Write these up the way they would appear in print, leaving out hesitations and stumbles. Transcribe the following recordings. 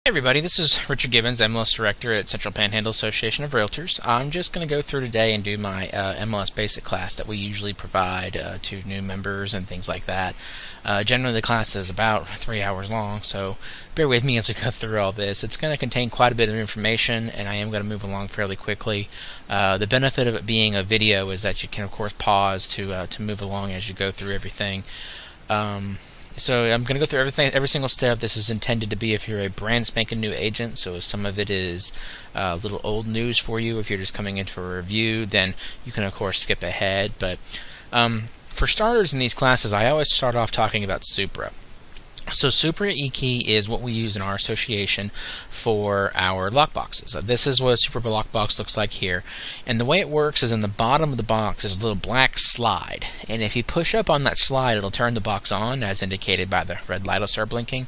Hey everybody, this is Richard Gibbens, MLS Director at Central Panhandle Association of Realtors. I'm just going to go through today and do my MLS Basic class that we usually provide to new members and things like that. Generally the class is about 3 hours long, so bear with me as we go through all this. It's going to contain quite a bit of information, and I am going to move along fairly quickly. The benefit of it being a video is that you can, of course, pause to move along as you go through everything. So I'm going to go through every single step. This is intended to be if you're a brand spanking new agent, so if some of it is a little old news for you. If you're just coming in for a review, then you can, of course, skip ahead. But for starters in these classes, I always start off talking about Supra. So Supra eKey is what we use in our association for our lockboxes. This is what a Supra lockbox looks like here. And the way it works is in the bottom of the box is a little black slide. And if you push up on that slide, it'll turn the box on, as indicated by the red light will start blinking.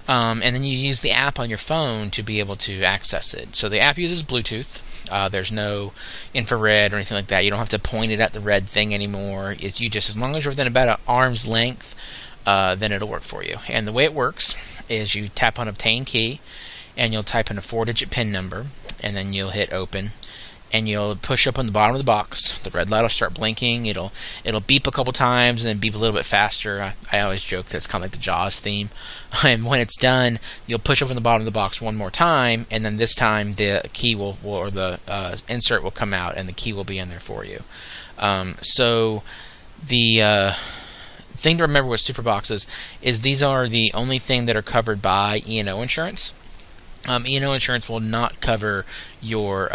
And then you use the app on your phone to be able to access it. So the app uses Bluetooth. There's no infrared or anything like that. You don't have to point it at the red thing anymore. It's you just, as long as you're within about an arm's length, then it'll work for you. And the way it works is you tap on Obtain Key, and you'll type in a 4-digit PIN number, and then you'll hit Open, and you'll push up on the bottom of the box. The red light will start blinking. It'll beep a couple times, and then beep a little bit faster. I always joke that it's kind of like the Jaws theme. And when it's done, you'll push up on the bottom of the box one more time, and then this time the key or the insert will come out, and the key will be in there for you. So the thing to remember with Supra boxes is these are the only thing that are covered by E&O insurance. E&O insurance will not cover your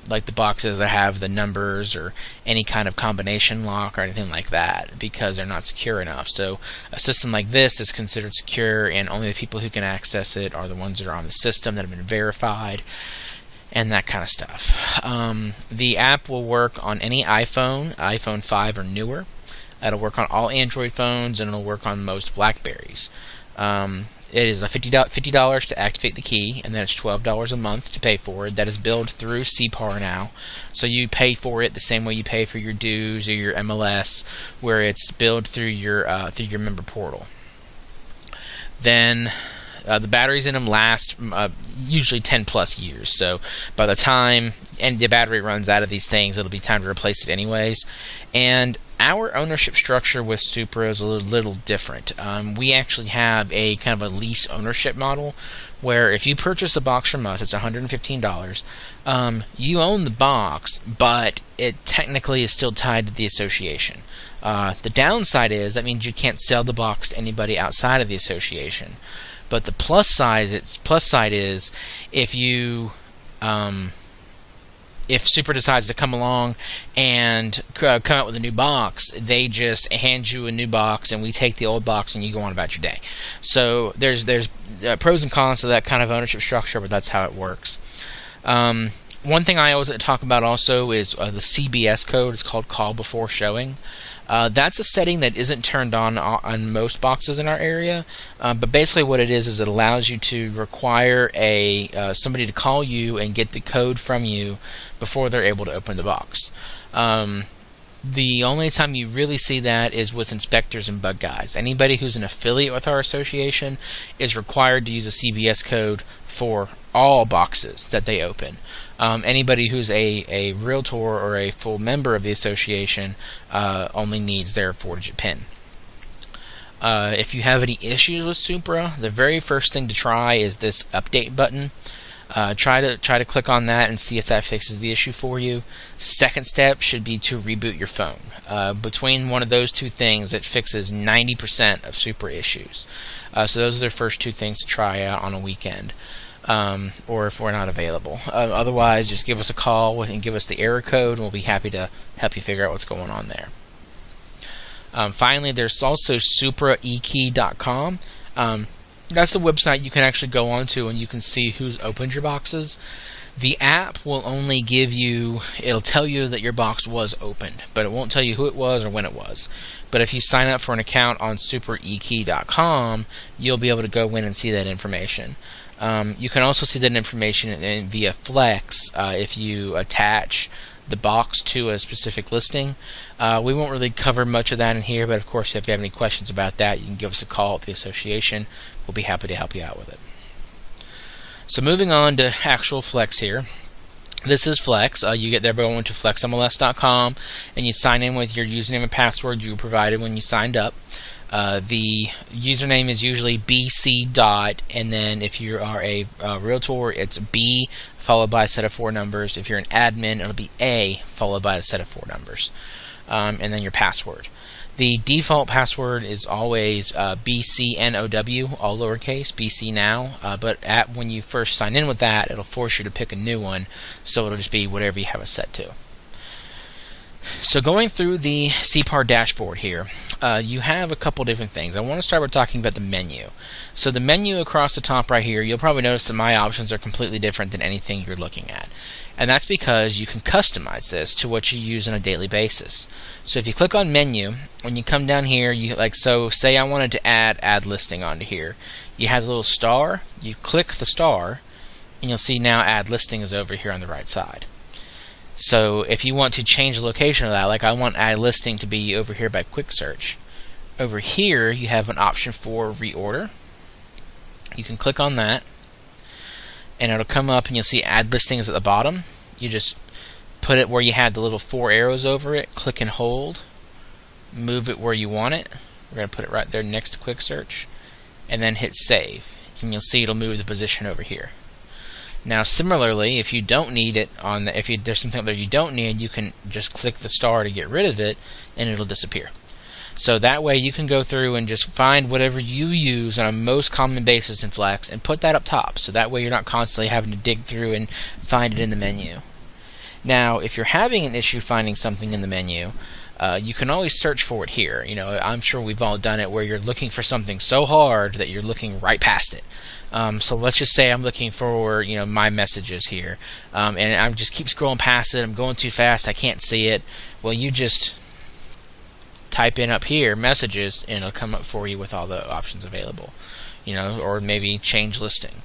like the boxes that have the numbers or any kind of combination lock or anything like that, because they're not secure enough. So a system like this is considered secure, and only the people who can access it are the ones that are on the system that have been verified and that kind of stuff. The app will work on any iPhone 5 or newer. It'll work on all Android phones, and it'll work on most Blackberries. It is $50 to activate the key, and then it's $12 a month to pay for it. That is billed through CPAR now, so you pay for it the same way you pay for your dues or your MLS, where it's billed through your member portal. Then the batteries in them last usually 10 plus years, so by the time the battery runs out of these things, it'll be time to replace it anyways. And our ownership structure with Supra is a little different. We actually have a kind of a lease ownership model, where if you purchase a box from us, it's $115. You own the box, but it technically is still tied to the association. The downside is that means you can't sell the box to anybody outside of the association. But the plus side is if you if Supra decides to come along and come out with a new box, they just hand you a new box, and we take the old box, and you go on about your day. So there's pros and cons to that kind of ownership structure, but that's how it works. One thing I always talk about also is the CBS code. It's called Call Before Showing. That's a setting that isn't turned on most boxes in our area, but basically what it is it allows you to require somebody to call you and get the code from you before they're able to open the box. The only time you really see that is with inspectors and bug guys. Anybody who's an affiliate with our association is required to use a CBS code for all boxes that they open. Anybody who's a realtor or a full member of the association only needs their 4-digit PIN. If you have any issues with Supra, the very first thing to try is this update button. Try to click on that and see if that fixes the issue for you. Second step should be to reboot your phone. Between one of those two things, it fixes 90% of Supra issues. So those are the first two things to try out on a weekend. Or if we're not available. Otherwise, just give us a call and give us the error code, and we'll be happy to help you figure out what's going on there. Finally, there's also SupraEKey.com. That's the website you can actually go onto, and you can see who's opened your boxes. The app will only it'll tell you that your box was opened, but it won't tell you who it was or when it was. But if you sign up for an account on SupraEKey.com, you'll be able to go in and see that information. You can also see that information via Flex if you attach the box to a specific listing. We won't really cover much of that in here, but of course if you have any questions about that, you can give us a call at the association. We'll be happy to help you out with it. So moving on to actual Flex here. This is Flex. You get there by going to FlexMLS.com and you sign in with your username and password you provided when you signed up. The username is usually BC dot, and then if you are a realtor, it's B followed by a set of 4 numbers. If you're an admin, it'll be A followed by a set of 4 numbers, and then your password. The default password is always BCNOW, all lowercase, BC now, but when you first sign in with that, it'll force you to pick a new one, so it'll just be whatever you have it set to. So going through the CPAR dashboard here, you have a couple different things. I want to start with talking about the menu. So the menu across the top right here, you'll probably notice that my options are completely different than anything you're looking at. And that's because you can customize this to what you use on a daily basis. So if you click on menu, when you come down here, say I wanted to add listing onto here. You have the little star, you click the star, and you'll see now add listing is over here on the right side. So if you want to change the location of that, like I want add listing to be over here by quick search, over here you have an option for reorder. You can click on that and it'll come up and you'll see add listings at the bottom. You just put it where you had the little 4 arrows over it, click and hold, move it where you want it. We're going to put it right there next to quick search, and then hit save, and you'll see it'll move the position over here. Now similarly, if you don't need it if there's something that you don't need, you can just click the star to get rid of it and it'll disappear. So that way you can go through and just find whatever you use on a most common basis in Flex and put that up top, so that way you're not constantly having to dig through and find it in the menu. Now if you're having an issue finding something in the menu, you can always search for it here. I'm sure we've all done it where you're looking for something so hard that you're looking right past it. So let's just say I'm looking for my messages here, and I just keep scrolling past it. I'm going too fast, I can't see it. Well, you just type in up here messages and it'll come up for you with all the options available. Or maybe change listing.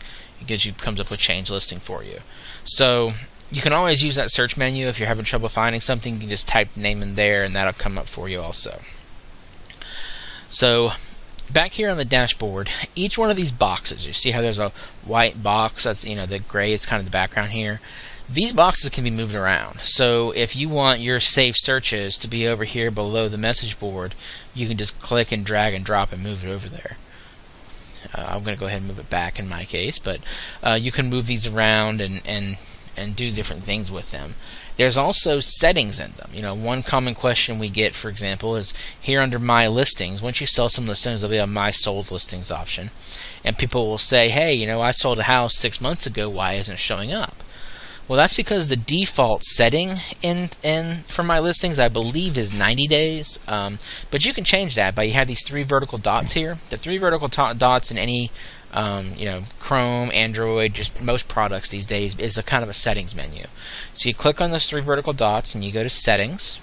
Comes up with change listing for you. So you can always use that search menu. If you're having trouble finding something, you can just type the name in there and that'll come up for you also. So back here on the dashboard, each one of these boxes, you see how there's a white box, that's the gray is kind of the background here. These boxes can be moved around. So if you want your saved searches to be over here below the message board, you can just click and drag and drop and move it over there. I'm going to go ahead and move it back in my case, but you can move these around and do different things with them. There's also settings in them. One common question we get, for example, is here under My Listings. Once you sell some listings, there'll be a My Sold Listings option. And people will say, hey, I sold a house 6 months ago, why isn't it showing up? Well, that's because the default setting for My Listings, I believe, is 90 days. But you can change that you have these 3 vertical dots here. The 3 vertical dots in any Chrome, Android, just most products these days is a kind of a settings menu. So you click on those 3 vertical dots and you go to settings,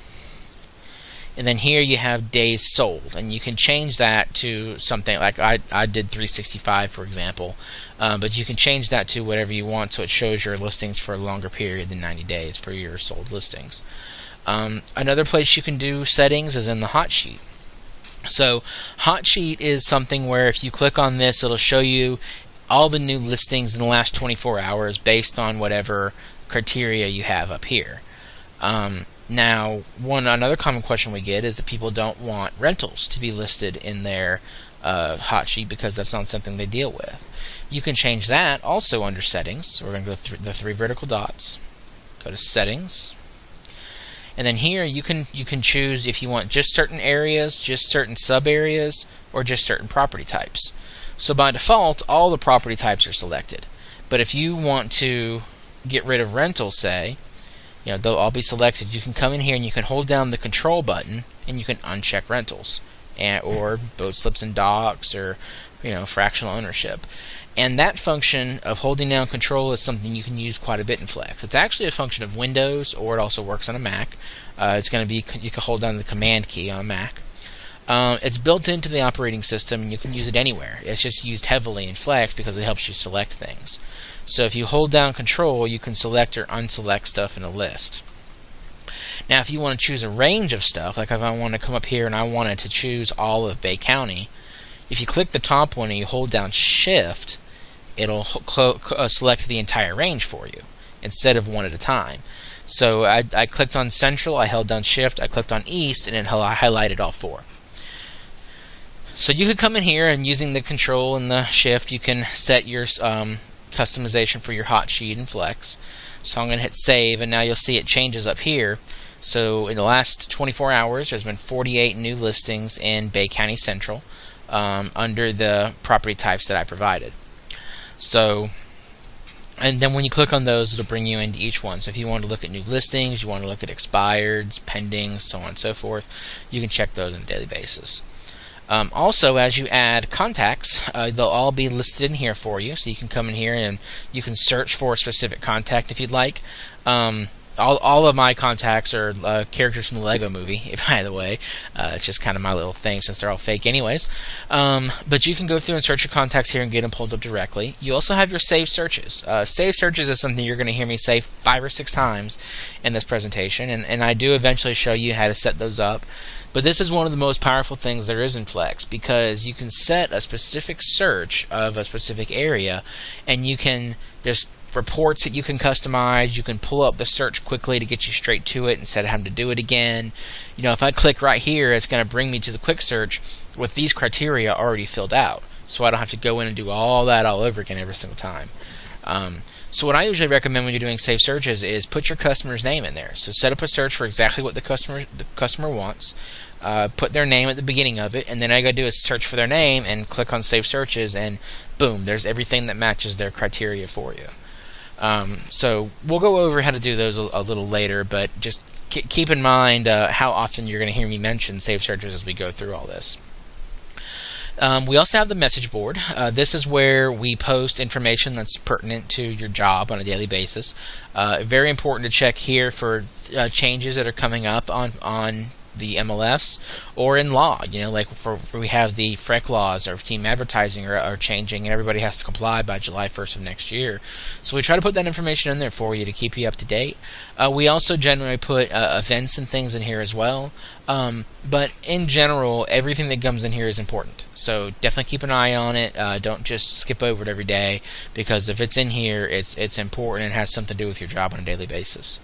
and then here you have days sold, and you can change that to something like I did 365, for example, but you can change that to whatever you want, so it shows your listings for a longer period than 90 days for your sold listings. Another place you can do settings is in the hot sheet. So hot sheet is something where if you click on this, it'll show you all the new listings in the last 24 hours based on whatever criteria you have up here. Now, another common question we get is that people don't want rentals to be listed in their hot sheet because that's not something they deal with. You can change that also under settings. We're going to go through the 3 vertical dots, go to settings, and then here you can choose if you want just certain areas, just certain sub areas, or just certain property types. So by default, all the property types are selected. But if you want to get rid of rentals, say, they'll all be selected. You can come in here and you can hold down the control button and you can uncheck rentals, or boat slips and docks, or fractional ownership. And that function of holding down control is something you can use quite a bit in Flex. It's actually a function of Windows, or it also works on a Mac. It's going to be, you can hold down the command key on a Mac. It's built into the operating system and you can use it anywhere. It's just used heavily in Flex because it helps you select things. So if you hold down control, you can select or unselect stuff in a list. Now if you want to choose a range of stuff, like if I want to come up here and I wanted to choose all of Bay County, if you click the top one and you hold down Shift, it'll select the entire range for you instead of one at a time. So I clicked on Central, I held down Shift, I clicked on East, and it highlighted all 4. So you could come in here and using the Control and the Shift, you can set your customization for your hot sheet and Flex. So I'm going to hit Save, and now you'll see it changes up here. So in the last 24 hours, there's been 48 new listings in Bay County Central under the property types that I provided. So, and then when you click on those, it'll bring you into each one. So if you want to look at new listings, you want to look at expireds, pendings, so on and so forth, you can check those on a daily basis. Also, as you add contacts, they'll all be listed in here for you. So you can come in here and you can search for a specific contact if you'd like. All of my contacts are characters from the Lego Movie, by the way. It's just kind of my little thing since they're all fake anyways. But you can go through and search your contacts here and get them pulled up directly. You also have your saved searches. Saved searches is something you're going to hear me say 5 or 6 times in this presentation, and I do eventually show you how to set those up. But this is one of the most powerful things there is in Flex, because you can set a specific search of a specific area, and you can, there's reports that you can customize. You can pull up the search quickly to get you straight to it instead of having to do it again. You know, if I click right here, it's going to bring me to the quick search with these criteria already filled out, so I don't have to go in and do all that all over again every single time. So what I usually recommend when you're doing saved searches is put your customer's name in there. So set up a search for exactly what the customer wants. Put their name at the beginning of it, and then all I got to do is search for their name and click on Save Searches, and boom, there's everything that matches their criteria for you. So we'll go over how to do those a little later, but just keep in mind how often you're going to hear me mention Save Searches as we go through all this. We also have the message board. This is where we post information that's pertinent to your job on a daily basis. Very important to check here for changes that are coming up on the MLS or in law. You know, like we have the FREC laws or team advertising are changing, and everybody has to comply by July 1st of next year. So we try to put that information in there for you to keep you up to date. We also generally put events and things in here as well. But in general, everything that comes in here is important. So definitely keep an eye on it. Don't just skip over it every day, because if it's in here, it's important and has something to do with your job on a daily basis.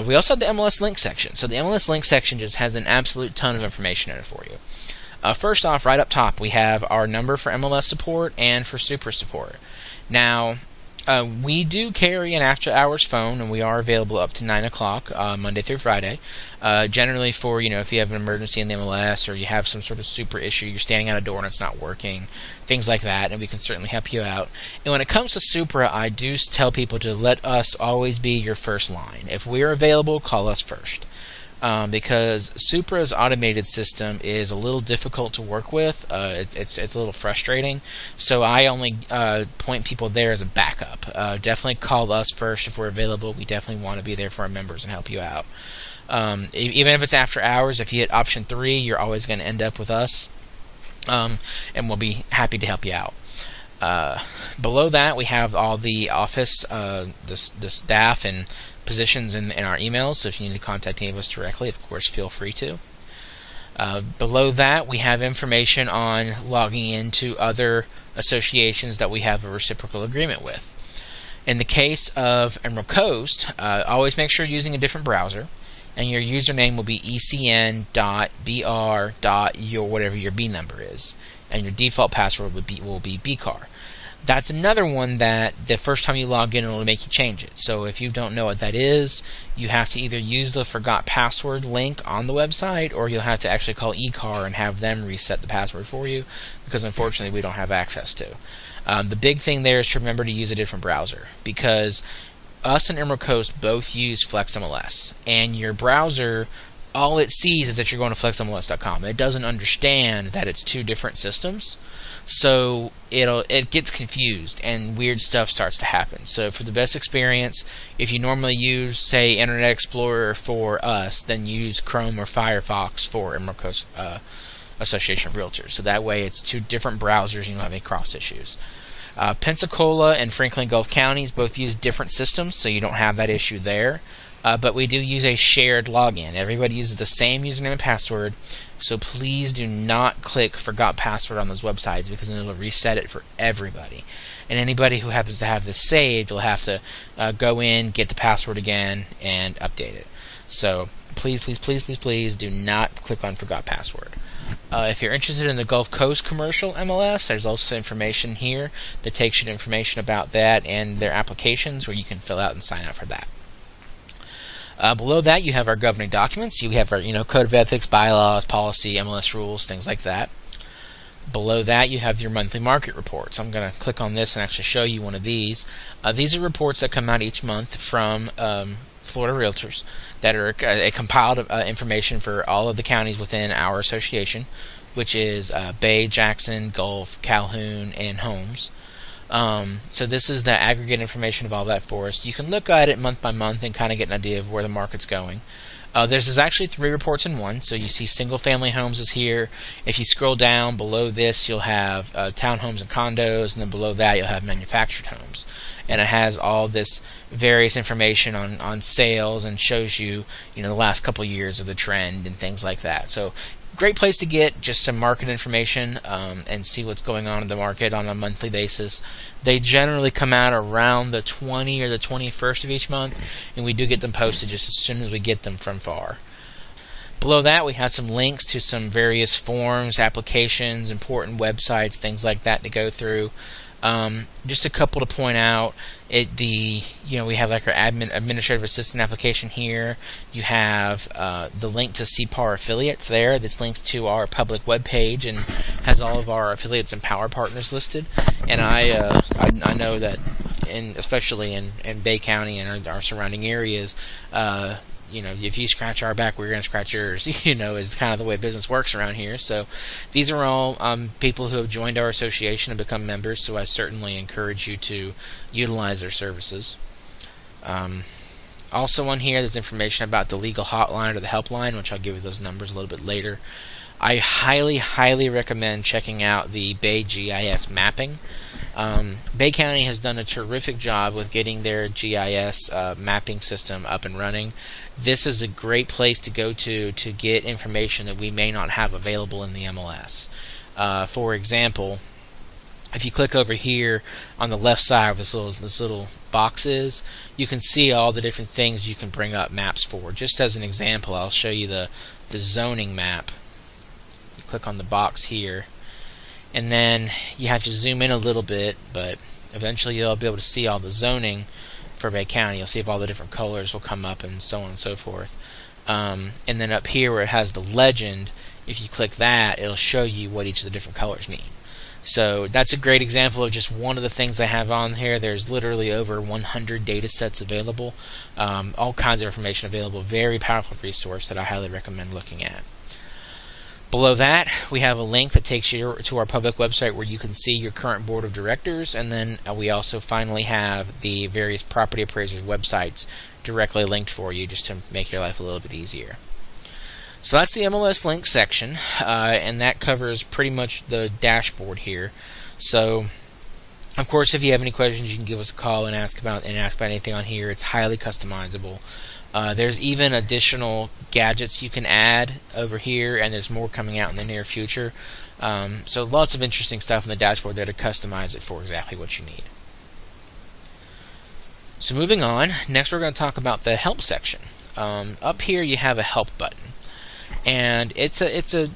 We also have the MLS link section. So the MLS link section just has an absolute ton of information in it for you. First off, right up top, we have our number for MLS support and for Super support. Now, we do carry an after-hours phone, and we are available up to 9 o'clock Monday through Friday. Generally for, you know, if you have an emergency in the MLS or you have some sort of super issue, you're standing at a door and it's not working, things like that, and we can certainly help you out. And when it comes to Supra, I do tell people to let us always be your first line. If we're available, call us first. Because Supra's automated system is a little difficult to work with. It's a little frustrating. So I only point people there as a backup. Definitely call us first if we're available. We definitely want to be there for our members and help you out. Even if it's after hours, if you hit option 3, you're always going to end up with us. And we'll be happy to help you out. Below that, we have all the office, the staff, and positions in our emails, so if you need to contact any of us directly, of course, feel free to. Below that, we have information on logging into other associations that we have a reciprocal agreement with. In the case of Emerald Coast, always make sure you're using a different browser, and your username will be ecn.br. whatever your B number is, and your default password will be bcar. That's another one that the first time you log in, it'll make you change it. So if you don't know what that is, you have to either use the forgot password link on the website, or you'll have to actually call eCar and have them reset the password for you, because unfortunately we don't have access to. The big thing there is to remember to use a different browser, because us and Emerald Coast both use FlexMLS, and your browser, all it sees is that you're going to flexmls.com. It doesn't understand that it's two different systems. So it gets confused and weird stuff starts to happen. So for the best experience, if you normally use, say, Internet Explorer for us, then use Chrome or Firefox for Emerald Coast Association of Realtors. So that way it's two different browsers and you don't have any cross issues. Pensacola and Franklin Gulf Counties both use different systems, so you don't have that issue there. But we do use a shared login. Everybody uses the same username and password So please do not click forgot password on those websites, because then it'll reset it for everybody. And anybody who happens to have this saved will have to go in, get the password again, and update it. So please, please, please, please, please do not click on forgot password. If you're interested in the Gulf Coast commercial MLS, there's also information here that takes you to information about that and their applications, where you can fill out and sign up for that. Below that, you have our governing documents. You have our code of ethics, bylaws, policy, MLS rules, things like that. Below that, you have your monthly market reports. I'm going to click on this and actually show you one of these. These are reports that come out each month from Florida Realtors that are compiled information for all of the counties within our association, which is Bay, Jackson, Gulf, Calhoun, and Holmes. So this is the aggregate information of all that for us. You can look at it month by month and kind of get an idea of where the market's going. There's actually 3 reports in one. So you see single family homes is here. If you scroll down below this, you'll have townhomes and condos, and then below that you'll have manufactured homes. And it has all this various information on sales, and shows you the last couple years of the trend and things like that. So great place to get just some market information and see what's going on in the market on a monthly basis. They generally come out around the 20th or the 21st of each month, and we do get them posted just as soon as we get them from FAR. Below that, we have some links to some various forms, applications, important websites, things like that to go through. Just a couple to point out. We have like our administrative assistant application here. You have the link to CPAR affiliates there. This links to our public web page and has all of our affiliates and power partners listed. And I know that especially in Bay County and our surrounding areas, if you scratch our back, we're going to scratch yours, is kind of the way business works around here. So these are all people who have joined our association and become members, so I certainly encourage you to utilize their services. Also on here, there's information about the legal hotline or the helpline, which I'll give you those numbers a little bit later. I highly, highly recommend checking out the Bay GIS mapping. Bay County has done a terrific job with getting their GIS mapping system up and running. This is a great place to go to get information that we may not have available in the MLS. For example, if you click over here on the left side of this little boxes, you can see all the different things you can bring up maps for. Just as an example, I'll show you the zoning map. You click on the box here, and then you have to zoom in a little bit, but eventually you'll be able to see all the zoning for Bay County. You'll see if all the different colors will come up and so on and so forth. And then up here where it has the legend, if you click that, it'll show you what each of the different colors mean. So that's a great example of just one of the things I have on here. There's literally over 100 data sets available, all kinds of information available. Very powerful resource that I highly recommend looking at. Below that, we have a link that takes you to our public website where you can see your current board of directors, and then we also finally have the various property appraisers' websites directly linked for you, just to make your life a little bit easier. So that's the MLS link section, and that covers pretty much the dashboard here. So, of course, if you have any questions, you can give us a call and ask about anything on here. It's highly customizable. There's even additional gadgets you can add over here, and there's more coming out in the near future. So lots of interesting stuff in the dashboard there to customize it for exactly what you need. So moving on, next we're going to talk about the help section. Up here you have a help button, and it's a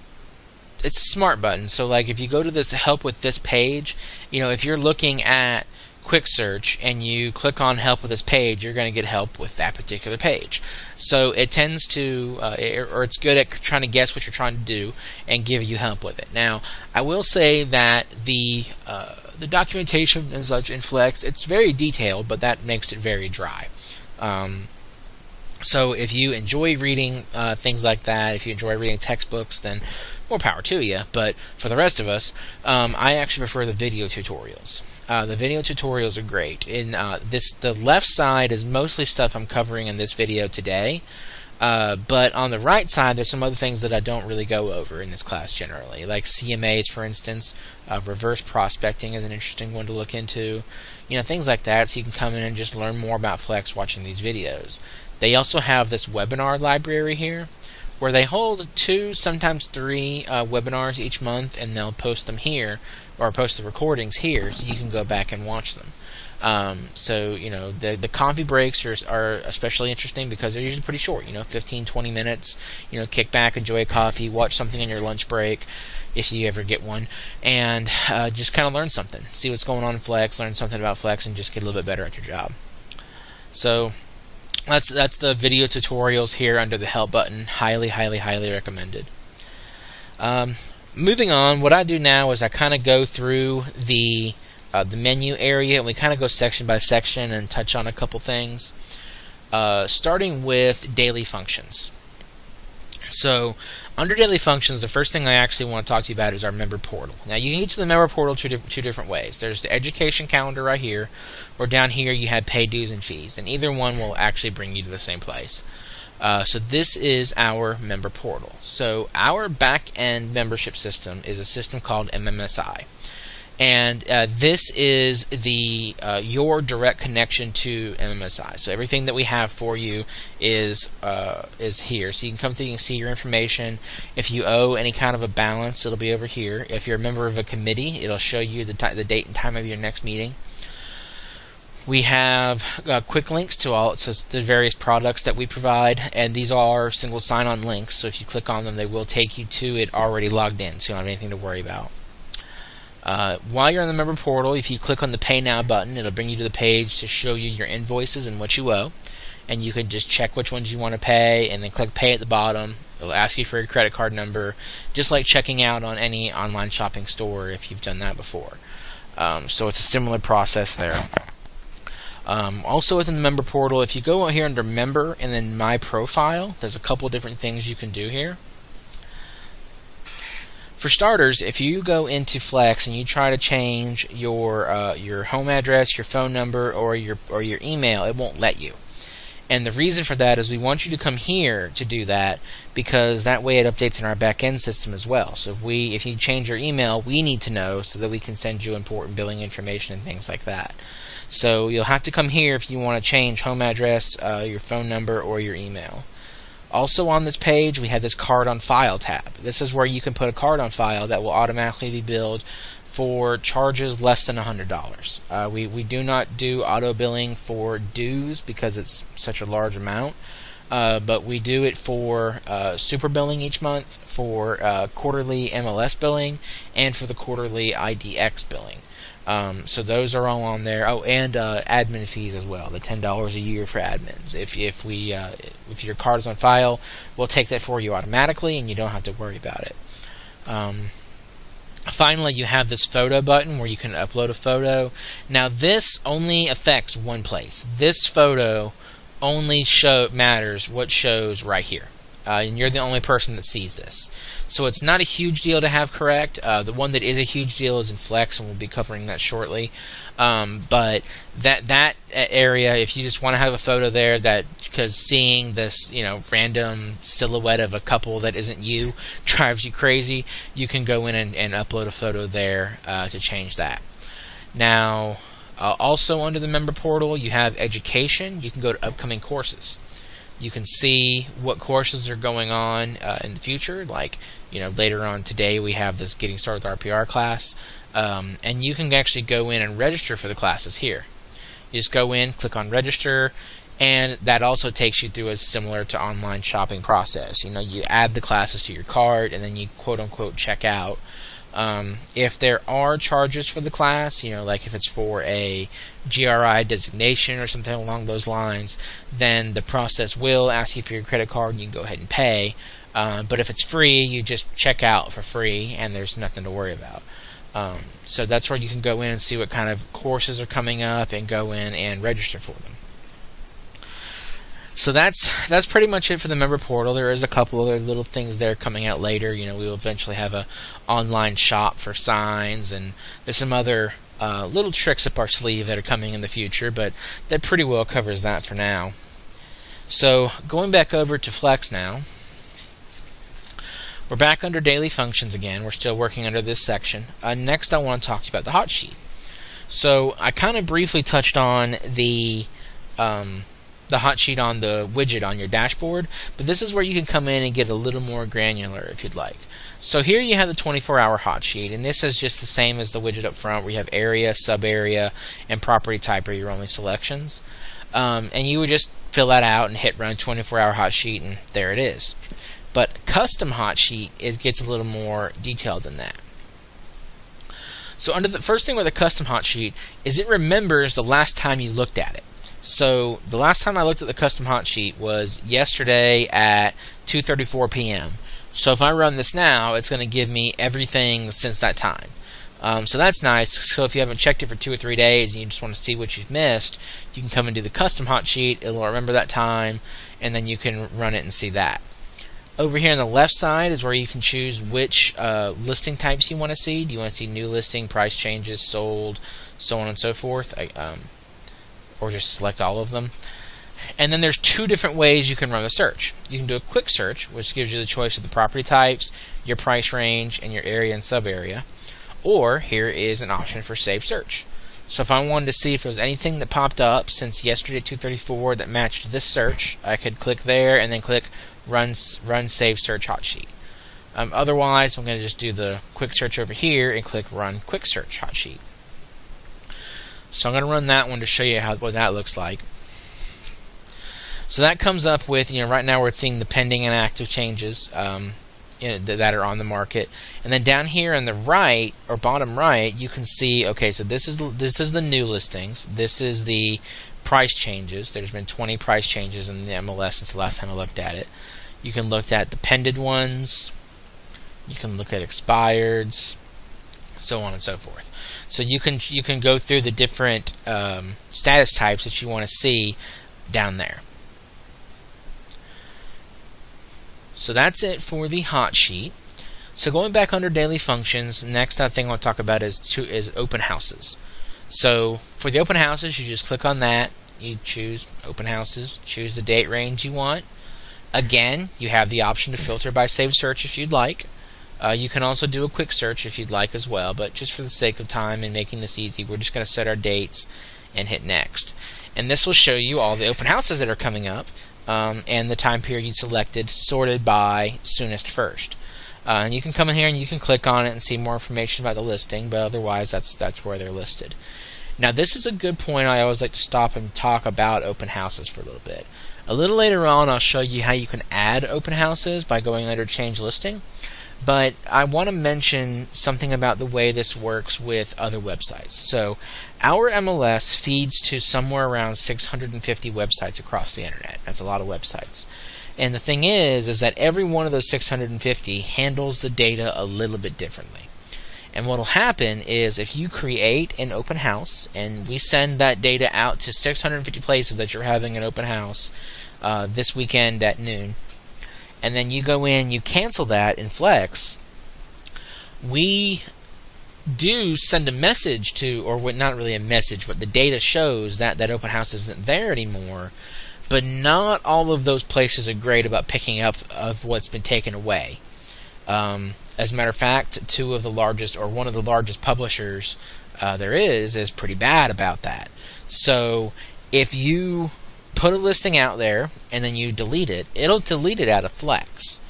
smart button. So like if you go to this help with this page, if you're looking at quick search and you click on help with this page, you're going to get help with that particular page. So it tends to, or it's good at trying to guess what you're trying to do and give you help with it. Now, I will say that the documentation and such in Flex, it's very detailed, but that makes it very dry. So if you enjoy reading things like that, if you enjoy reading textbooks, then more power to you. But for the rest of us, I actually prefer the video tutorials. The video tutorials are great. The left side is mostly stuff I'm covering in this video today, but on the right side there's some other things that I don't really go over in this class generally, like CMAs, for instance. Reverse prospecting is an interesting one to look into. Things like that, so you can come in and just learn more about Flex watching these videos. They also have this webinar library here, where they hold 2, sometimes 3 webinars each month, and they'll post them here, or post the recordings here, so you can go back and watch them. So the coffee breaks are especially interesting because they're usually pretty short, 15-20 minutes. Kick back, enjoy a coffee, watch something in your lunch break if you ever get one, and just kind of learn something, see what's going on in Flex, learn something about Flex, and just get a little bit better at your job. So that's the video tutorials here under the help button. Highly recommended. Moving on, what I do now is I kind of go through the menu area, and we kind of go section by section and touch on a couple things, starting with daily functions. So under daily functions, the first thing I actually want to talk to you about is our member portal. Now you can get to the member portal two different ways. There's the education calendar right here, or down here you have pay dues and fees, and either one will actually bring you to the same place. So this is our member portal. So our back-end membership system is a system called MMSI. And this is the your direct connection to MMSI. So everything that we have for you is here. So you can come through, you can see your information. If you owe any kind of a balance, it'll be over here. If you're a member of a committee, it'll show you the date and time of your next meeting. We have quick links to the various products that we provide, and these are single sign-on links. So if you click on them, they will take you to it already logged in, so you don't have anything to worry about. While you're in the member portal, if you click on the Pay Now button, it'll bring you to the page to show you your invoices and what you owe. And you can just check which ones you want to pay, and then click Pay at the bottom. It'll ask you for your credit card number, just like checking out on any online shopping store if you've done that before. So it's a similar process there. Also within the member portal, if you go here under Member and then My Profile, there's a couple different things you can do here. For starters, if you go into Flex and you try to change your home address, your phone number, or your email, it won't let you. And the reason for that is we want you to come here to do that, because that way it updates in our back-end system as well. So if you change your email, we need to know so that we can send you important billing information and things like that. So you'll have to come here if you want to change home address, your phone number, or your email. Also on this page, we have this Card on File tab. This is where you can put a card on file that will automatically be billed for charges less than $100. We do not do auto billing for dues because it's such a large amount, but we do it for super billing each month, for quarterly MLS billing, and for the quarterly IDX billing. So those are all on there. Oh, and admin fees as well. The $10 a year for admins. If your card is on file, we'll take that for you automatically, and you don't have to worry about it. Finally, you have this photo button where you can upload a photo. Now, this only affects one place. This photo only matters what shows right here. And you're the only person that sees this. So it's not a huge deal to have correct. The one that is a huge deal is in Flex, and we'll be covering that shortly. But that area, if you just want to have a photo there, because seeing this random silhouette of a couple that isn't you drives you crazy, you can go in and upload a photo there to change that. Now, also under the member portal, you have education. You can go to upcoming courses. You can see what courses are going on in the future. Like, later on today we have this Getting Started with RPR class. And you can actually go in and register for the classes here. You just go in, click on register, and that also takes you through a similar to online shopping process. You add the classes to your cart, and then you quote-unquote check out. If there are charges for the class, like if it's for a GRI designation or something along those lines, then the process will ask you for your credit card and you can go ahead and pay. But if it's free, you just check out for free and there's nothing to worry about. So that's where you can go in and see what kind of courses are coming up and go in and register for them. So that's pretty much it for the member portal. There is a couple other little things there coming out later. We will eventually have a online shop for signs, and there's some other little tricks up our sleeve that are coming in the future, but that pretty well covers that for now. So going back over to Flex now, we're back under daily functions again. We're still working under this section. Next I want to talk to you about the hot sheet. So I kind of briefly touched on the hot sheet on the widget on your dashboard, but this is where you can come in and get a little more granular if you'd like. So here you have the 24-hour hot sheet, and this is just the same as the widget up front, where you have area, sub-area, and property type are your only selections. And you would just fill that out and hit run 24-hour hot sheet, and there it is. But custom hot sheet gets a little more detailed than that. So under the first thing with a custom hot sheet is it remembers the last time you looked at it. So the last time I looked at the custom hot sheet was yesterday at 2:34 p.m. So if I run this now, it's going to give me everything since that time. So that's nice. So if you haven't checked it for 2 or 3 days and you just want to see what you've missed, you can come and do the custom hot sheet. It will remember that time, and then you can run it and see that. Over here on the left side is where you can choose which listing types you want to see. Do you want to see new listing, price changes, sold, so on and so forth, or just select all of them? And then there's 2 different ways you can run the search. You can do a quick search, which gives you the choice of the property types, your price range, and your area and sub-area. Or here is an option for save search. So if I wanted to see if there was anything that popped up since yesterday at 2:34 that matched this search, I could click there and then click Run Save Search Hot Sheet. Otherwise, I'm going to just do the quick search over here and click Run Quick Search Hot Sheet. So I'm going to run that one to show you what that looks like. So that comes up with, right now we're seeing the pending and active changes that are on the market, and then down here on the right or bottom right, you can see, okay, so this is the new listings. This is the price changes. There's been 20 price changes in the MLS since the last time I looked at it. You can look at the pended ones. You can look at expireds, so on and so forth. So you can go through the different status types that you want to see down there. So that's it for the hot sheet. So going back under daily functions, next thing I want to talk about is open houses. So for the open houses, you just click on that. You choose open houses, choose the date range you want. Again, you have the option to filter by saved search if you'd like. You can also do a quick search if you'd like as well, but just for the sake of time and making this easy, we're just going to set our dates and hit next. And this will show you all the open houses that are coming up. And the time period you selected, sorted by soonest first. And you can come in here and you can click on it and see more information about the listing, but otherwise that's where they're listed. Now this is a good point. I always like to stop and talk about open houses for a little bit. A little later on I'll show you how you can add open houses by going under change listing, but I want to mention something about the way this works with other websites. So our MLS feeds to somewhere around 650 websites across the internet. That's a lot of websites. And the thing is that every one of those 650 handles the data a little bit differently. And what will happen is if you create an open house and we send that data out to 650 places that you're having an open house this weekend at noon, and then you go in, you cancel that in Flex, we do send a message to, or not really a message, but the data shows that that open house isn't there anymore, but not all of those places are great about picking up of what's been taken away. As a matter of fact, one of the largest publishers there is pretty bad about that. So if you put a listing out there and then you delete it, it'll delete it out of Flex.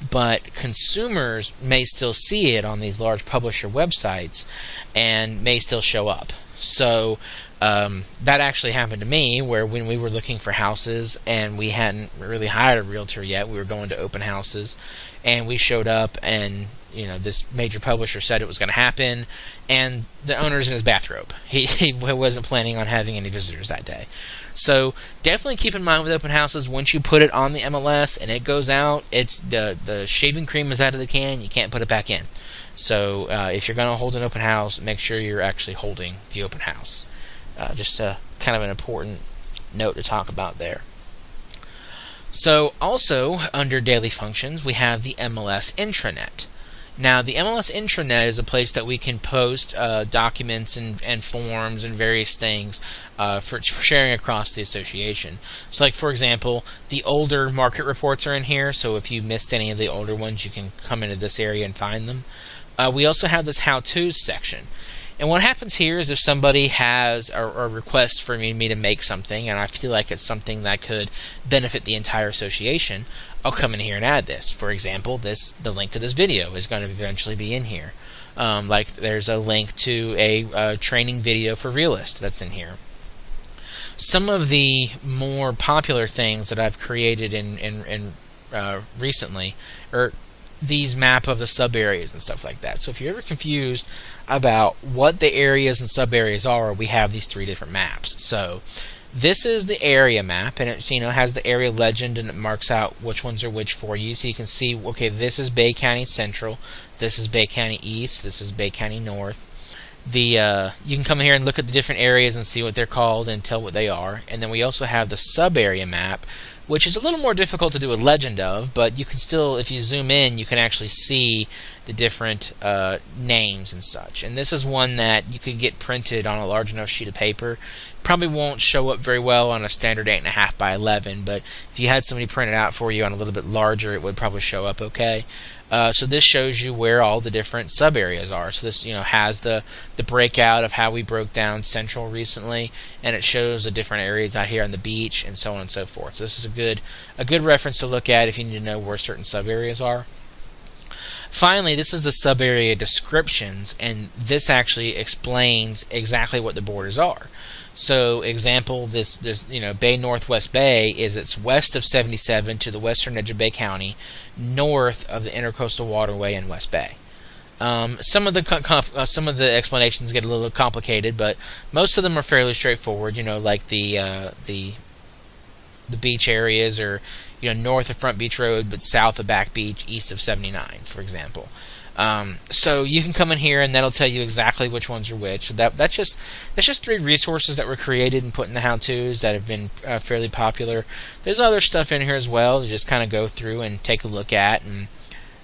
But consumers may still see it on these large publisher websites and may still show up. So that actually happened to me, where when we were looking for houses and we hadn't really hired a realtor yet, we were going to open houses, and we showed up and this major publisher said it was going to happen, and the owner's in his bathrobe. He wasn't planning on having any visitors that day. So definitely keep in mind with open houses, once you put it on the MLS and it goes out, it's the shaving cream is out of the can. You can't put it back in. So if you're going to hold an open house, make sure you're actually holding the open house. Just kind of an important note to talk about there. So also under daily functions, we have the MLS Intranet. Now, the MLS Intranet is a place that we can post documents and forms and various things for sharing across the association. So, like, for example, the older market reports are in here, so if you missed any of the older ones, you can come into this area and find them. We also have this how-tos section. And what happens here is if somebody has a request for me to make something, and I feel like it's something that could benefit the entire association, I'll come in here and add this. For example, the link to this video is going to eventually be in here. Like there's a link to a training video for Realist that's in here. Some of the more popular things that I've created in recently are these map of the sub areas and stuff like that. So if you're ever confused about what the areas and sub areas are, we have these 3 different maps. So this is the area map, and it has the area legend, and it marks out which ones are which for you. So you can see, okay, this is Bay County Central, this is Bay County East, this is Bay County North. You can come here and look at the different areas and see what they're called and tell what they are. And then we also have the sub area map, which is a little more difficult to do a legend of, but you can still, if you zoom in, you can actually see the different names and such. And this is one that you could get printed on a large enough sheet of paper. Probably won't show up very well on a standard 8.5 by 11, but if you had somebody print it out for you on a little bit larger, it would probably show up okay. So this shows you where all the different sub areas are. So this has the breakout of how we broke down Central recently, and it shows the different areas out here on the beach and so on and so forth. So this is a good reference to look at if you need to know where certain sub areas are. Finally, this is the sub area descriptions, and this actually explains exactly what the borders are. So, example, this Bay Northwest Bay is it's west of 77 to the western edge of Bay County, north of the Intercoastal Waterway in West Bay. Some of the explanations get a little complicated, but most of them are fairly straightforward. Like the beach areas are north of Front Beach Road, but south of Back Beach, east of 79, for example. So you can come in here and that'll tell you exactly which ones are which. So that's just 3 resources that were created and put in the how-tos that have been fairly popular. There's other stuff in here as well to just kind of go through and take a look at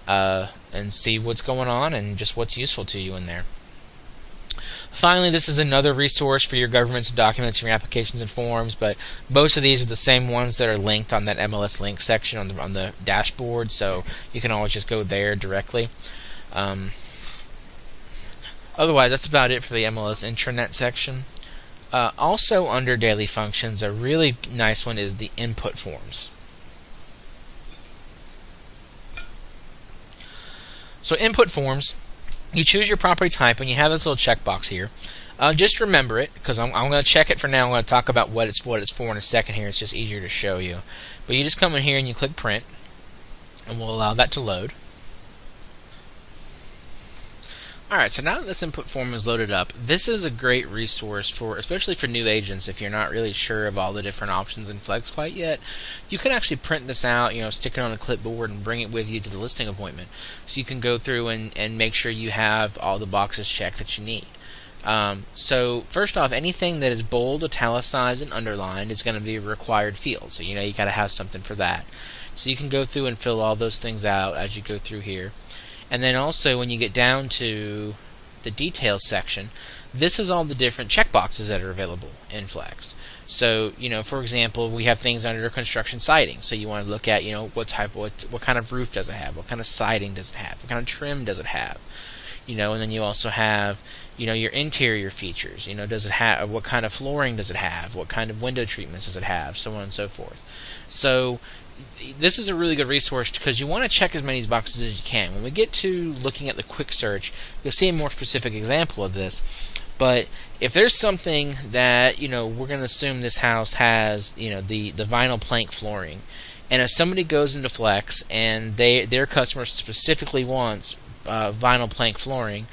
and see what's going on and just what's useful to you in there. Finally, this is another resource for your governments and documents and your applications and forms, but most of these are the same ones that are linked on that MLS link section on the dashboard, so you can always just go there directly. Otherwise, that's about it for the MLS Intranet section. Also under daily functions, a really nice one is the input forms. So input forms, you choose your property type and you have this little checkbox here. Just remember it, because I'm going to check it for now. I'm going to talk about what it's for in a second here. It's just easier to show you. But you just come in here and you click print, and we'll allow that to load. Alright, so now that this input form is loaded up, this is a great resource especially for new agents if you're not really sure of all the different options in Flex quite yet. You can actually print this out, stick it on a clipboard and bring it with you to the listing appointment. So you can go through and make sure you have all the boxes checked that you need. So first off, anything that is bold, italicized, and underlined is going to be a required field. So you got to have something for that. So you can go through and fill all those things out as you go through here. And then also when you get down to the details section, this is all the different checkboxes that are available in Flex. So, for example, we have things under construction siding. So you want to look at, what kind of roof does it have? What kind of siding does it have? What kind of trim does it have? And then you also have, your interior features. Does it have, what kind of flooring does it have? What kind of window treatments does it have? So on and so forth. So this is a really good resource because you want to check as many of these boxes as you can. When we get to looking at the quick search, you'll see a more specific example of this. But if there's something that, we're going to assume this house has, the vinyl plank flooring, and if somebody goes into Flex and their customer specifically wants vinyl plank flooring,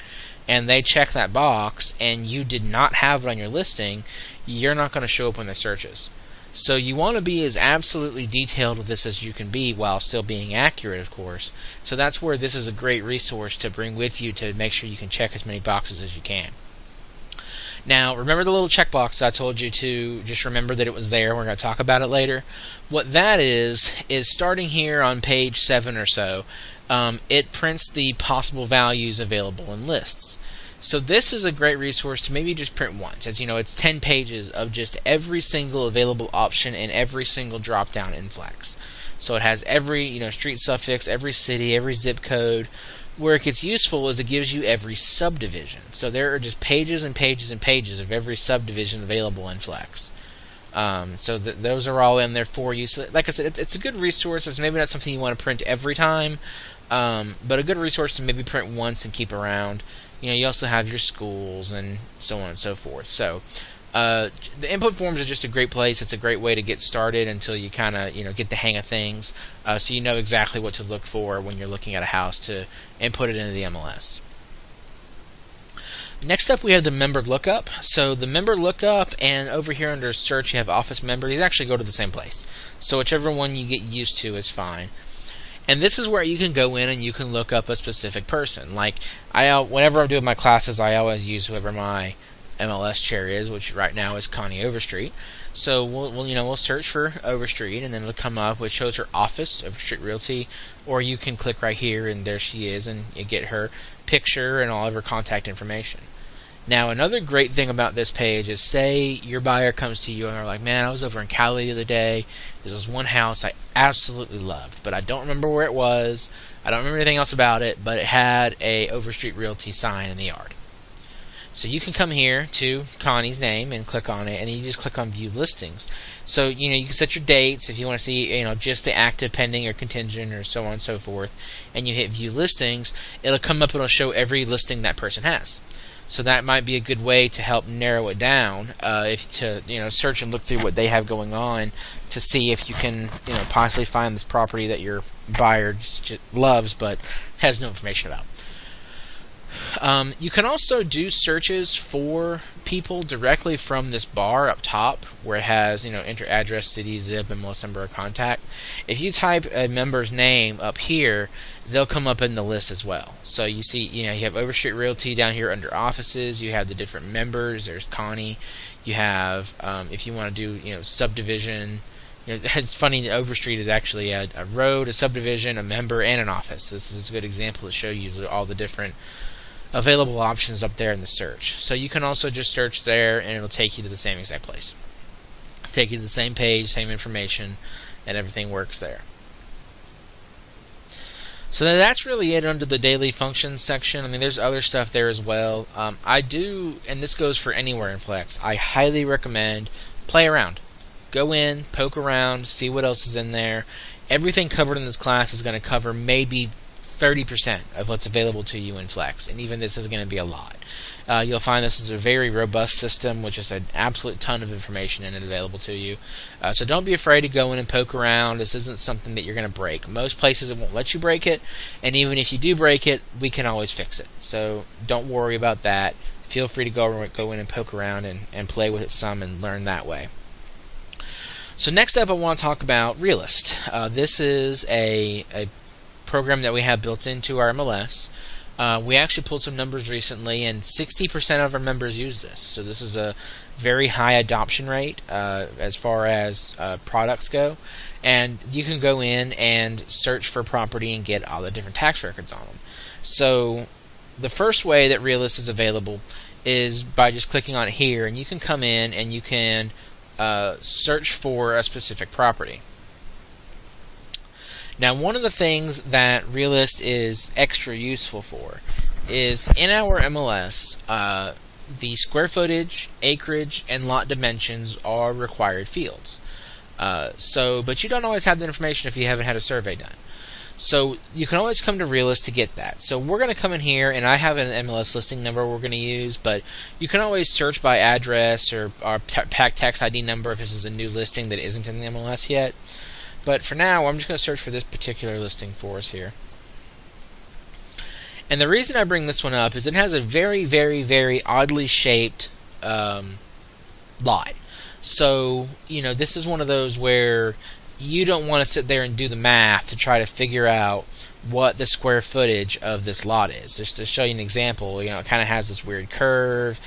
and they check that box and you did not have it on your listing, you're not going to show up on their searches. So you want to be as absolutely detailed with this as you can be while still being accurate, of course. So that's where this is a great resource to bring with you to make sure you can check as many boxes as you can. Now, remember the little checkbox I told you to just remember that it was there. We're going to talk about it later. What that is starting here on page 7 or so, it prints the possible values available in lists. So this is a great resource to maybe just print once. As it's 10 pages of just every single available option in every single drop-down in Flex. So it has every street suffix, every city, every zip code, Where it gets useful is it gives you every subdivision. So there are just pages and pages and pages of every subdivision available in Flex. So those are all in there for you. So, like I said, it's a good resource. It's maybe not something you want to print every time, but a good resource to maybe print once and keep around. You also have your schools and so on and so forth. So the input forms are just a great place. It's a great way to get started until you kind of get the hang of things, so you know exactly what to look for when you're looking at a house to input it into the MLS. Next up, we have the member lookup. So the member lookup, and over here under search, you have office member. These actually go to the same place. So whichever one you get used to is fine. And this is where you can go in and you can look up a specific person. Like whenever I'm doing my classes, I always use whoever my MLS chair is, which right now is Connie Overstreet. So we'll search for Overstreet, and then it'll come up which shows her office, Overstreet Realty, or you can click right here and there she is, and you get her picture and all of her contact information. Now, another great thing about this page is, say your buyer comes to you and they're like, man, I was over in Cali the other day. This was one house I absolutely loved, but I don't remember where it was. I don't remember anything else about it, but it had a Overstreet Realty sign in the yard. So you can come here to Connie's name and click on it, and you just click on View Listings. So you can set your dates if you want to see just the active, pending, or contingent, or so on and so forth. And you hit View Listings, it'll come up and it'll show every listing that person has. So that might be a good way to help narrow it down, if to search and look through what they have going on to see if you can possibly find this property that your buyer just loves but has no information about. You can also do searches for people directly from this bar up top where it has, enter address, city, zip, MLS number, or contact. If you type a member's name up here, they'll come up in the list as well. So you see, you have Overstreet Realty down here under offices. You have the different members. There's Connie. You have, if you want to do, subdivision. It's funny, Overstreet is actually a road, a subdivision, a member, and an office. This is a good example to show you all the different available options up there in the search. So you can also just search there and it'll take you to the same exact place. Take you to the same page, same information, and everything works there. So that's really it under the daily functions section. I mean, there's other stuff there as well. I do, and this goes for anywhere in Flex, I highly recommend play around. Go in, poke around, see what else is in there. Everything covered in this class is going to cover maybe 30% of what's available to you in Flex, and even this is going to be a lot. You'll find this is a very robust system, which is an absolute ton of information in it available to you. So don't be afraid to go in and poke around. This isn't something that you're going to break. Most places it won't let you break it, and even if you do break it, we can always fix it. So don't worry about that. Feel free to go in and poke around and play with it some and learn that way. So next up I want to talk about Realist. This is a program that we have built into our MLS. We actually pulled some numbers recently, and 60% of our members use this. So this is a very high adoption rate as far as products go. And you can go in and search for property and get all the different tax records on them. So the first way that Realist is available is by just clicking on it here, and you can come in and you can search for a specific property. Now, one of the things that Realist is extra useful for is in our MLS, the square footage, acreage, and lot dimensions are required fields. But you don't always have the information if you haven't had a survey done. So you can always come to Realist to get that. So we're going to come in here, and I have an MLS listing number we're going to use, but you can always search by address or pack tax ID number if this is a new listing that isn't in the MLS yet. But for now, I'm just going to search for this particular listing for us here. And the reason I bring this one up is it has a very, very, very oddly shaped lot. So, this is one of those where you don't want to sit there and do the math to try to figure out what the square footage of this lot is. Just to show you an example, it kind of has this weird curve,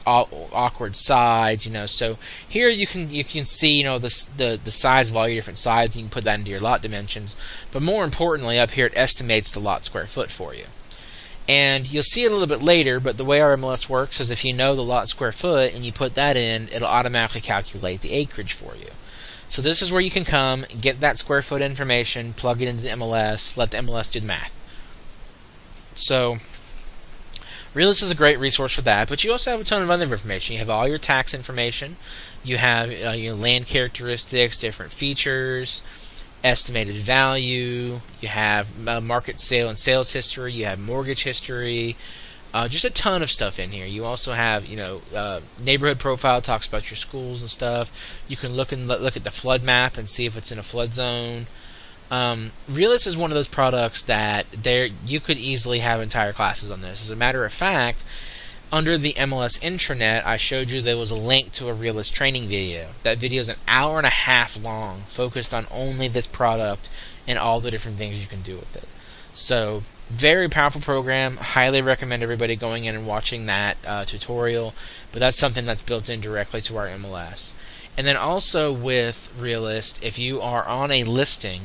awkward sides, so here you can see the size of all your different sides. You can put that into your lot dimensions, but more importantly up here it estimates the lot square foot for you, and you'll see it a little bit later, but the way our MLS works is if you know the lot square foot and you put that in, it'll automatically calculate the acreage for you. So this is where you can come, get that square foot information, plug it into the MLS, let the MLS do the math. So Realist is a great resource for that, but you also have a ton of other information. You have all your tax information, you have your land characteristics, different features, estimated value, you have market sale and sales history, you have mortgage history, just a ton of stuff in here. You also have, neighborhood profile, talks about your schools and stuff. You can look at the flood map and see if it's in a flood zone. Realist is one of those products that you could easily have entire classes on this. As a matter of fact, under the MLS Intranet, I showed you there was a link to a Realist training video. That video is an hour and a half long, focused on only this product and all the different things you can do with it. So, very powerful program. Highly recommend everybody going in and watching that tutorial. But that's something that's built in directly to our MLS. And then also with Realist, if you are on a listing,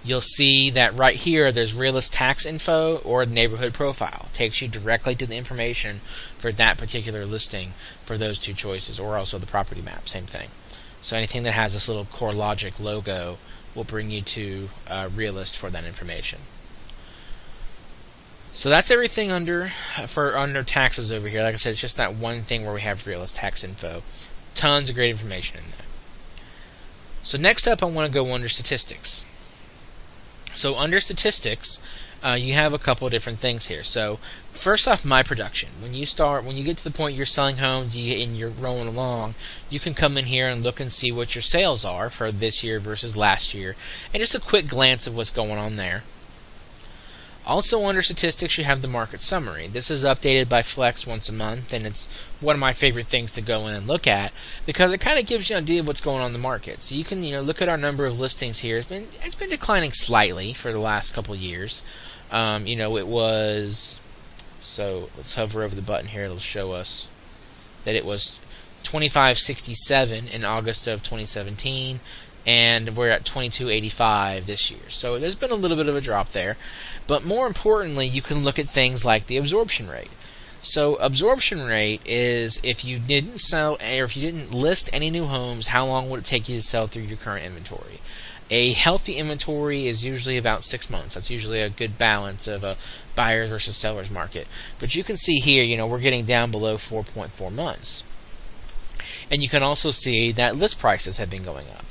you'll see that right here there's Realist tax info or neighborhood profile. It takes you directly to the information for that particular listing for those two choices, or also the property map, same thing. So anything that has this little CoreLogic logo will bring you to Realist for that information. So that's everything under taxes over here. Like I said, it's just that one thing where we have Realist tax info. Tons of great information in there. So next up, I want to go under statistics. So under statistics, you have a couple of different things here. So first off, my production. When you get to the point you're selling homes and you're rolling along, you can come in here and look and see what your sales are for this year versus last year, and just a quick glance of what's going on there. Also under statistics, you have the market summary. This is updated by Flex once a month, and it's one of my favorite things to go in and look at because it kind of gives you an idea of what's going on in the market. So you can look at our number of listings here. It's been declining slightly for the last couple of years. It was, so let's hover over the button here. It'll show us that it was 2567 in August of 2017. And we're at 2285 this year. So there's been a little bit of a drop there. But more importantly, you can look at things like the absorption rate. So absorption rate is if you didn't sell, or if you didn't list any new homes, how long would it take you to sell through your current inventory? A healthy inventory is usually about 6 months. That's usually a good balance of a buyer's versus seller's market. But you can see here, we're getting down below 4.4 months. And you can also see that list prices have been going up.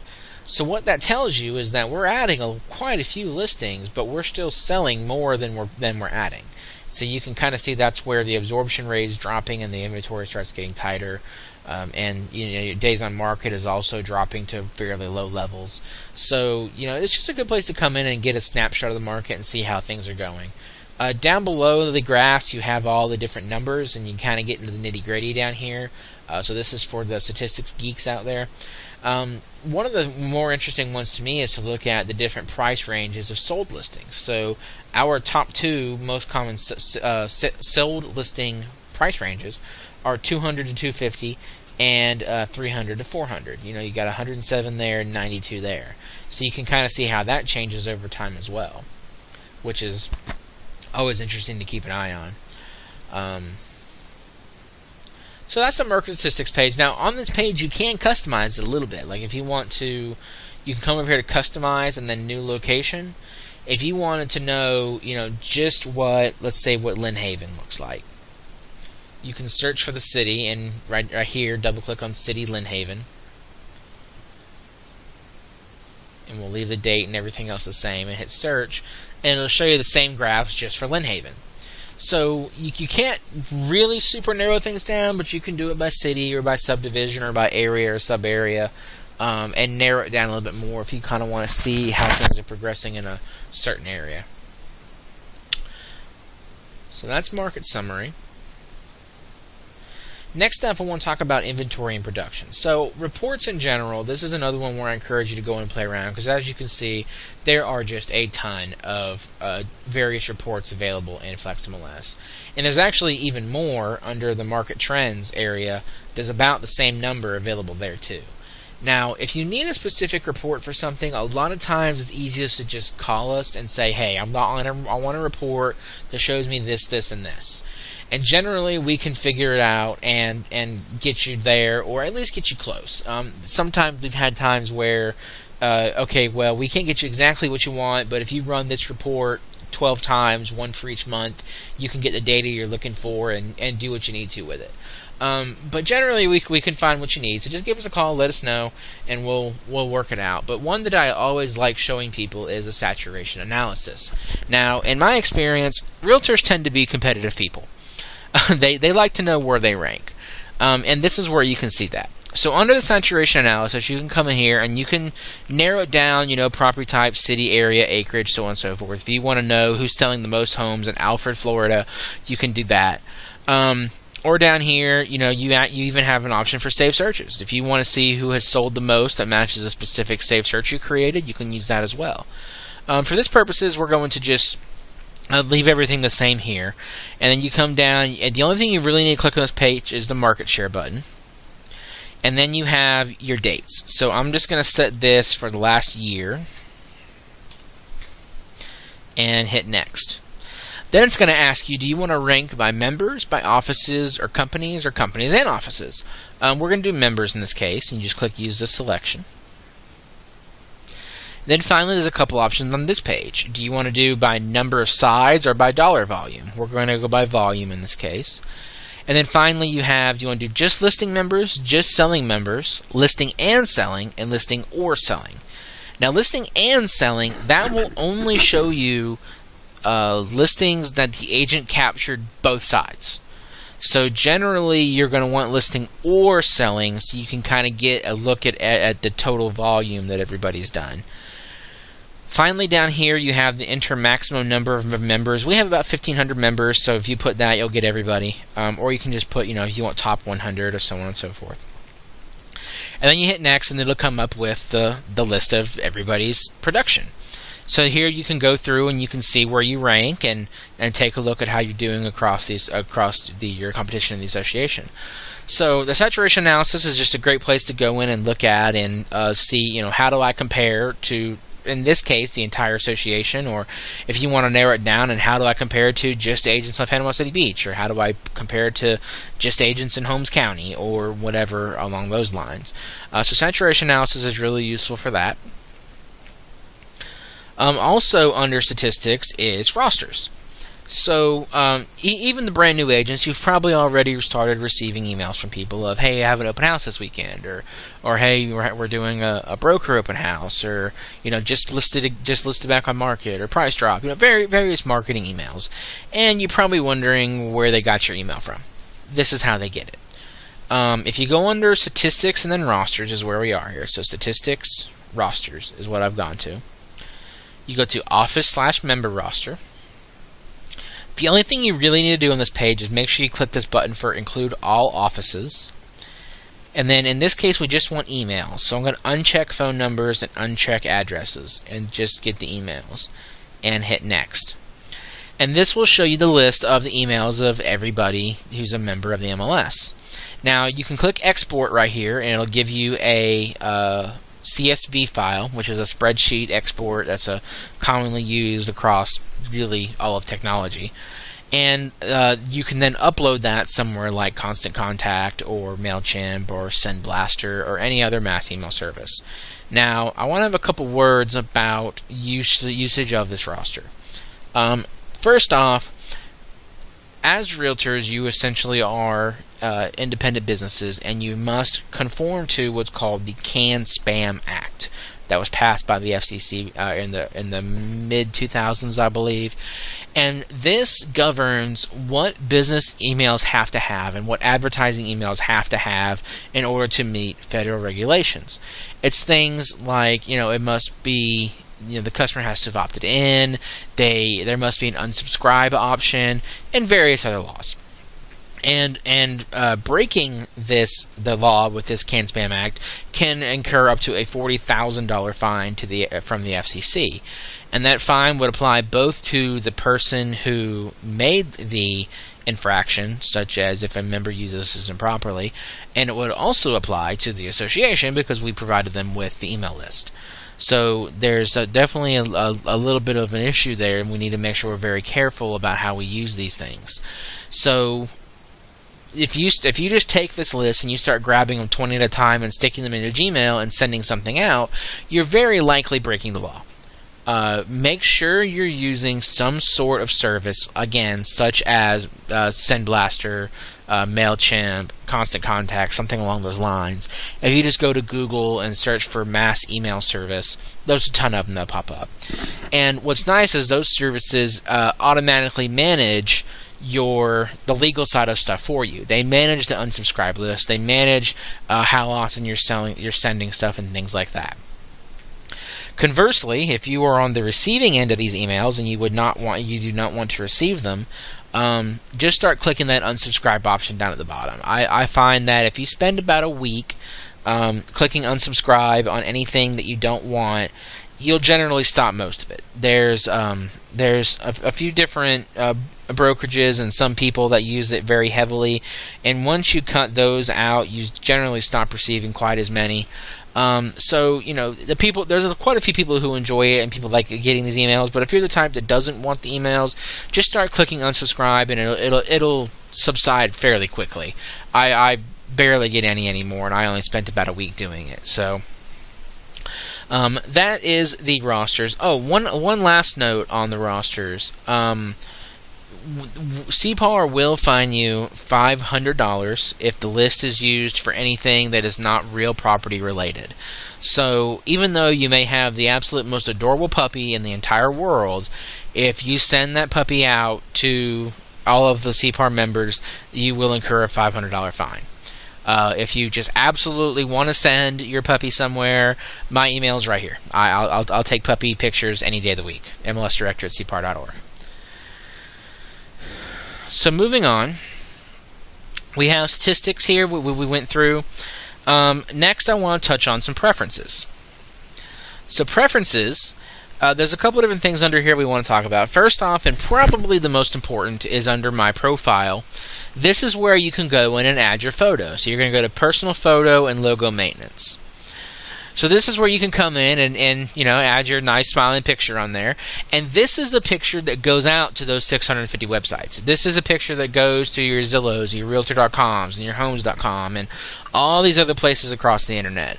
So what that tells you is that we're adding quite a few listings, but we're still selling more than we're adding. So you can kind of see that's where the absorption rate is dropping and the inventory starts getting tighter. And your days on market is also dropping to fairly low levels. So it's just a good place to come in and get a snapshot of the market and see how things are going. Down below the graphs, you have all the different numbers, and you kind of get into the nitty-gritty down here. So this is for the statistics geeks out there. One of the more interesting ones to me is to look at the different price ranges of sold listings. So our top two most common sold listing price ranges are 200 to 250 and 300 to 400. You got 107 there and 92 there. So you can kind of see how that changes over time as well, which is always interesting to keep an eye on. So that's the market statistics page. Now, on this page, you can customize it a little bit. Like if you want to, you can come over here to customize and then new location. If you wanted to know, just let's say what Lynn Haven looks like, you can search for the city, and right here, double-click on City Lynn Haven. And we'll leave the date and everything else the same and hit search, and it'll show you the same graphs just for Lynn Haven. So you can't really super narrow things down, but you can do it by city or by subdivision or by area or sub-area, and narrow it down a little bit more if you kind of want to see how things are progressing in a certain area. So that's market summary. Next up, I want to talk about inventory and production. So reports in general, this is another one where I encourage you to go and play around, because as you can see, there are just a ton of various reports available in FlexMLS. And there's actually even more under the market trends area. There's about the same number available there too. Now, if you need a specific report for something, a lot of times it's easiest to just call us and say, hey, I want a report that shows me this, this, and this. And generally, we can figure it out and get you there, or at least get you close. Sometimes we've had times where, okay, well, we can't get you exactly what you want, but if you run this report 12 times, one for each month, you can get the data you're looking for and do what you need to with it. But generally, we can find what you need. So just give us a call, let us know, and we'll work it out. But one that I always like showing people is a saturation analysis. Now, in my experience, realtors tend to be competitive people. They like to know where they rank. And this is where you can see that. So under the saturation analysis, you can come in here and you can narrow it down, property type, city, area, acreage, so on and so forth. If you want to know who's selling the most homes in Alfred, Florida, you can do that. Or down here, you even have an option for saved searches. If you want to see who has sold the most that matches a specific saved search you created, you can use that as well. For this purposes, we're going to just leave everything the same here. And then you come down, and the only thing you really need to click on this page is the market share button. And then you have your dates. So I'm just going to set this for the last year and hit next. Then it's going to ask you, do you want to rank by members, by offices, or companies and offices? We're going to do members in this case, and you just click use this selection. Then finally, there's a couple options on this page. Do you want to do by number of sides or by dollar volume? We're going to go by volume in this case. And then finally, you have, do you want to do just listing members, just selling members, listing and selling, and listing or selling? Now, listing and selling, that will only show you listings that the agent captured both sides. So generally, you're going to want listing or selling so you can kind of get a look at the total volume that everybody's done. Finally, down here, you have the enter maximum number of members. We have about 1,500 members, so if you put that, you'll get everybody. Or you can just put, if you want top 100 or so on and so forth. And then you hit next, and it'll come up with the list of everybody's production. So here you can go through and you can see where you rank and take a look at how you're doing across your competition in the association. So the saturation analysis is just a great place to go in and look at and see, how do I compare to, in this case, the entire association, or if you want to narrow it down, and how do I compare it to just agents on Panama City Beach, or how do I compare it to just agents in Holmes County, or whatever along those lines. So saturation analysis is really useful for that. Also under statistics is rosters. So even the brand new agents, you've probably already started receiving emails from people of, hey, I have an open house this weekend, or hey, we're doing a broker open house, or just listed back on market, or price drop, various marketing emails, and you're probably wondering where they got your email from. This is how they get it. If you go under statistics and then rosters is where we are here. So statistics, rosters is what I've gone to. You go to office/member roster. The only thing you really need to do on this page is make sure you click this button for include all offices. And then in this case, we just want emails. So I'm going to uncheck phone numbers and uncheck addresses and just get the emails and hit next. And this will show you the list of the emails of everybody who's a member of the MLS. Now you can click export right here and it'll give you a CSV file, which is a spreadsheet export that's commonly used across really all of technology. And you can then upload that somewhere like Constant Contact or MailChimp or SendBlaster or any other mass email service. Now, I want to have a couple words about usage of this roster. First off, as realtors, you essentially are independent businesses, and you must conform to what's called the CAN-SPAM Act that was passed by the FCC in the mid-2000s, I believe. And this governs what business emails have to have and what advertising emails have to have in order to meet federal regulations. It's things like, it must be, the customer has to have opted in, there must be an unsubscribe option, and various other laws. And breaking the law with this CAN-SPAM Act can incur up to a $40,000 fine from the FCC, and that fine would apply both to the person who made the infraction, such as if a member uses this improperly, and it would also apply to the association because we provided them with the email list. So there's definitely a little bit of an issue there, and we need to make sure we're very careful about how we use these things. So if you just take this list and you start grabbing them 20 at a time and sticking them into Gmail and sending something out, you're very likely breaking the law. make sure you're using some sort of service, again, such as SendBlaster, MailChimp, Constant Contact, something along those lines. If you just go to Google and search for mass email service, there's a ton of them that pop up. And what's nice is those services automatically manage the legal side of stuff for you. They manage the unsubscribe list. They manage how often you're sending stuff and things like that. Conversely, if you are on the receiving end of these emails and you do not want to receive them, just start clicking that unsubscribe option down at the bottom. I find that if you spend about a week clicking unsubscribe on anything that you don't want, you'll generally stop most of it. There's a few different brokerages and some people that use it very heavily, and once you cut those out, you generally stop receiving quite as many. So there's quite a few people who enjoy it and people like getting these emails. But if you're the type that doesn't want the emails, just start clicking unsubscribe, and it'll subside fairly quickly. I barely get any anymore, and I only spent about a week doing it. So that is the rosters. Oh, one last note on the rosters. CPAR will fine you $500 if the list is used for anything that is not real property related. So even though you may have the absolute most adorable puppy in the entire world, if you send that puppy out to all of the CPAR members, you will incur a $500 fine. If you just absolutely want to send your puppy somewhere, my email is right here. I'll take puppy pictures any day of the week. MLSdirector@cpar.org. So moving on, we have statistics here we went through. Next, I want to touch on some preferences. So preferences, there's a couple of different things under here we want to talk about. First off, and probably the most important, is under My Profile. This is where you can go in and add your photo. So you're going to go to Personal Photo and Logo Maintenance. So this is where you can come in and add your nice smiling picture on there. And this is the picture that goes out to those 650 websites. This is a picture that goes to your Zillows, your Realtor.coms, and your Homes.com, and all these other places across the internet.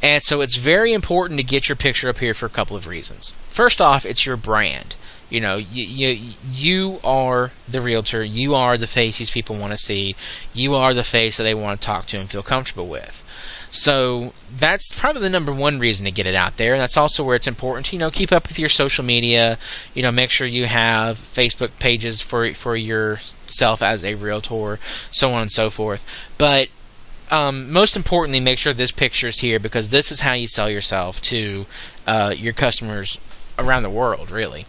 And so it's very important to get your picture up here for a couple of reasons. First off, it's your brand. You are the realtor. You are the face these people want to see. You are the face that they want to talk to and feel comfortable with. So that's probably the number one reason to get it out there, and that's also where it's important to keep up with your social media. Make sure you have Facebook pages for yourself as a realtor, so on and so forth. But most importantly, make sure this picture is here, because this is how you sell yourself to your customers around the world, really.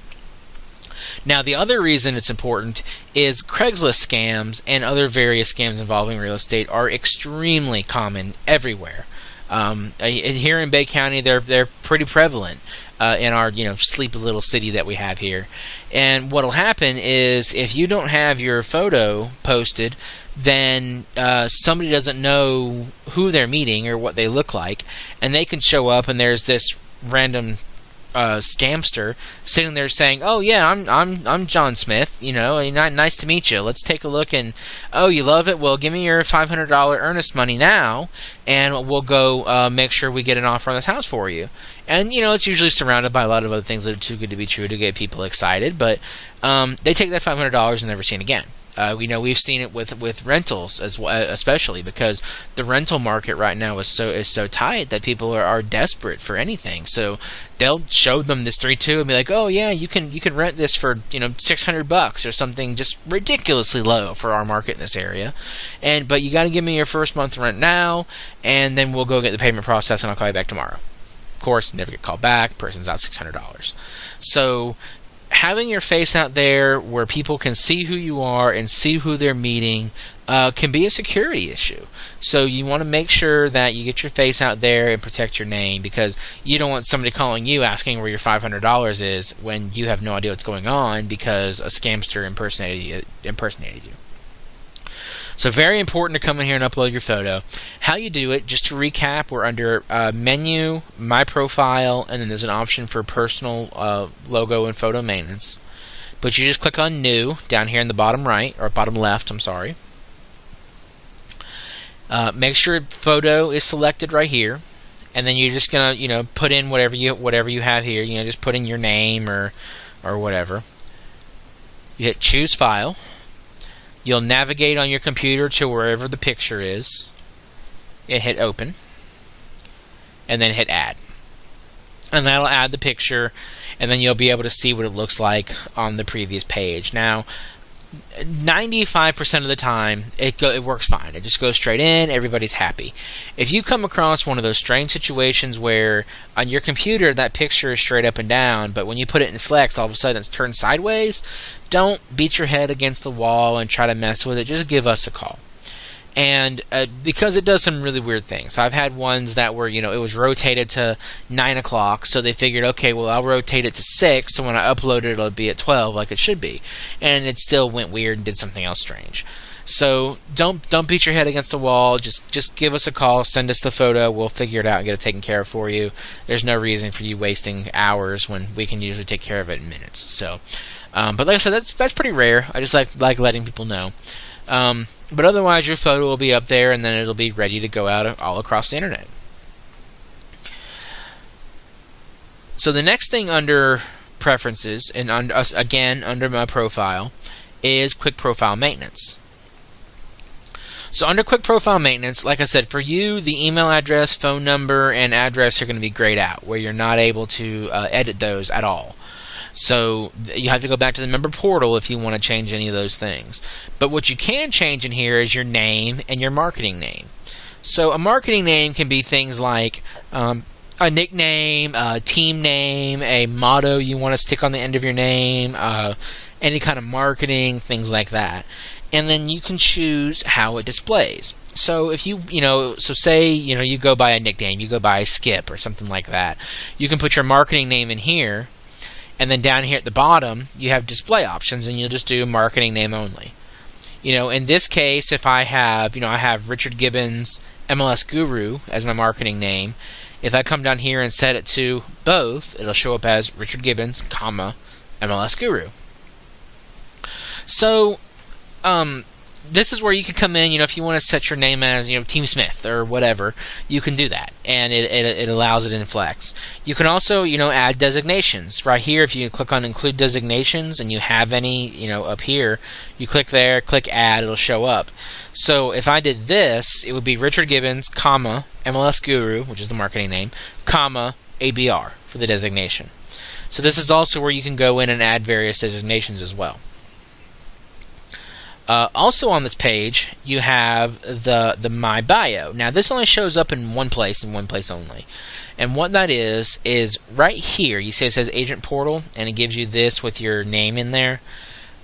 Now, the other reason it's important is Craigslist scams and other various scams involving real estate are extremely common everywhere. Here in Bay County, they're pretty prevalent in our sleepy little city that we have here. And what'll happen is if you don't have your photo posted, then somebody doesn't know who they're meeting or what they look like, and they can show up and there's this random scamster sitting there saying, "Oh yeah, I'm John Smith. Nice to meet you. Let's take a look. And oh, you love it? Well, give me your $500 earnest money now, and we'll go make sure we get an offer on this house for you." And it's usually surrounded by a lot of other things that are too good to be true to get people excited. But they take that $500 and never seen again. We've seen it with rentals as well, especially because the rental market right now is so tight that people are desperate for anything. So they'll show them this 3.2 and be like, "Oh yeah, you can rent this for $600 or something just ridiculously low for our market in this area." But you got to give me your first month rent now, and then we'll go get the payment process, and I'll call you back tomorrow. Of course, never get called back. Person's out $600. So having your face out there where people can see who you are and see who they're meeting can be a security issue. So you want to make sure that you get your face out there and protect your name, because you don't want somebody calling you asking where your $500 is when you have no idea what's going on because a scamster impersonated you. So very important to come in here and upload your photo. How you do it, just to recap, we're under Menu, My Profile, and then there's an option for Personal Logo and Photo Maintenance. But you just click on New down here in the bottom right, or bottom left, I'm sorry. Make sure photo is selected right here. and then you're just gonna put in whatever you have here. Just put in your name or whatever. You hit choose file. You'll navigate on your computer to wherever the picture is, and hit open, and then hit add. And that'll add the picture, and then you'll be able to see what it looks like on the previous page. Now, 95% of the time, it works fine. It just goes straight in, everybody's happy. If you come across one of those strange situations where on your computer that picture is straight up and down, but when you put it in Flex, all of a sudden it's turned sideways, don't beat your head against the wall and try to mess with it. Just give us a call. And because it does some really weird things. I've had ones that were, it was rotated to 9 o'clock, so they figured, okay, well, I'll rotate it to 6, so when I upload it, it'll be at 12 like it should be. And it still went weird and did something else strange. So don't beat your head against the wall. Just give us a call, send us the photo, we'll figure it out and get it taken care of for you. There's no reason for you wasting hours when we can usually take care of it in minutes. So, but like I said, that's pretty rare. I just like letting people know. But otherwise, your photo will be up there, and then it'll be ready to go out all across the internet. So the next thing under preferences, and again under my profile, is quick profile maintenance. So under quick profile maintenance, like I said, for you, the email address, phone number, and address are going to be grayed out, where you're not able to edit those at all. So you have to go back to the member portal if you want to change any of those things. But what you can change in here is your name and your marketing name. So a marketing name can be things like a nickname, a team name, a motto you want to stick on the end of your name, any kind of marketing, things like that. And then you can choose how it displays. So if say you go by a nickname, you go by Skip or something like that, you can put your marketing name in here. And then down here at the bottom, you have display options, and you'll just do marketing name only. In this case, if I have Richard Gibbens, MLS Guru as my marketing name. If I come down here and set it to both, it'll show up as Richard Gibbens, MLS Guru. So, this is where you can come in, if you want to set your name as, Team Smith or whatever, you can do that, and it allows it in Flex. You can also, add designations. Right here, if you click on Include Designations and you have any, up here, you click there, click Add, it'll show up. So if I did this, it would be Richard Gibbens, MLS Guru, which is the marketing name, ABR for the designation. So this is also where you can go in and add various designations as well. Also on this page, you have the My Bio. Now, this only shows up in one place and one place only. And what that is right here, you see it says Agent Portal, and it gives you this with your name in there.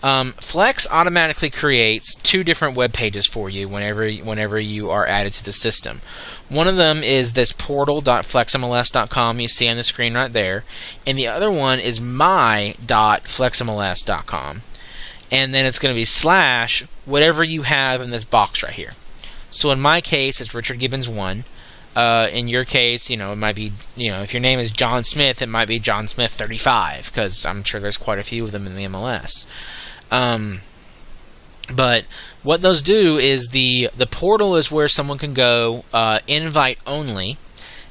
Flex automatically creates 2 different web pages for you whenever you are added to the system. One of them is this portal.flexmls.com you see on the screen right there, and the other one is my.flexmls.com. And then it's going to be / whatever you have in this box right here. So in my case, it's Richard Gibbens 1. In your case, it might be, if your name is John Smith, it might be John Smith 35, because I'm sure there's quite a few of them in the MLS. But what those do is the portal is where someone can go invite only,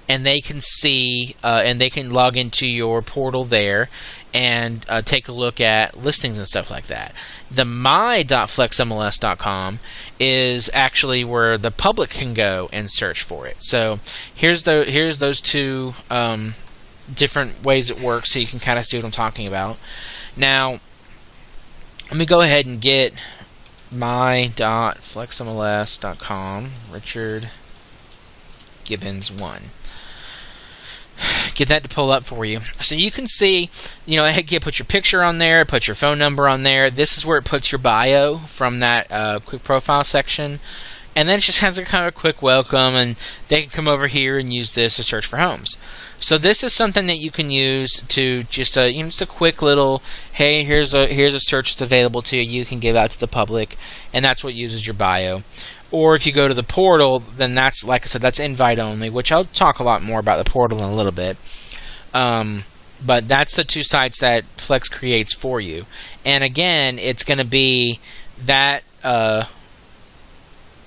and they can see and they can log into your portal there and take a look at listings and stuff like that. The my.flexmls.com is actually where the public can go and search for it. So here's those 2 different ways it works, so you can kind of see what I'm talking about. Now, let me go ahead and get my.flexmls.com, Richard Gibbens 1. Get that to pull up for you. So you can see, put your picture on there, put your phone number on there. This is where it puts your bio from that quick profile section. And then it just has a kind of a quick welcome, and they can come over here and use this to search for homes. So this is something that you can use to just a quick little, hey, here's a search that's available to you. You can give out to the public, and that's what uses your bio. Or if you go to the portal, then that's, like I said, that's invite only, which I'll talk a lot more about the portal in a little bit. But that's the 2 sites that Flex creates for you. And again, it's going to be that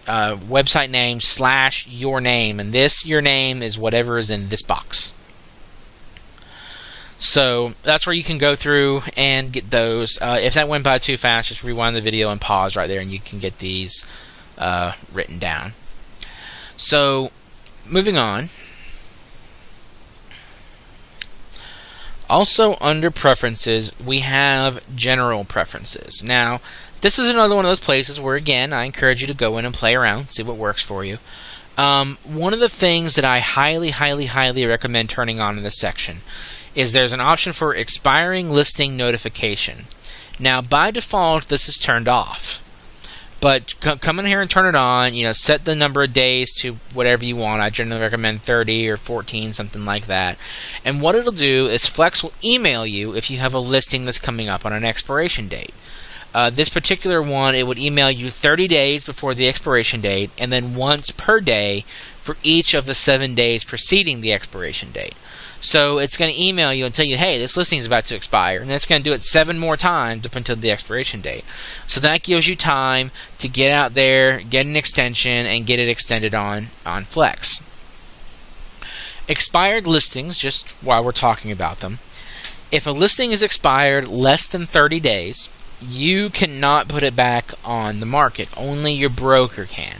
website name / your name, and this your name is whatever is in this box. So that's where you can go through and get those. If that went by too fast, just rewind the video and pause right there, and you can get these written down. So moving on. Also under preferences, we have general preferences. Now, this is another one of those places where, again, I encourage you to go in and play around, see what works for you. One of the things that I highly recommend turning on in this section is there's an option for expiring listing notification. Now, by default, this is turned off. But come in here and turn it on. Set the number of days to whatever you want. I generally recommend 30 or 14, something like that. And what it'll do is Flex will email you if you have a listing that's coming up on an expiration date. This particular one, it would email you 30 days before the expiration date, and then once per day for each of the 7 days preceding the expiration date. So it's going to email you and tell you, hey, this listing is about to expire, and it's going to do it 7 more times up until the expiration date. So that gives you time to get out there, get an extension, and get it extended on Flex. Expired listings, just while we're talking about them. If a listing is expired less than 30 days, you cannot put it back on the market. Only your broker can.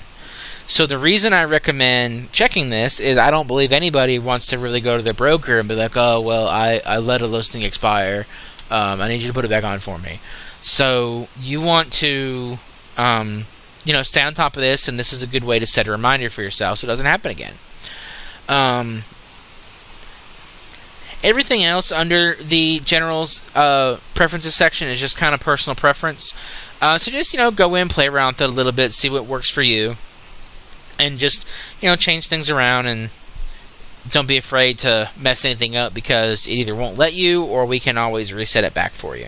So the reason I recommend checking this is I don't believe anybody wants to really go to their broker and be like, oh, well, I let a listing expire. I need you to put it back on for me. So you want to stay on top of this, and this is a good way to set a reminder for yourself so it doesn't happen again. Everything else under the general's preferences section is just kind of personal preference. So just go in, play around with it a little bit, see what works for you. And just, change things around, and don't be afraid to mess anything up because it either won't let you or we can always reset it back for you.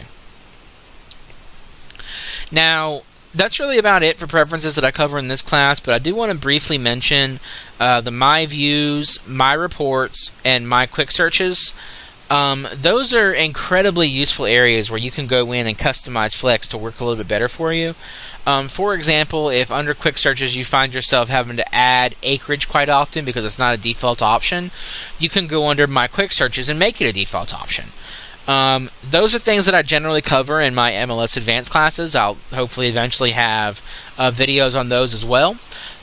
Now, that's really about it for preferences that I cover in this class, but I do want to briefly mention the My Views, My Reports, and My Quick Searches. Those are incredibly useful areas where you can go in and customize Flex to work a little bit better for you. For example, if under Quick Searches you find yourself having to add acreage quite often because it's not a default option, you can go under My Quick Searches and make it a default option. Those are things that I generally cover in my MLS Advanced classes. I'll hopefully eventually have videos on those as well.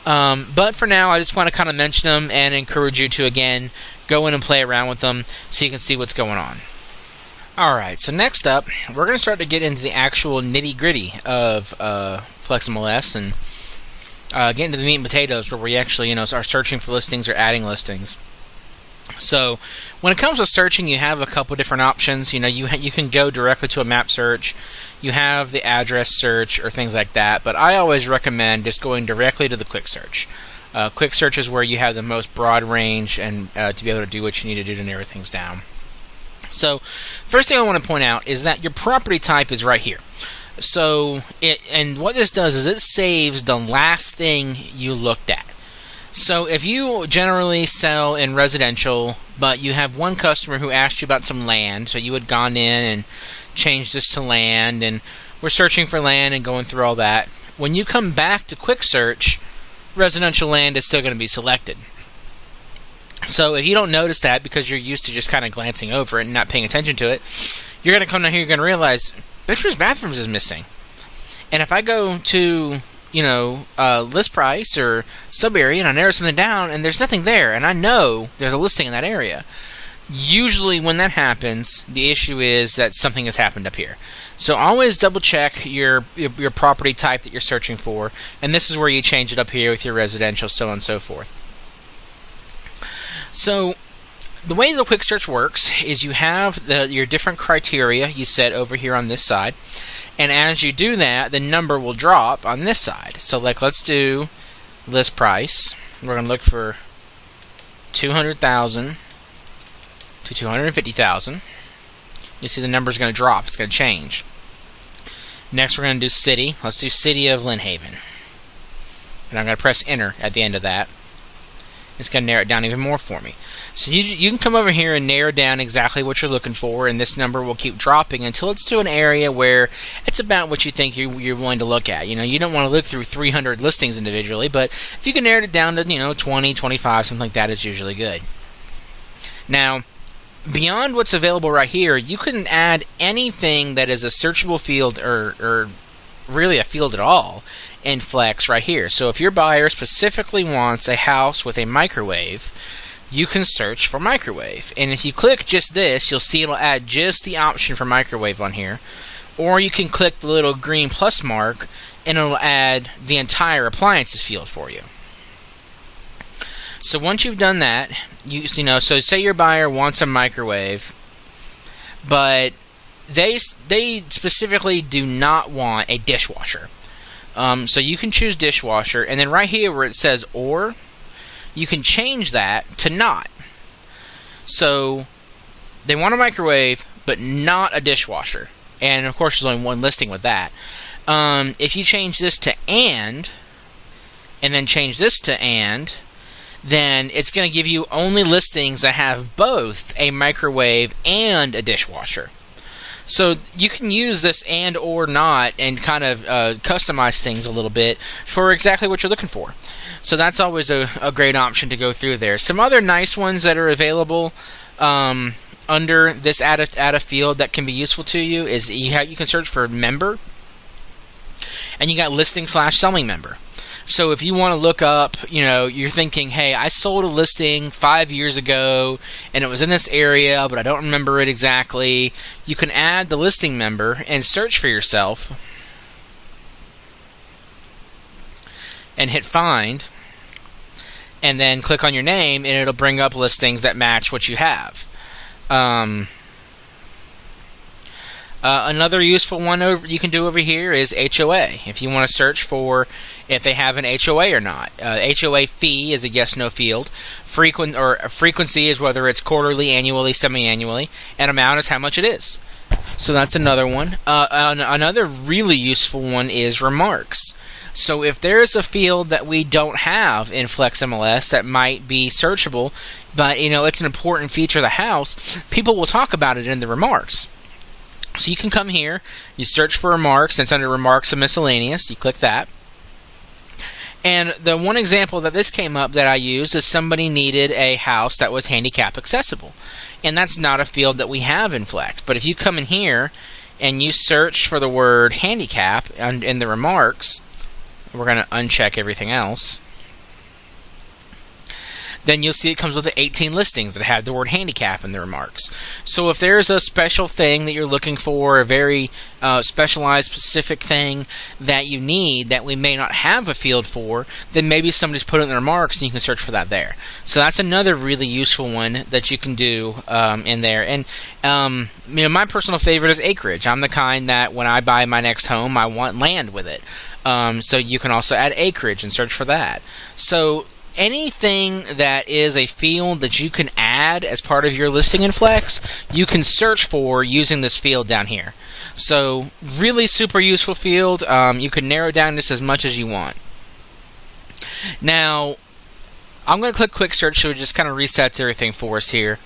But for now, I just want to kind of mention them and encourage you to, again, go in and play around with them so you can see what's going on. Alright, so next up, we're going to start to get into the actual nitty-gritty of FlexMLS and get into the meat and potatoes where we actually are searching for listings or adding listings. So when it comes to searching, you have a couple different options. You can go directly to a map search. You have the address search or things like that, but I always recommend just going directly to the quick search. Quick search is where you have the most broad range and to be able to do what you need to do to narrow things down. So first thing I want to point out is that your property type is right here. So and what this does is it saves the last thing you looked at. So if you generally sell in residential, but you have one customer who asked you about some land, so you had gone in and changed this to land, and we're searching for land and going through all that, when you come back to quick search, residential land is still going to be selected. So if you don't notice that because you're used to just kind of glancing over it and not paying attention to it, you're going to come down here, you're going to realize bathrooms is missing. And if I go to list price or sub area and I narrow something down and there's nothing there and I know there's a listing in that area, usually when that happens, the issue is that something has happened up here. So always double check your property type that you're searching for, and this is where you change it up here with your residential, so on and so forth. So the way the quick search works is you have your different criteria you set over here on this side. And as you do that, the number will drop on this side. So let's do list price. We're going to look for 200,000 to 250,000. You see the number is going to drop. It's going to change. Next we're going to do city. Let's do city of Lynn Haven. And I'm going to press enter at the end of that. It's going to narrow it down even more for me. So you can come over here and narrow down exactly what you're looking for, and this number will keep dropping until it's to an area where it's about what you think you're willing to look at. You don't want to look through 300 listings individually, but if you can narrow it down to 20, 25, something like that, it's usually good. Now, beyond what's available right here, you can add anything that is a searchable field or really a field at all in Flex right here. So if your buyer specifically wants a house with a microwave, you can search for microwave. And if you click just this, you'll see it'll add just the option for microwave on here. Or you can click the little green plus mark and it'll add the entire appliances field for you. So once you've done that, so say your buyer wants a microwave, but they specifically do not want a dishwasher. So you can choose dishwasher, and then right here where it says or, you can change that to not. So they want a microwave, but not a dishwasher. And of course there's only one listing with that. If you change this to and then change this to and, then it's going to give you only listings that have both a microwave and a dishwasher. So you can use this and or not and kind of customize things a little bit for exactly what you're looking for. So that's always a great option to go through there. Some other nice ones that are available under this add a field that can be useful to you is you can search for member, and you got listing/selling member. So if you want to look up, you're thinking, hey, I sold a listing 5 years ago, and it was in this area, but I don't remember it exactly. You can add the listing member and search for yourself, and hit find, and then click on your name, and it'll bring up listings that match what you have. Another useful one you can do over here is HOA. If you want to search for if they have an HOA or not. HOA fee is a yes/no field. Frequency is whether it's quarterly, annually, semi-annually, and amount is how much it is. So that's another one. Another really useful one is remarks. So if there's a field that we don't have in FlexMLS that might be searchable, but it's an important feature of the house, people will talk about it in the remarks. So you can come here, you search for remarks, and it's under remarks and miscellaneous. You click that. And the one example that this came up that I used is somebody needed a house that was handicap accessible. And that's not a field that we have in Flex. But if you come in here and you search for the word handicap in the remarks, we're going to uncheck everything else. Then you'll see it comes with 18 listings that have the word handicap in the remarks. So if there's a special thing that you're looking for, a very specialized, specific thing that you need that we may not have a field for, then maybe somebody's put it in the remarks and you can search for that there. So that's another really useful one that you can do in there. And my personal favorite is acreage. I'm the kind that when I buy my next home, I want land with it. So you can also add acreage and search for that. So anything that is a field that you can add as part of your listing in Flex, you can search for using this field down here. So really super useful field. You can narrow down this as much as you want. Now, I'm going to click quick search so it just kind of resets everything for us here.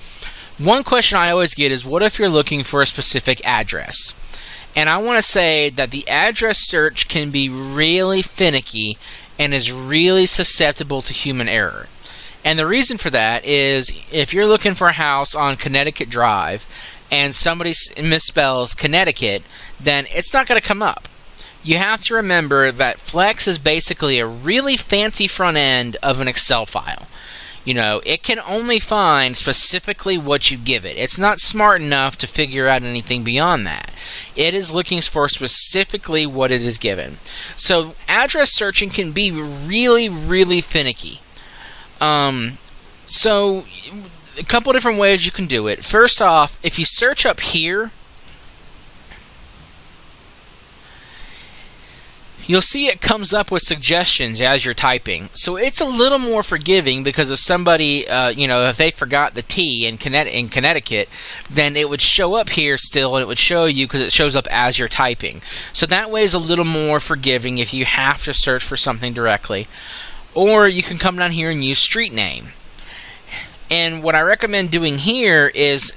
One question I always get is, what if you're looking for a specific address? And I want to say that the address search can be really finicky and is really susceptible to human error. And the reason for that is if you're looking for a house on Connecticut Drive and somebody misspells Connecticut, then it's not going to come up. You have to remember that Flex is basically a really fancy front end of an Excel file. It can only find specifically what you give it. It's not smart enough to figure out anything beyond that. It is looking for specifically what it is given. So address searching can be really, really finicky. So a couple different ways you can do it. First off, if you search up here, you'll see it comes up with suggestions as you're typing. So it's a little more forgiving because if somebody, if they forgot the T in Connecticut, then it would show up here still and it would show you because it shows up as you're typing. So that way is a little more forgiving if you have to search for something directly. Or you can come down here and use street name. And what I recommend doing here is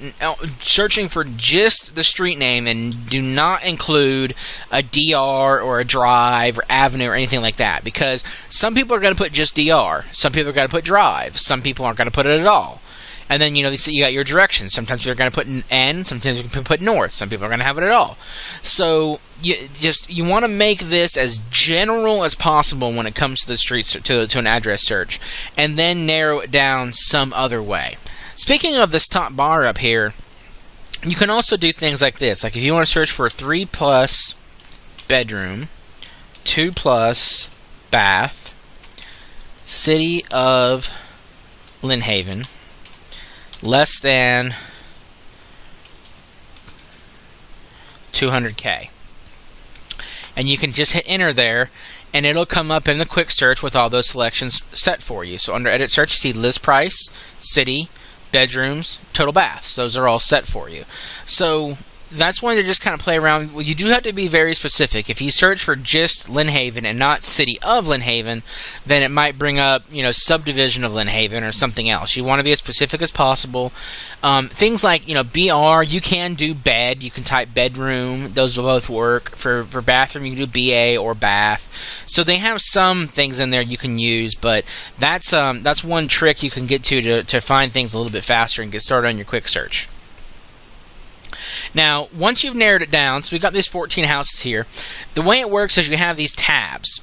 searching for just the street name, and do not include a DR or a drive or avenue or anything like that, because some people are going to put just DR, some people are going to put drive, some people aren't going to put it at all. And then, you got your directions. Sometimes you're going to put an N, sometimes you can put north, some people are going to have it at all. So you want to make this as general as possible when it comes to the streets, to an address search, and then narrow it down some other way. Speaking of this top bar up here, you can also do things like this. Like if you want to search for 3+ bedroom, 2+ bath, city of Lynn Haven, less than 200K. And you can just hit enter there, and it'll come up in the quick search with all those selections set for you. So under edit search, you see list price, city, bedrooms, total baths. Those are all set for you. So that's one to just kind of play around. Well, you do have to be very specific. If you search for just Lynn Haven and not city of Lynn Haven, then it might bring up, subdivision of Lynn Haven or something else. You want to be as specific as possible. Things like, BR, you can do bed. You can type bedroom. Those will both work. For bathroom, you can do BA or bath. So they have some things in there you can use, but that's one trick you can get to find things a little bit faster and get started on your quick search. Now, once you've narrowed it down, so we've got these 14 houses here, the way it works is you have these tabs.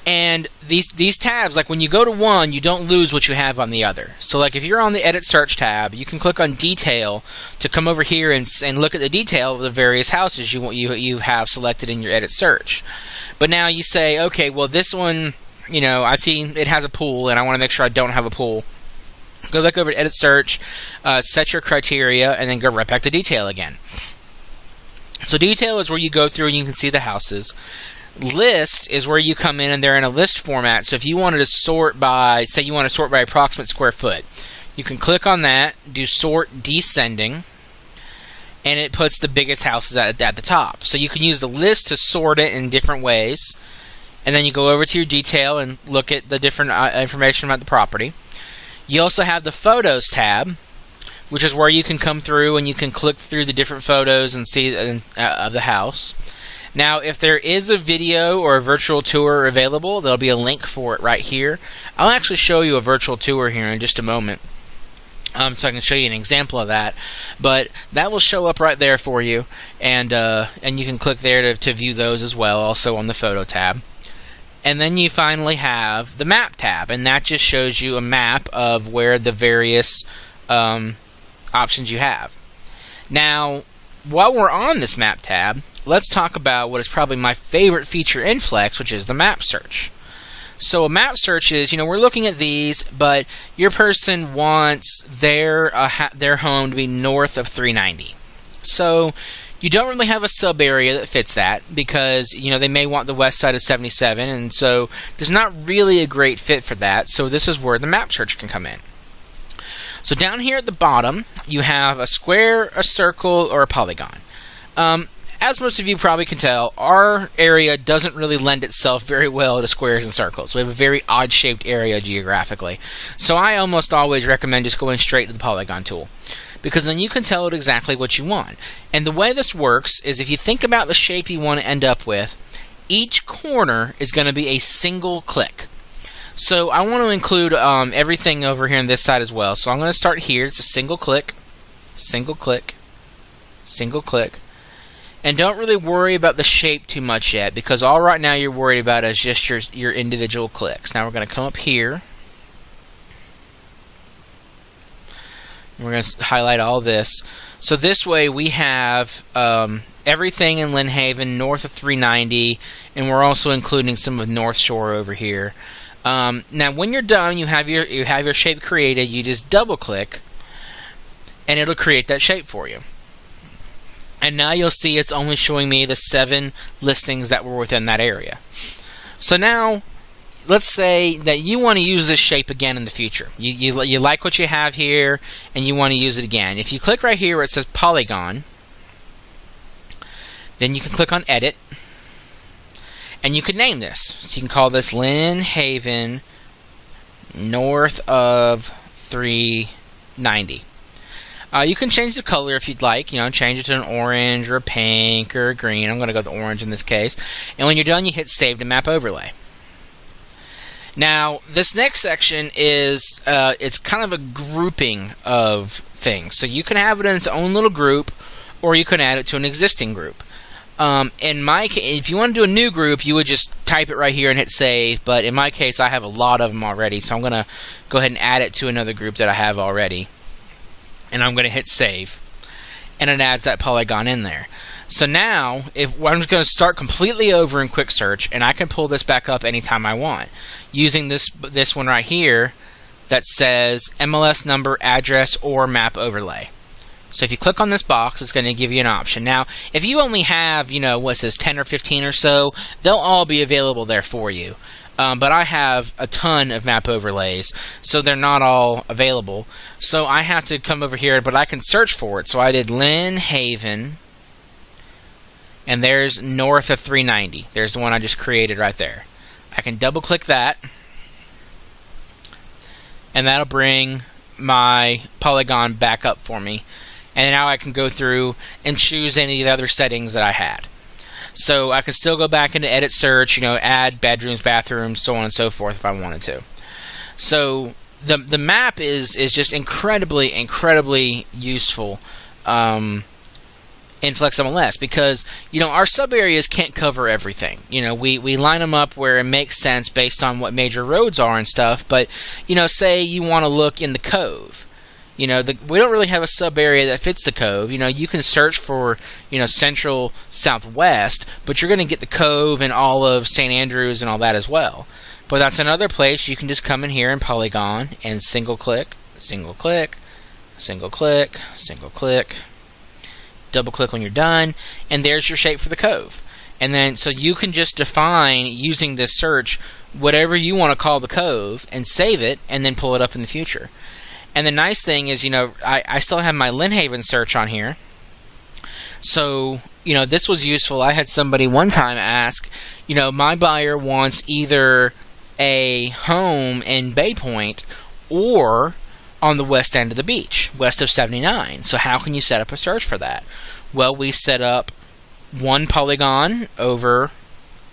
And these tabs, like when you go to one, you don't lose what you have on the other. So like if you're on the Edit Search tab, you can click on Detail to come over here and look at the detail of the various houses you have selected in your Edit Search. But now you say, okay, well this one, I see it has a pool, and I want to make sure I don't have a pool. Go back over to Edit Search, set your criteria, and then go right back to Detail again. So Detail is where you go through and you can see the houses. List is where you come in and they're in a list format. So if you wanted to sort by, say you want to sort by approximate square foot, you can click on that, do Sort Descending, and it puts the biggest houses at the top. So you can use the list to sort it in different ways. And then you go over to your Detail and look at the different information about the property. You also have the Photos tab, which is where you can come through and you can click through the different photos and see of the house. Now, if there is a video or a virtual tour available, there'll be a link for it right here. I'll actually show you a virtual tour here in just a moment, so I can show you an example of that. But that will show up right there for you, and you can click there to view those as well, also on the Photo tab. And then you finally have the Map tab, and that just shows you a map of where the various options you have. Now, while we're on this Map tab, let's talk about what is probably my favorite feature in Flex, which is the Map Search. So a Map Search is, we're looking at these, but your person wants their home to be north of 390. So you don't really have a sub area that fits that, because they may want the west side of 77, and so there's not really a great fit for that. So this is where the Map Search can come in. So down here at the bottom, you have a square, a circle, or a polygon. As most of you probably can tell, our area doesn't really lend itself very well to squares and circles. We have a very odd-shaped area geographically. So I almost always recommend just going straight to the polygon tool, because then you can tell it exactly what you want. And the way this works is, if you think about the shape you want to end up with, each corner is going to be a single click. So I want to include everything over here on this side as well. So I'm going to start here. It's a single click, single click, single click. And don't really worry about the shape too much yet, because all right now you're worried about is just your individual clicks. Now we're going to come up here. We're going to highlight all this. So this way we have everything in Lynn Haven north of 390, and we're also including some of North Shore over here. Now when you're done, you have your shape created. You just double click, and it'll create that shape for you. And now you'll see it's only showing me the 7 listings that were within that area. So now, let's say that you want to use this shape again in the future. You like what you have here, and you want to use it again. If you click right here where it says Polygon, then you can click on Edit, and you can name this. So you can call this Lynn Haven north of 390. 90. You can change the color if you'd like, change it to an orange or a pink or a green. I'm going to go with orange in this case. And when you're done, you hit Save to Map Overlay. Now, this next section is, it's kind of a grouping of things. So you can have it in its own little group, or you can add it to an existing group. In my case, if you want to do a new group, you would just type it right here and hit Save. But in my case, I have a lot of them already, so I'm going to go ahead and add it to another group that I have already. And I'm going to hit Save, and it adds that polygon in there. So now, I'm just going to start completely over in Quick Search, and I can pull this back up anytime I want, using this one right here that says MLS number, address, or map overlay. So if you click on this box, it's going to give you an option. Now, if you only have, what says 10 or 15 or so, they'll all be available there for you. But I have a ton of map overlays, so they're not all available. So I have to come over here, but I can search for it. So I did Lynn Haven, and there's north of 390. There's the one I just created right there. I can double click that, and that'll bring my polygon back up for me. And now I can go through and choose any of the other settings that I had. So I can still go back into Edit Search, add bedrooms, bathrooms, so on and so forth if I wanted to. So the map is just incredibly useful in FlexMLS because our sub areas can't cover everything. We line them up where it makes sense based on what major roads are and stuff. But say you want to look in the Cove. We don't really have a sub area that fits the Cove. You can search for, central southwest, but you're going to get the Cove and all of St. Andrews and all that as well. But that's another place you can just come in here in Polygon and single click, single click, single click, single click, double click when you're done, and there's your shape for the Cove. And then, so you can just define, using this search, whatever you want to call the Cove and save it, and then pull it up in the future. And the nice thing is, I still have my Lynn Haven search on here. So, this was useful. I had somebody one time ask, my buyer wants either a home in Bay Point or on the west end of the beach, west of 79. So how can you set up a search for that? Well, we set up one polygon over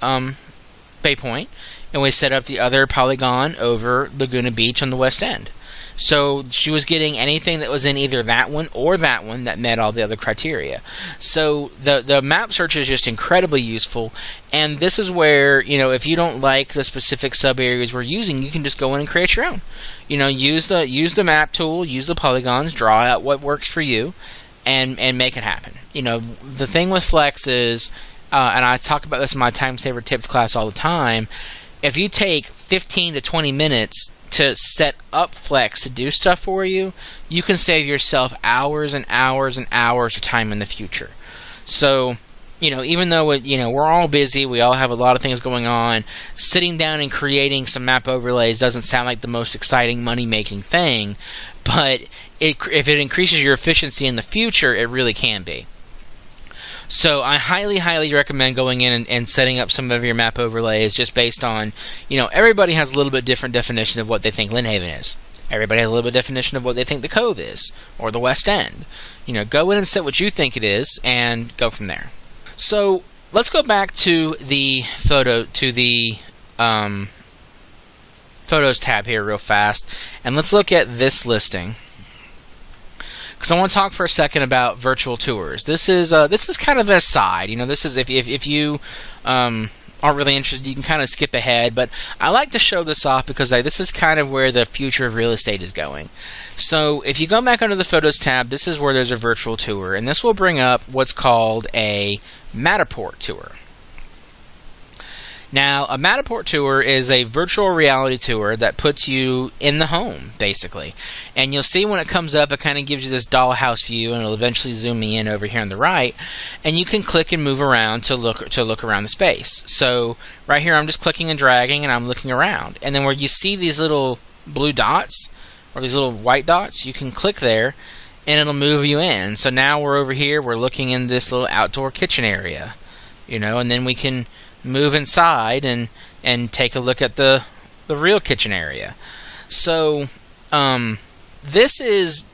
Bay Point, and we set up the other polygon over Laguna Beach on the west end. So she was getting anything that was in either that one or that one that met all the other criteria. So the map search is just incredibly useful, and this is where, if you don't like the specific sub areas we're using, you can just go in and create your own. Use the map tool, use the polygons, draw out what works for you, and make it happen. The thing with Flex is, and I talk about this in my Time Saver Tips class all the time, if you take 15 to 20 minutes to set up Flex to do stuff for you, you can save yourself hours and hours and hours of time in the future. So, even though we're all busy, we all have a lot of things going on, sitting down and creating some map overlays doesn't sound like the most exciting money-making thing, but if it increases your efficiency in the future, it really can be. So I highly recommend going in and setting up some of your map overlays just based on, everybody has a little bit different definition of what they think Lynn Haven is. Everybody has a little bit definition of what they think the Cove is, or the West End. Go in and set what you think it is, and go from there. So let's go back to the Photos tab here real fast, and let's look at this listing. Because I want to talk for a second about virtual tours. This is kind of a side. This is if you aren't really interested, you can kind of skip ahead. But I like to show this off because this is kind of where the future of real estate is going. So if you go back under the Photos tab, this is where there's a virtual tour, and this will bring up what's called a Matterport tour. Now, a Matterport tour is a virtual reality tour that puts you in the home, basically. And you'll see when it comes up, it kind of gives you this dollhouse view, and it'll eventually zoom me in over here on the right. And you can click and move around to look around the space. So right here, I'm just clicking and dragging, and I'm looking around. And then where you see these little blue dots, or these little white dots, you can click there, and it'll move you in. So now we're over here, we're looking in this little outdoor kitchen area, and then we can move inside and take a look at the real kitchen area. So this is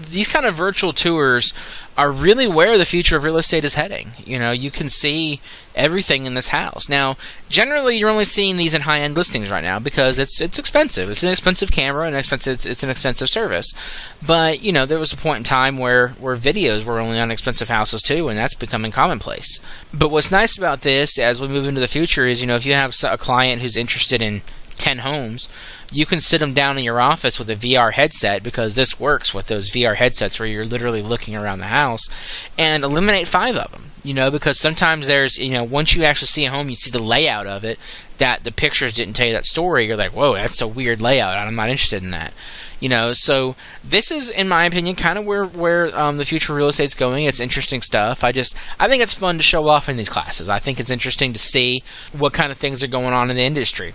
these kind of virtual tours are really where the future of real estate is heading. You can see everything in this house. Now, generally, you're only seeing these in high-end listings right now because it's expensive. It's an expensive camera and it's an expensive service. But, there was a point in time where videos were only on expensive houses too, and that's becoming commonplace. But what's nice about this as we move into the future is, if you have a client who's interested in 10 homes, you can sit them down in your office with a VR headset, because this works with those VR headsets where you're literally looking around the house, and eliminate 5 of them. Because sometimes there's, once you actually see a home, you see the layout of it, that the pictures didn't tell you that story. You're like, whoa, that's a weird layout. I'm not interested in that. So this is, in my opinion, kind of where the future of real estate's going. It's interesting stuff. I think it's fun to show off in these classes. I think it's interesting to see what kind of things are going on in the industry.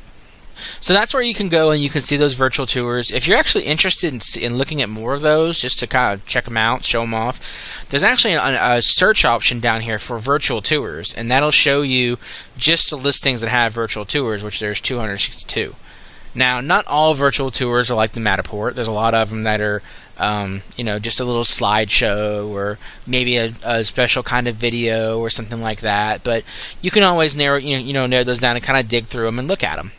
So that's where you can go and you can see those virtual tours. If you're actually interested in looking at more of those, just to kind of check them out, show them off, there's actually a search option down here for virtual tours, and that'll show you just the listings that have virtual tours, which there's 262. Now, not all virtual tours are like the Matterport. There's a lot of them that are, just a little slideshow or maybe a special kind of video or something like that. But you can always narrow those down and kind of dig through them and look at them.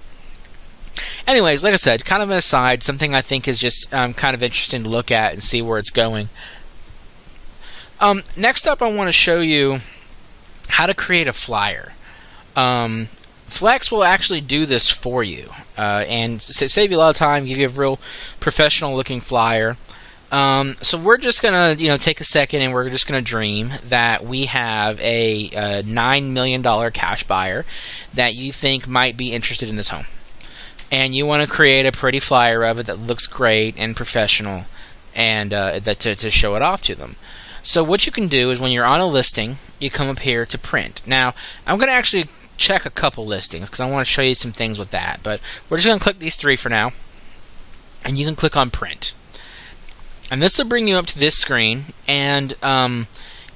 Anyways, like I said, kind of an aside, something I think is just kind of interesting to look at and see where it's going. Next up, I want to show you how to create a flyer. Flex will actually do this for you and save you a lot of time, give you a real professional-looking flyer. So we're just going to take a second and we're just going to dream that we have a $9 million cash buyer that you think might be interested in this home. And you want to create a pretty flyer of it that looks great and professional, and to show it off to them. So what you can do is when you're on a listing, you come up here to print. Now, I'm going to actually check a couple listings because I want to show you some things with that. But we're just going to click these 3 for now, and you can click on print. And this will bring you up to this screen, and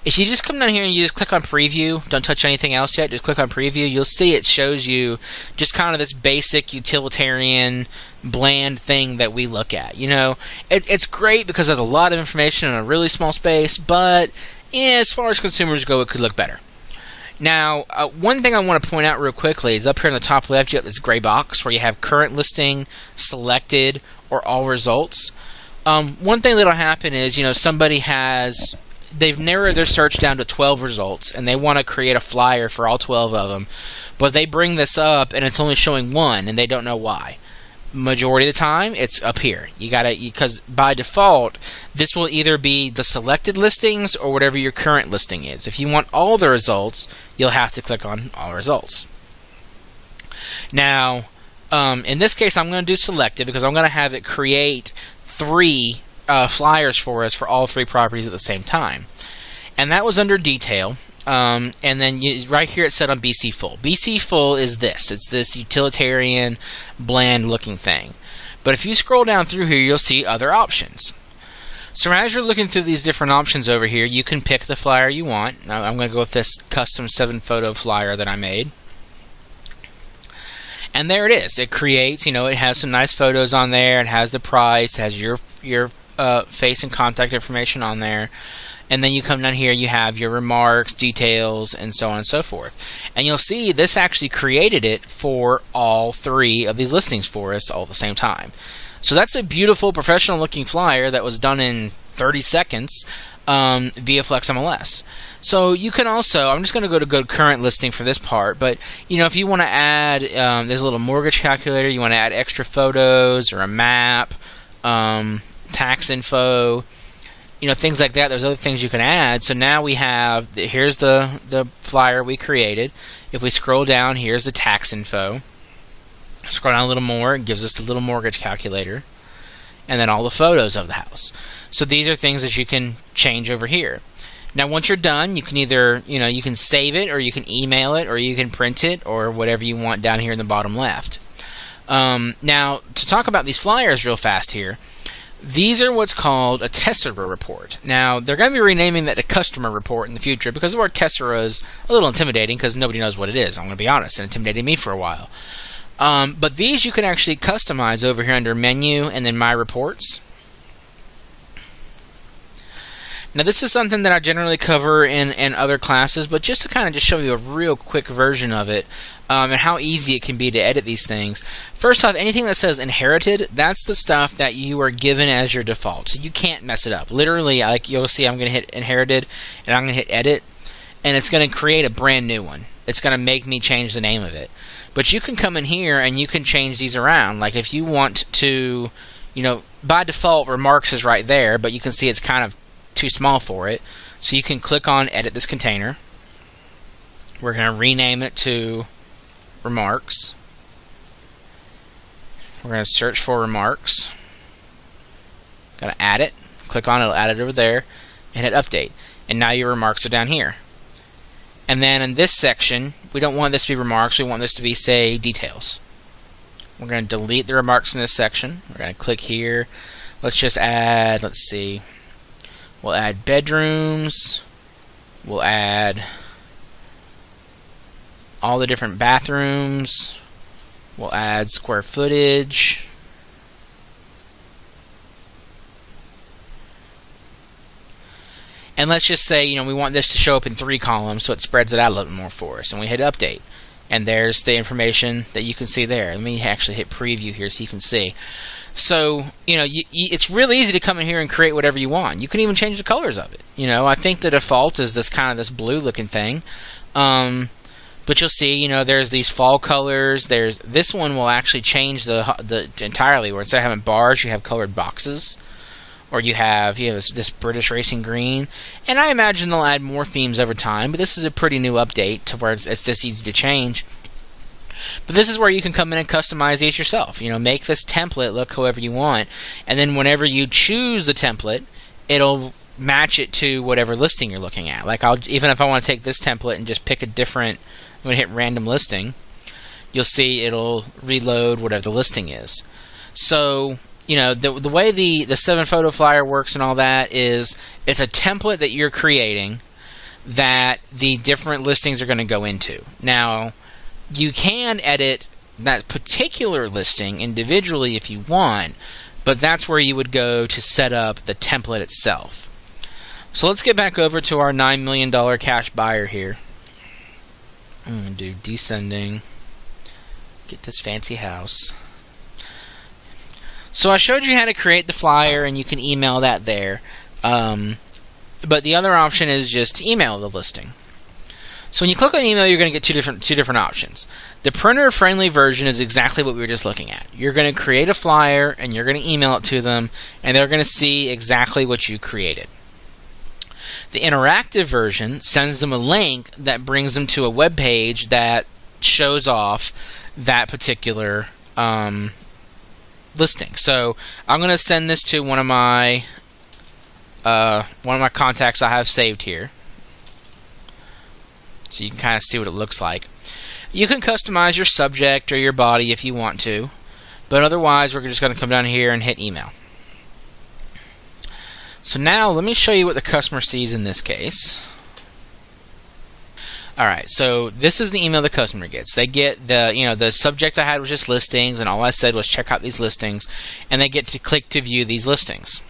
if you just come down here and you just click on preview, don't touch anything else yet, just click on preview, you'll see it shows you just kind of this basic utilitarian bland thing that we look at. It's great because there's a lot of information in a really small space, but as far as consumers go, it could look better. Now, one thing I want to point out real quickly is up here in the top left, you have this gray box where you have current listing, selected, or all results. One thing that'll happen is, somebody they've narrowed their search down to 12 results, and they want to create a flyer for all 12 of them, but they bring this up, and it's only showing 1, and they don't know why. Majority of the time, it's up here. Because by default, this will either be the selected listings or whatever your current listing is. If you want all the results, you'll have to click on all results. Now, in this case, I'm going to do selected because I'm going to have it create 3 flyers for us for all 3 properties at the same time. And that was under detail. And then right here it said on BC Full. BC Full is this. It's this utilitarian, bland looking thing. But if you scroll down through here, you'll see other options. So as you're looking through these different options over here, you can pick the flyer you want. Now I'm going to go with this custom 7-photo flyer that I made. And there it is. It creates, it has some nice photos on there. It has the price. It has your face and contact information on there, and then you come down here, you have your remarks, details, and so on and so forth. And you'll see this actually created it for all 3 of these listings for us all at the same time. So that's a beautiful professional looking flyer that was done in 30 seconds via FlexMLS. So you can also, I'm just going to go to current listing for this part, but if you want to add, there's a little mortgage calculator, you want to add extra photos or a map, tax info, things like that. There's other things you can add. So now we have, here's the flyer we created. If we scroll down, here's the tax info. Scroll down a little more, it gives us the little mortgage calculator, and then all the photos of the house. So these are things that you can change over here. Now once you're done, you can either, you can save it, or you can email it, or you can print it, or whatever you want down here in the bottom left. Now, to talk about these flyers real fast here, these are what's called a tessera report. Now, they're going to be renaming that a customer report in the future because the word tessera is a little intimidating because nobody knows what it is. I'm going to be honest, it intimidated me for a while. But these you can actually customize over here under Menu and then My Reports. Now this is something that I generally cover in other classes, but just to kind of just show you a real quick version of it, and how easy it can be to edit these things. First off, anything that says inherited, that's the stuff that you are given as your default, so you can't mess it up. Literally, like you'll see, I'm going to hit inherited, and I'm going to hit edit, and it's going to create a brand new one. It's going to make me change the name of it. But you can come in here and you can change these around. Like if you want to, by default remarks is right there, but you can see it's kind of too small for it. So you can click on edit this container. We're going to rename it to remarks. We're going to search for remarks. Going to add it. Click on it, it'll add it over there, and hit update. And now your remarks are down here. And then in this section, we don't want this to be remarks, we want this to be, say, details. We're going to delete the remarks in this section. We're going to click here. Let's just add, let's see, we'll add bedrooms. We'll add all the different bathrooms. We'll add square footage. And let's just say, we want this to show up in 3 columns, so it spreads it out a little bit more for us. And we hit update. And there's the information that you can see there. Let me actually hit preview here so you can see. So, it's really easy to come in here and create whatever you want. You can even change the colors of it. I think the default is this kind of this blue looking thing. But you'll see, there's these fall colors. There's this one will actually change the entirely, where instead of having bars, you have colored boxes. Or you have this British racing green, and I imagine they'll add more themes over time. But this is a pretty new update to where it's this easy to change. But this is where you can come in and customize these yourself. Make this template look however you want, and then whenever you choose the template, it'll match it to whatever listing you're looking at. Like even if I want to take this template and just pick a different, I'm going to hit random listing. You'll see it'll reload whatever the listing is. So the way the 7-photo flyer works and all that is it's a template that you're creating that the different listings are going to go into. Now, you can edit that particular listing individually if you want, but that's where you would go to set up the template itself. So let's get back over to our $9 million cash buyer here. I'm going to do descending, get this fancy house. So I showed you how to create the flyer, and you can email that there. But the other option is just to email the listing. So when you click on email, you're going to get two different options. The printer-friendly version is exactly what we were just looking at. You're going to create a flyer, and you're going to email it to them, and they're going to see exactly what you created. The interactive version sends them a link that brings them to a web page that shows off that particular listing. So I'm going to send this to one of my contacts I have saved here, so you can kind of see what it looks like. You can customize your subject or your body if you want to, but otherwise we're just going to come down here and hit email. So now let me show you what the customer sees in this case. Alright, so this is the email the customer gets. They get the subject I had was just listings, and all I said was check out these listings, and they get to click to view these listings.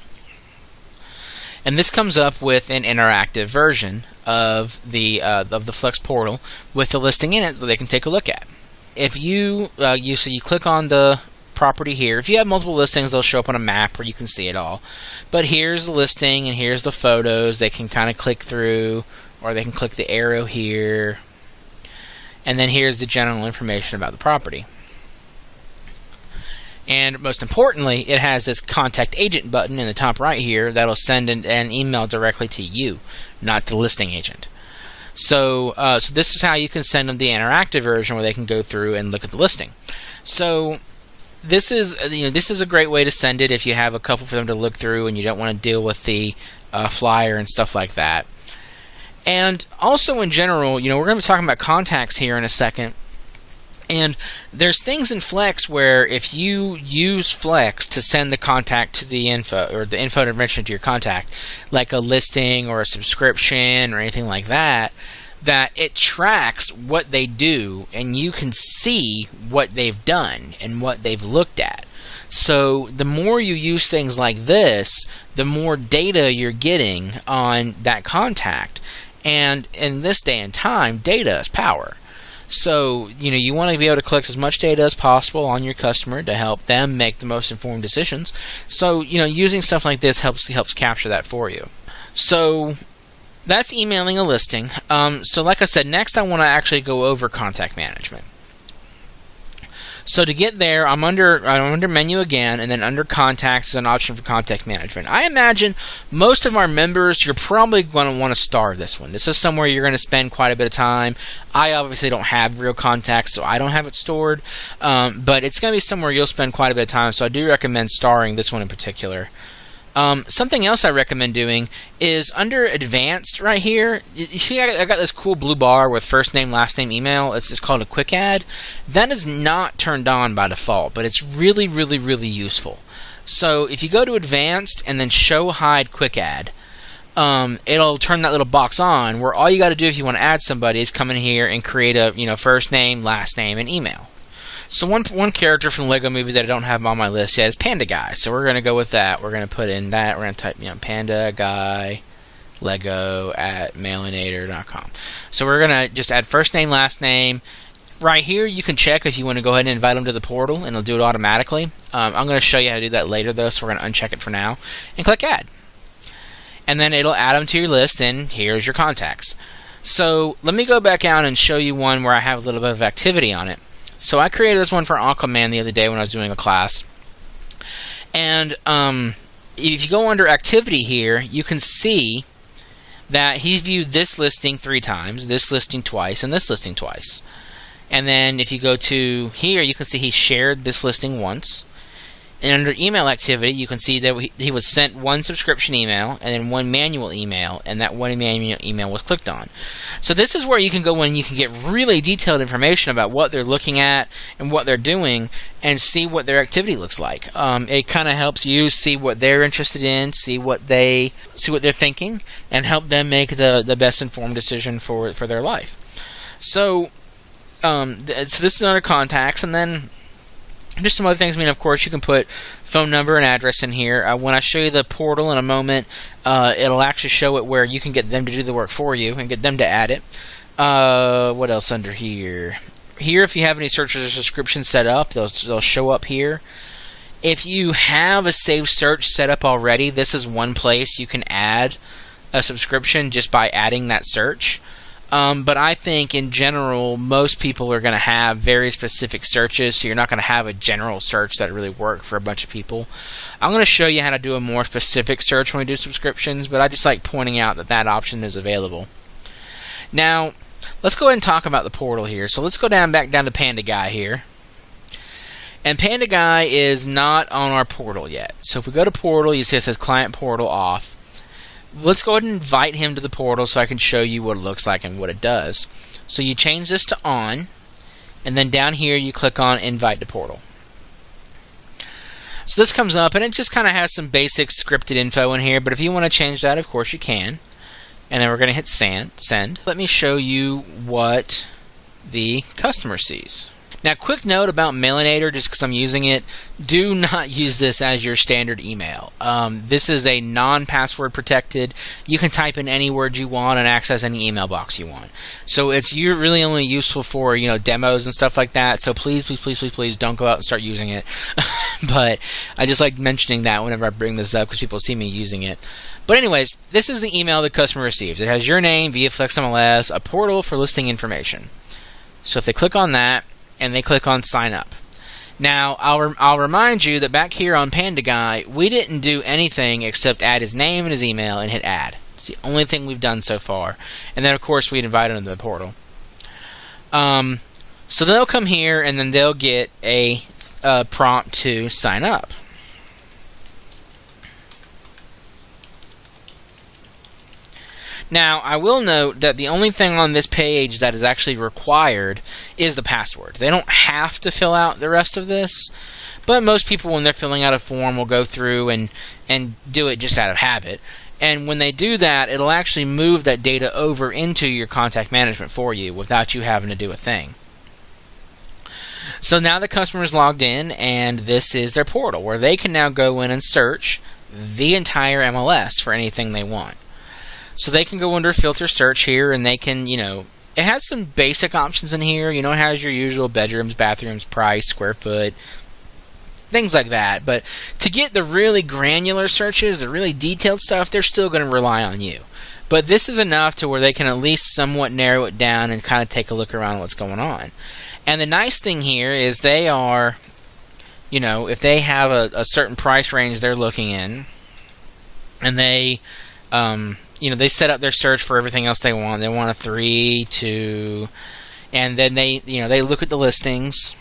And this comes up with an interactive version of the Flex portal with the listing in it, so they can take a look at. If you click on the property here. If you have multiple listings, they'll show up on a map where you can see it all. But here's the listing, and here's the photos. They can kind of click through, or they can click the arrow here, and then here's the general information about the property. And most importantly, it has this contact agent button in the top right here that'll send an email directly to you, not the listing agent. So this is how you can send them the interactive version where they can go through and look at the listing. So this is a great way to send it if you have a couple for them to look through and you don't want to deal with the flyer and stuff like that. And also in general, we're going to be talking about contacts here in a second. And there's things in Flex where if you use Flex to send the contact to the info, or the info information to your contact, like a listing or a subscription or anything like that, that it tracks what they do and you can see what they've done and what they've looked at. So the more you use things like this, the more data you're getting on that contact. And in this day and time, data is power. So, you want to be able to collect as much data as possible on your customer to help them make the most informed decisions. So, using stuff like this helps capture that for you. So, that's emailing a listing. So like I said, next I want to actually go over contact management. So to get there, I'm under menu again, and then under contacts is an option for contact management. I imagine most of our members, you're probably going to want to star this one. This is somewhere you're going to spend quite a bit of time. I obviously don't have real contacts, so I don't have it stored, but it's going to be somewhere you'll spend quite a bit of time, so I do recommend starring this one in particular. Something else I recommend doing is under advanced right here. You see I got this cool blue bar with first name, last name, email. It's just called a quick add. That is not turned on by default, but it's really, really, really useful. So if you go to advanced and then show hide quick add, it'll turn that little box on where all you got to do if you want to add somebody is come in here and create a first name, last name, and email. So one character from the Lego Movie that I don't have on my list yet is Panda Guy. So we're going to go with that. We're going to put in that. We're going to type Panda Guy Lego at mailinator.com. So we're going to just add first name, last name. Right here you can check if you want to go ahead and invite them to the portal, and it'll do it automatically. I'm going to show you how to do that later though, so we're going to uncheck it for now and click add. And then it'll add them to your list, and here's your contacts. So let me go back out and show you one where I have a little bit of activity on it. So I created this one for Aquaman the other day when I was doing a class. And if you go under activity here, you can see that he viewed this listing 3 times, this listing twice, and this listing twice. And then if you go to here, you can see he shared this listing once. And under email activity, you can see that he was sent 1 subscription email and then 1 manual email, and that 1 manual email was clicked on. So this is where you can go in and you can get really detailed information about what they're looking at and what they're doing and see what their activity looks like. It kind of helps you see what they're interested in, see what they're thinking, and help them make the best informed decision for their life. So this is under contacts, and then just some other things. Of course, you can put phone number and address in here. When I show you the portal in a moment, it'll actually show it where you can get them to do the work for you and get them to add it. What else under here? Here, if you have any searches or subscriptions set up, they'll show up here. If you have a saved search set up already, this is one place you can add a subscription just by adding that search. But I think in general, most people are going to have very specific searches, so you're not going to have a general search that really work for a bunch of people. I'm going to show you how to do a more specific search when we do subscriptions, but I just like pointing out that option is available. Now, let's go ahead and talk about the portal here. So let's go back down to Panda Guy here. And Panda Guy is not on our portal yet. So if we go to portal, you see it says client portal off. Let's go ahead and invite him to the portal so I can show you what it looks like and what it does. So you change this to on, and then down here you click on invite to portal. So this comes up, and it just kind of has some basic scripted info in here, but if you want to change that, of course you can. And then we're going to hit send. Let me show you what the customer sees. Now, quick note about Mailinator, just because I'm using it, do not use this as your standard email. This is a non-password protected. You can type in any word you want and access any email box you want. So it's really only useful for demos and stuff like that. So please don't go out and start using it. But I just like mentioning that whenever I bring this up because people see me using it. But anyways, this is the email the customer receives. It has your name via FlexMLS, a portal for listing information. So if they click on that, and they click on sign up. Now, I'll remind you that back here on Panda Guy, we didn't do anything except add his name and his email and hit add. It's the only thing we've done so far. And then, of course, we'd invite him to the portal. So they'll come here, and then they'll get a prompt to sign up. Now, I will note that the only thing on this page that is actually required is the password. They don't have to fill out the rest of this, but most people, when they're filling out a form, will go through and do it just out of habit. And when they do that, it'll actually move that data over into your contact management for you without you having to do a thing. So now the customer is logged in, and this is their portal where they can now go in and search the entire MLS for anything they want. So they can go under filter search here, and they can, it has some basic options in here. It has your usual bedrooms, bathrooms, price, square foot, things like that. But to get the really granular searches, the really detailed stuff, they're still going to rely on you. But this is enough to where they can at least somewhat narrow it down and kind of take a look around what's going on. And the nice thing here is they are, if they have a certain price range they're looking in, and they, they set up their search for everything else they want. They want a 3, 2, and then they look at the listings.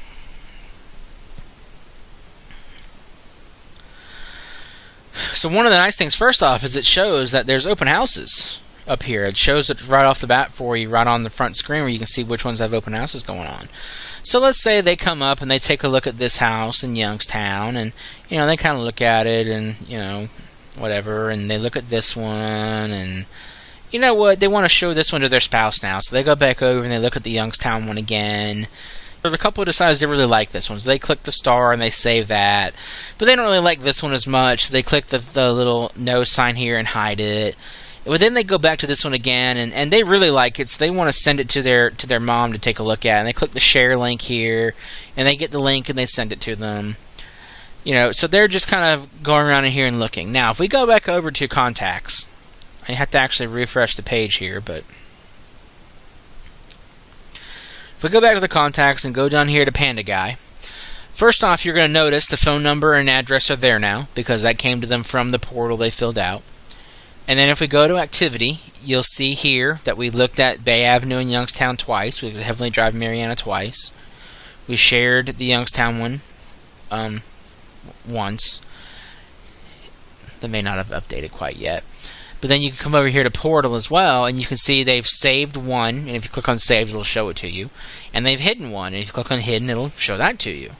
So one of the nice things, first off, is it shows that there's open houses up here. It shows it right off the bat for you, right on the front screen, where you can see which ones have open houses going on. So let's say they come up and they take a look at this house in Youngstown, and they kind of look at it, and whatever, and they look at this one, and you know what, they want to show this one to their spouse now, so they go back over and they look at the Youngstown one again. But the couple decides they really like this one, so they click the star and they save that. But they don't really like this one as much, so they click the little no sign here and hide it. But then they go back to this one again, and they really like it, so they want to send it to their mom to take a look at. And they click the share link here, and they get the link and they send it to them. So they're just kind of going around in here and looking. Now, if we go back over to contacts, I have to actually refresh the page here, but if we go back to the contacts and go down here to Panda Guy, first off, you're going to notice the phone number and address are there now, because that came to them from the portal they filled out. And then if we go to activity, you'll see here that we looked at Bay Avenue and Youngstown twice. We looked at Heavenly Drive, Mariana twice. We shared the Youngstown one once. They may not have updated quite yet. But then you can come over here to Portal as well, and you can see they've saved one, and if you click on Saved, it'll show it to you. And they've hidden one, and if you click on Hidden, it'll show that to you.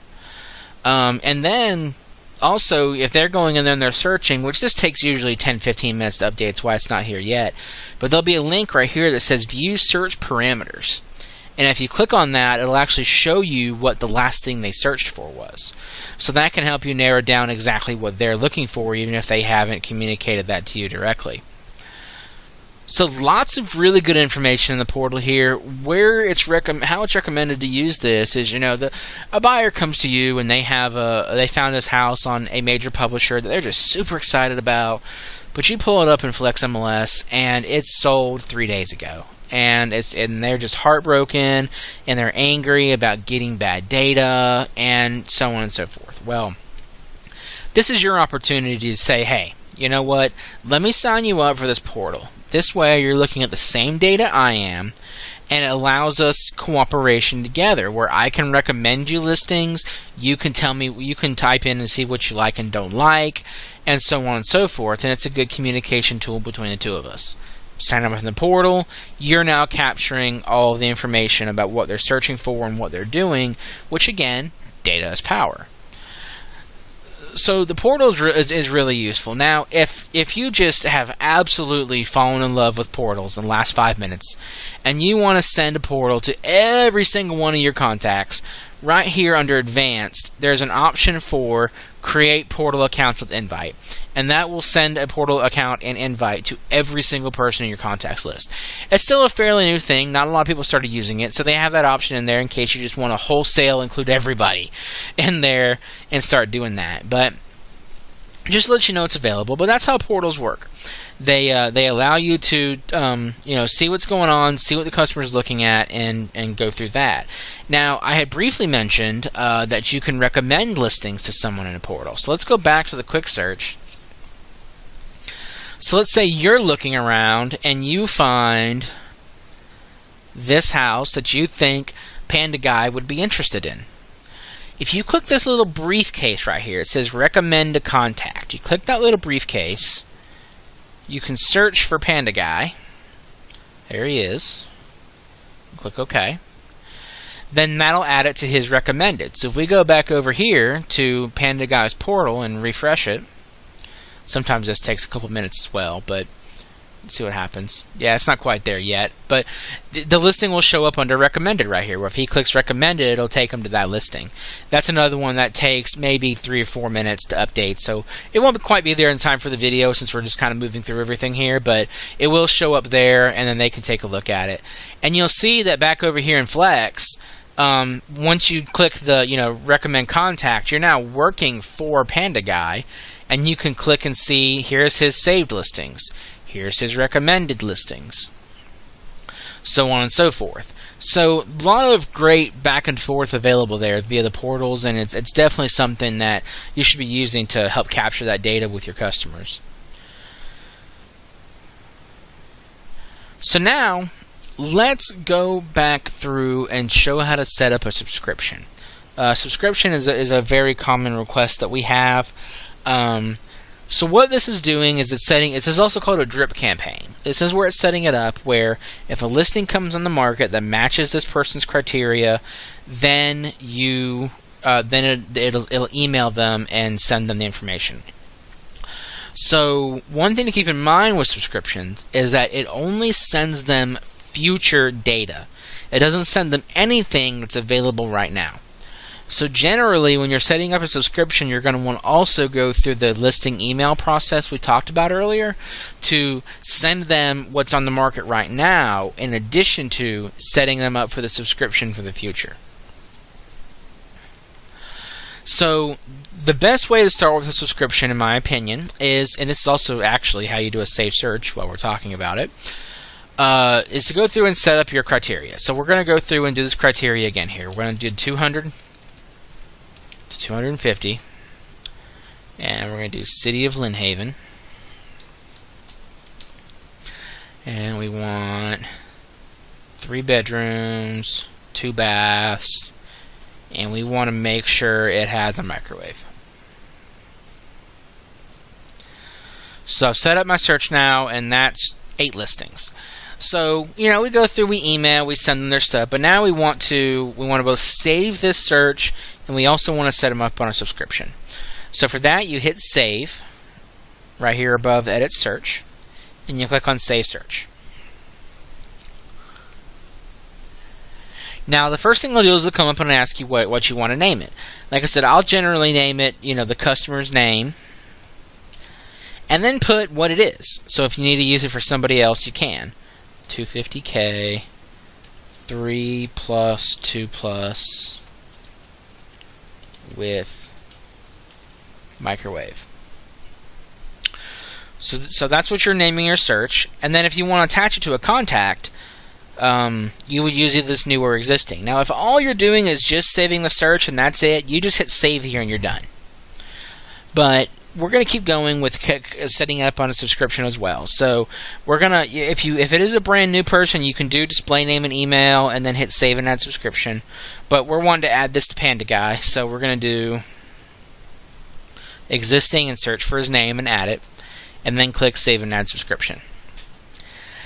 And then, also, if they're going in there and they're searching, which this takes usually 10-15 minutes to update, that's why it's not here yet, but there'll be a link right here that says View Search Parameters. And if you click on that, it'll actually show you what the last thing they searched for was. So that can help you narrow down exactly what they're looking for, even if they haven't communicated that to you directly. So lots of really good information in the portal here. Where it's how it's recommended to use this is, a buyer comes to you and they found this house on a major publisher that they're just super excited about, but you pull it up in FlexMLS and it's sold 3 days ago. And they're just heartbroken, and they're angry about getting bad data, and so on and so forth. Well, this is your opportunity to say, hey, you know what? Let me sign you up for this portal. This way, you're looking at the same data I am, and it allows us cooperation together, where I can recommend you listings, you can tell me, you can type in and see what you like and don't like, and so on and so forth. And it's a good communication tool between the two of us. Sign up in the portal, you're now capturing all of the information about what they're searching for and what they're doing, which again, data is power. So the portal is really useful. Now, if you just have absolutely fallen in love with portals in the last 5 minutes, and you want to send a portal to every single one of your contacts, right here under Advanced, there's an option for Create Portal Accounts with Invite. And that will send a portal account and invite to every single person in your contacts list. It's still a fairly new thing. Not a lot of people started using it, so they have that option in there in case you just want to wholesale include everybody in there and start doing that. But just to let you know it's available. But that's how portals work. They allow you to see what's going on, see what the customer's looking at, and go through that. Now, I had briefly mentioned that you can recommend listings to someone in a portal. So let's go back to the quick search. So let's say you're looking around and you find this house that you think Panda Guy would be interested in. If you click this little briefcase right here, it says recommend a contact. You click that little briefcase, you can search for Panda Guy. There he is. Click OK. Then that'll add it to his recommended. So if we go back over here to Panda Guy's portal and refresh it, sometimes this takes a couple minutes as well, but see what happens. Yeah, it's not quite there yet, but the listing will show up under recommended right here. Where if he clicks recommended, it'll take him to that listing. That's another one that takes maybe 3 or 4 minutes to update, so it won't quite be there in time for the video since we're just kind of moving through everything here, but it will show up there, and then they can take a look at it. And you'll see that back over here in Flex, once you click the recommend contact, you're now working for Panda Guy, and you can click and see here's his saved listings. Here's his recommended listings, so on and so forth. So a lot of great back and forth available there via the portals, and it's definitely something that you should be using to help capture that data with your customers. So now let's go back through and show how to set up a subscription. Subscription is a very common request that we have. So what this is doing is this is also called a drip campaign. This is where it's setting it up where if a listing comes on the market that matches this person's criteria, then it'll email them and send them the information. So one thing to keep in mind with subscriptions is that it only sends them future data. It doesn't send them anything that's available right now. So generally, when you're setting up a subscription, you're going to want to also go through the listing email process we talked about earlier to send them what's on the market right now, in addition to setting them up for the subscription for the future. So the best way to start with a subscription, in my opinion, is, and this is also actually how you do a safe search while we're talking about it, is to go through and set up your criteria. So we're going to go through and do this criteria again here. We're going to do 200 to 250, and we're going to do City of Lynn Haven, and we want 3 bedrooms, 2 baths, and we want to make sure it has a microwave. So I've set up my search now, and that's 8 listings. So, we go through, we email, we send them their stuff, but now we want to both save this search, and we also want to set them up on a subscription. So for that, you hit save right here above edit search, and you click on save search. Now the first thing it'll do is it'll come up and ask you what you want to name it. Like I said, I'll generally name it, the customer's name, and then put what it is. So if you need to use it for somebody else, you can. 250K, 3 plus 2 plus with microwave. So that's what you're naming your search. And then if you want to attach it to a contact, you would use either this new or existing. Now if all you're doing is just saving the search and that's it, you just hit save here and you're done. But we're going to keep going with setting it up on a subscription as well. So we're going to, if it is a brand new person, you can do display name and email and then hit save and add subscription. But we're wanting to add this to Panda Guy, so we're going to do existing and search for his name and add it, and then click save and add subscription.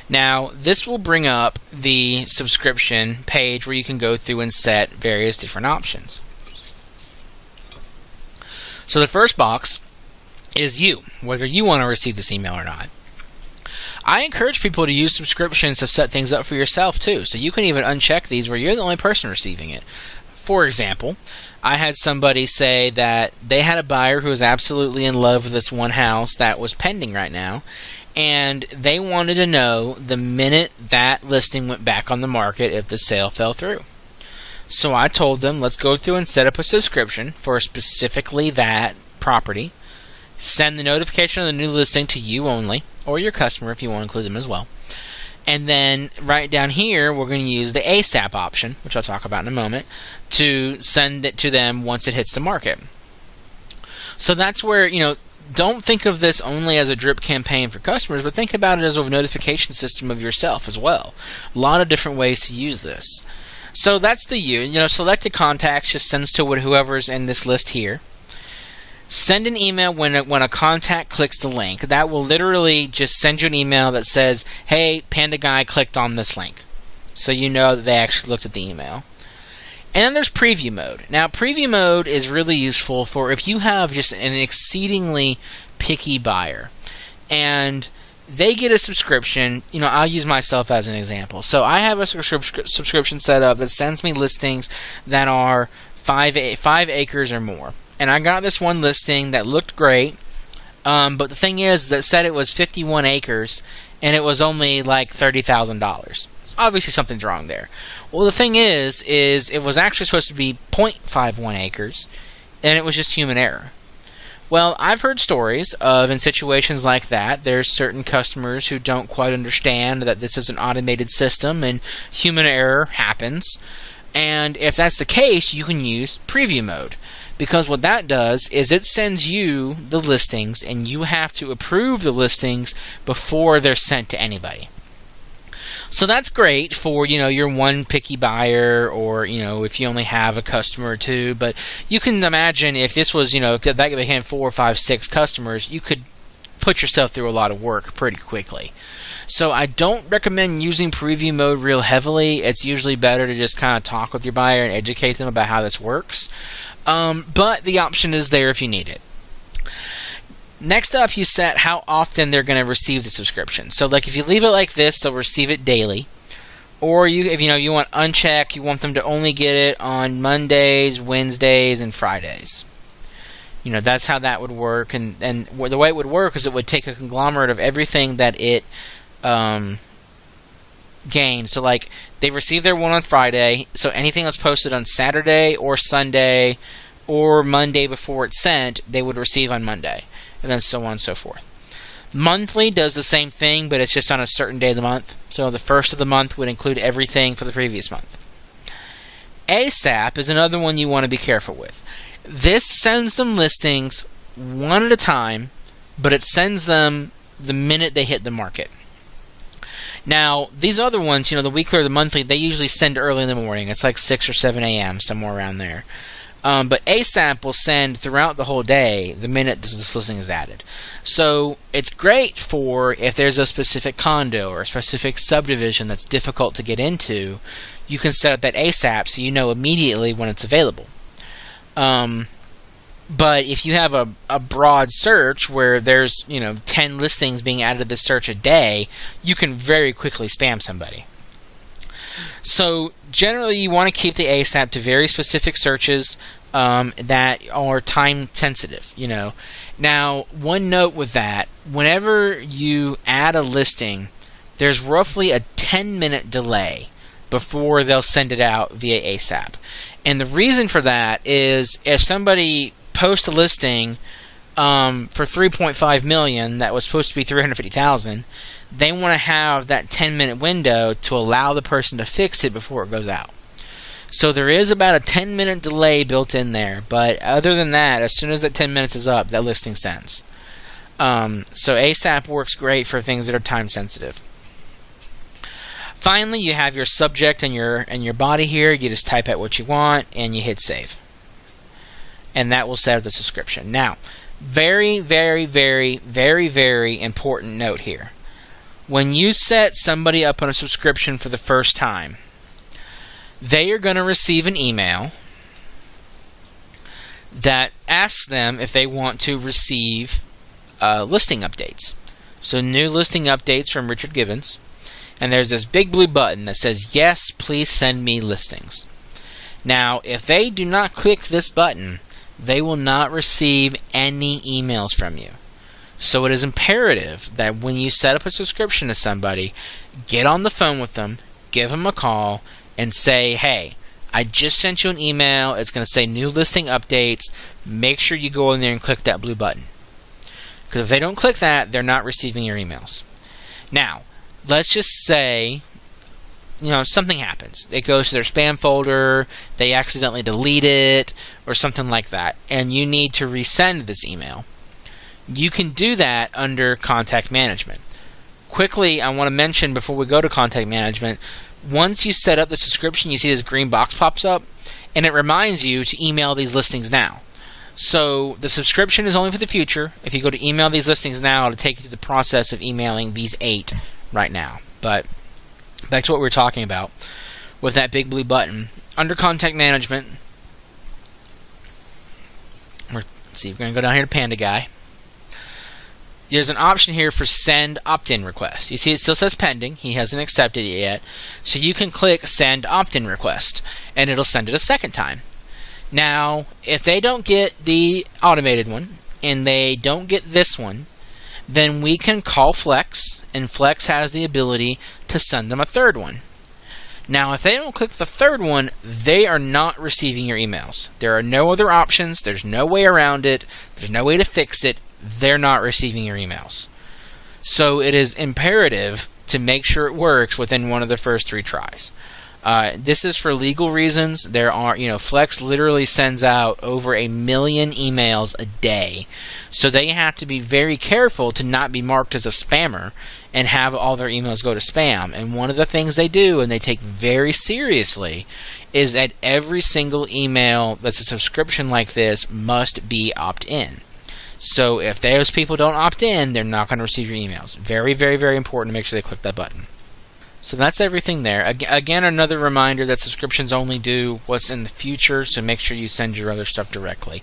Now this will bring up the subscription page where you can go through and set various different options. So the first box is you, whether you want to receive this email or not. I encourage people to use subscriptions to set things up for yourself too, so you can even uncheck these where you're the only person receiving it. For example, I had somebody say that they had a buyer who was absolutely in love with this one house that was pending right now, and they wanted to know the minute that listing went back on the market if the sale fell through. So I told them, let's go through and set up a subscription for specifically that property. Send the notification of the new listing to you only, or your customer if you want to include them as well. And then right down here, we're going to use the ASAP option, which I'll talk about in a moment, to send it to them once it hits the market. So that's where, don't think of this only as a drip campaign for customers, but think about it as a notification system of yourself as well. A lot of different ways to use this. So that's the you. Selected contacts just sends to whoever's in this list here. Send an email when a contact clicks the link. That will literally just send you an email that says, hey, Panda Guy clicked on this link. So you know that they actually looked at the email. And then there's preview mode. Now, preview mode is really useful for if you have just an exceedingly picky buyer. And they get a subscription. I'll use myself as an example. So I have a subscription set up that sends me listings that are 5 acres or more. And I got this one listing that looked great, but the thing is, it said it was 51 acres, and it was only like $30,000. Obviously something's wrong there. Well, the thing is it was actually supposed to be 0.51 acres, and it was just human error. Well, I've heard stories of, in situations like that, there's certain customers who don't quite understand that this is an automated system and human error happens. And if that's the case, you can use preview mode. Because what that does is it sends you the listings, and you have to approve the listings before they're sent to anybody. So that's great for, your one picky buyer, or, if you only have a customer or two. But you can imagine if this was, that became 4, 5, 6 customers, you could put yourself through a lot of work pretty quickly. So I don't recommend using preview mode real heavily. It's usually better to just kind of talk with your buyer and educate them about how this works. But the option is there if you need it. Next up, you set how often they're going to receive the subscription. So, like, if you leave it like this, they'll receive it daily. Or if you want uncheck, you want them to only get it on Mondays, Wednesdays, and Fridays. That's how that would work. And the way it would work is it would take a conglomerate of everything that it gains. So, like, they receive their one on Friday. So anything that's posted on Saturday or Sunday or Monday before it's sent, they would receive on Monday. And then so on and so forth. Monthly does the same thing, but it's just on a certain day of the month. So the first of the month would include everything for the previous month. ASAP is another one you want to be careful with. This sends them listings one at a time, but it sends them the minute they hit the market. Now, these other ones, the weekly or the monthly, they usually send early in the morning. It's like 6 or 7 a.m., somewhere around there. But ASAP will send throughout the whole day the minute this listing is added. So it's great for if there's a specific condo or a specific subdivision that's difficult to get into, you can set up that ASAP so you know immediately when it's available. But if you have a broad search where there's 10 listings being added to the search a day, you can very quickly spam somebody. So generally, you want to keep the ASAP to very specific searches that are time sensitive. Now, one note with that: whenever you add a listing, there's roughly a 10-minute delay before they'll send it out via ASAP. And the reason for that is if somebody posts a listing for $3.5 million that was supposed to be $350,000. They want to have that 10-minute window to allow the person to fix it before it goes out. So there is about a 10-minute delay built in there, but other than that, as soon as that 10 minutes is up, that listing sends. So ASAP works great for things that are time sensitive. Finally, you have your subject and your body here. You just type out what you want and you hit save. And that will set up the subscription. Now, very, very, very, very, very important note here. When you set somebody up on a subscription for the first time, they are going to receive an email that asks them if they want to receive listing updates. So new listing updates from Richard Gibbens. And there's this big blue button that says, yes, please send me listings. Now, if they do not click this button, they will not receive any emails from you. So it is imperative that when you set up a subscription to somebody, get on the phone with them, give them a call, and say, hey, I just sent you an email. It's going to say new listing updates. Make sure you go in there and click that blue button. Because if they don't click that, they're not receiving your emails. Now, let's just say, something happens. It goes to their spam folder, they accidentally delete it, or something like that, and you need to resend this email. You can do that under Contact Management. Quickly, I want to mention before we go to Contact Management, once you set up the subscription, you see this green box pops up, and it reminds you to email these listings now. So the subscription is only for the future. If you go to email these listings now, it'll take you to the process of emailing these 8 right now. But back to what we were talking about with that big blue button. Under Contact Management, let's see, we're going to go down here to Panda Guy. there's an option here for send opt-in request. You see it still says pending. He hasn't accepted it yet. So you can click send opt-in request and it'll send it a second time. Now, if they don't get the automated one and they don't get this one, then we can call Flex, and Flex has the ability to send them a third one. Now, if they don't click the third one, they are not receiving your emails. There are no other options. There's no way around it. There's no way to fix it. They're not receiving your emails. So it is imperative to make sure it works within one of the first 3 tries. This is for legal reasons. There are, Flex literally sends out over 1 million emails a day. So they have to be very careful to not be marked as a spammer and have all their emails go to spam. And one of the things they do, and they take very seriously, is that every single email that's a subscription like this must be opt-in. So if those people don't opt in, they're not going to receive your emails. Very, very, very important to make sure they click that button. So that's everything there. Again, another reminder that subscriptions only do what's in the future, so make sure you send your other stuff directly.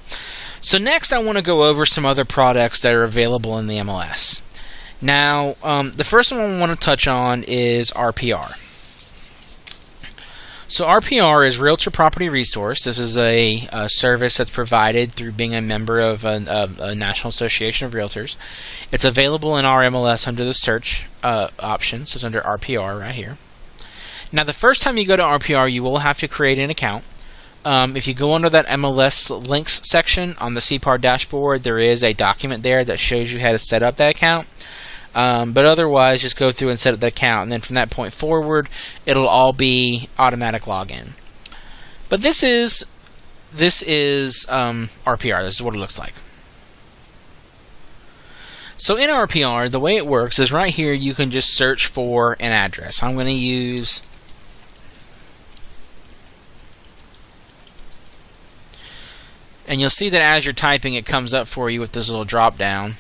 So next I want to go over some other products that are available in the MLS. Now, the first one I want to touch on is RPR. So RPR is Realtor Property Resource. This is a service that's provided through being a member of a National Association of Realtors. It's available in our MLS under the search option, so it's under RPR right here. Now, the first time you go to RPR, you will have to create an account. If you go under that MLS links section on the CPAR dashboard, there is a document there that shows you how to set up that account. But otherwise, just go through and set up the account, and then from that point forward, it'll all be automatic login. But this is RPR. This is what it looks like. So in RPR, the way it works is right here. You can just search for an address. I'm going to use and you'll see that as you're typing, it comes up for you with this little drop down.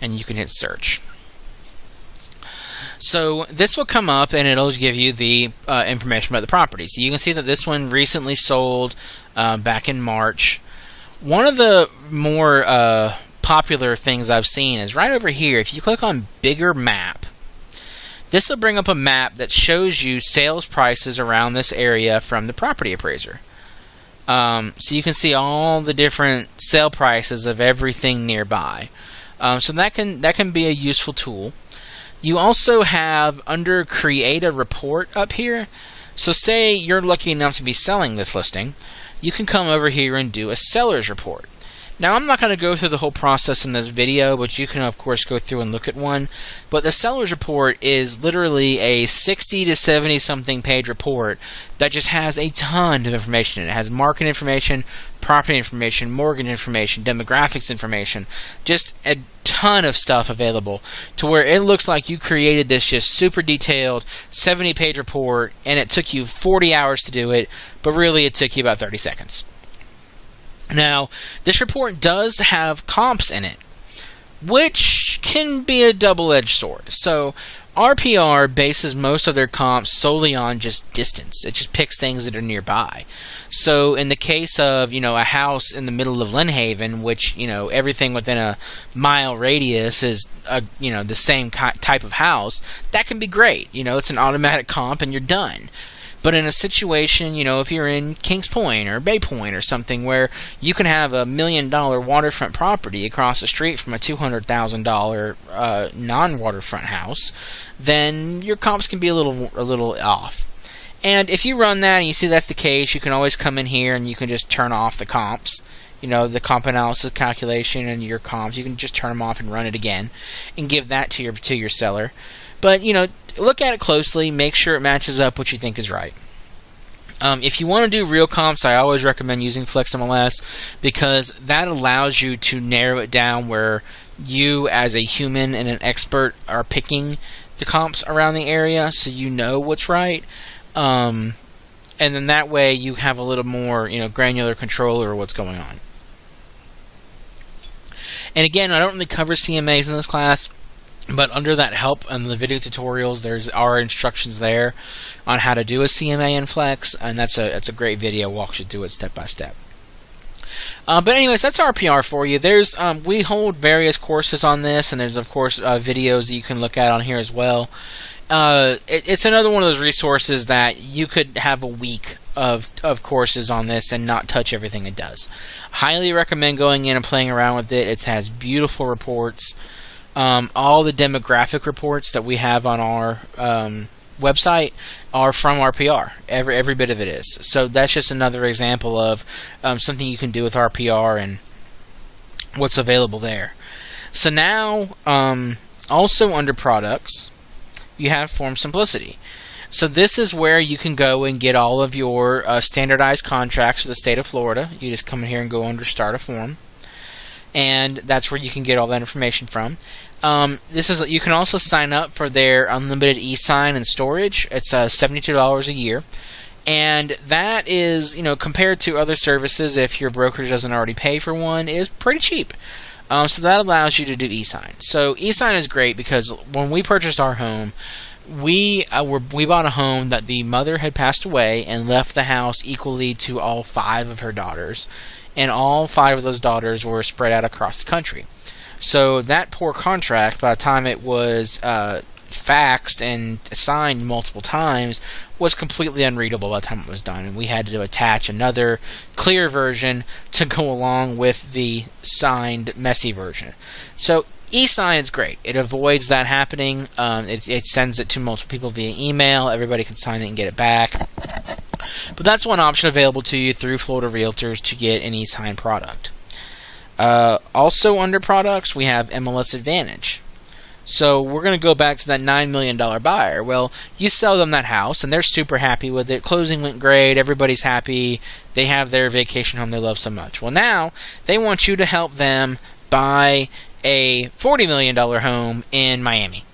And you can hit search. So this will come up and it'll give you the information about the property. So you can see that this one recently sold back in March. One of the more popular things I've seen is right over here. If you click on Bigger Map, this will bring up a map that shows you sales prices around this area from the property appraiser. So you can see all the different sale prices of everything nearby. So that can be a useful tool. You also have under Create a Report up here. So say you're lucky enough to be selling this listing, you can come over here and do a seller's report. Now, I'm not going to go through the whole process in this video, but you can, of course, go through and look at one. But the seller's report is literally a 60 to 70-something page report that just has a ton of information in it. It has market information, property information, mortgage information, demographics information, just a ton of stuff available to where it looks like you created this just super detailed 70-page report, and it took you 40 hours to do it, but really it took you about 30 seconds. Now, this report does have comps in it, which can be a double-edged sword. So, RPR bases most of their comps solely on just distance. It just picks things that are nearby. So, in the case of, a house in the middle of Lynn Haven, which, everything within a mile radius is, the same type of house, that can be great. It's an automatic comp and you're done. But in a situation, if you're in Kings Point or Bay Point or something where you can have $1 million waterfront property across the street from a $200,000 non-waterfront house, then your comps can be a little off. And if you run that and you see that's the case, you can always come in here and you can just turn off the comps. The comp analysis calculation and your comps, you can just turn them off and run it again and give that to your seller. But, look at it closely, make sure it matches up what you think is right. If you want to do real comps, I always recommend using FlexMLS because that allows you to narrow it down where you as a human and an expert are picking the comps around the area so you know what's right. And then that way you have a little more granular control over what's going on. And again, I don't really cover CMAs in this class, but under that help and the video tutorials, there's our instructions there on how to do a CMA in Flex, and that's a great video, walks you through it step by step. But anyways, that's RPR for you. There's we hold various courses on this, and there's of course videos that you can look at on here as well. It's another one of those resources that you could have a week of courses on this and not touch everything it does. Highly recommend going in and playing around with it. It has beautiful reports. All the demographic reports that we have on our website are from RPR. Every bit of it is. So that's just another example of something you can do with RPR and what's available there. So now, also under products, you have Form Simplicity. So this is where you can go and get all of your standardized contracts for the state of Florida. You just come in here and go under Start a Form, and that's where you can get all that information from. You can also sign up for their unlimited e-sign and storage. It's $72 a year, and that is, compared to other services, if your brokerage doesn't already pay for one, is pretty cheap. So that allows you to do e-sign. So e-sign is great because when we purchased our home, we bought a home that the mother had passed away and left the house equally to all 5 of her daughters, and all 5 of those daughters were spread out across the country. So that poor contract, by the time it was faxed and signed multiple times, was completely unreadable by the time it was done, and we had to attach another clear version to go along with the signed messy version. So e-sign is great. It avoids that happening. It sends it to multiple people via email. Everybody can sign it and get it back. But that's one option available to you through Florida Realtors to get an e-sign product. Also under products, we have MLS Advantage. So we're going to go back to that $9 million buyer. Well, you sell them that house, and they're super happy with it. Closing went great. Everybody's happy. They have their vacation home they love so much. Well, now they want you to help them buy a $40 million home in Miami.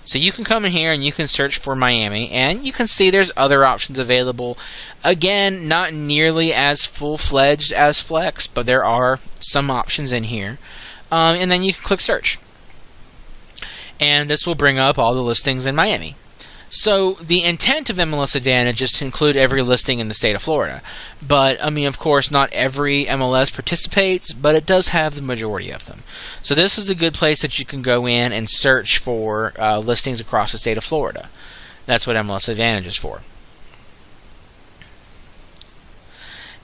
So you can come in here and you can search for Miami, and you can see there's other options available. Again, not nearly as full-fledged as Flex, but there are some options in here. And then you can click search. And this will bring up all the listings in Miami. So the intent of MLS Advantage is to include every listing in the state of Florida. But, of course, not every MLS participates, but it does have the majority of them. So this is a good place that you can go in and search for listings across the state of Florida. That's what MLS Advantage is for.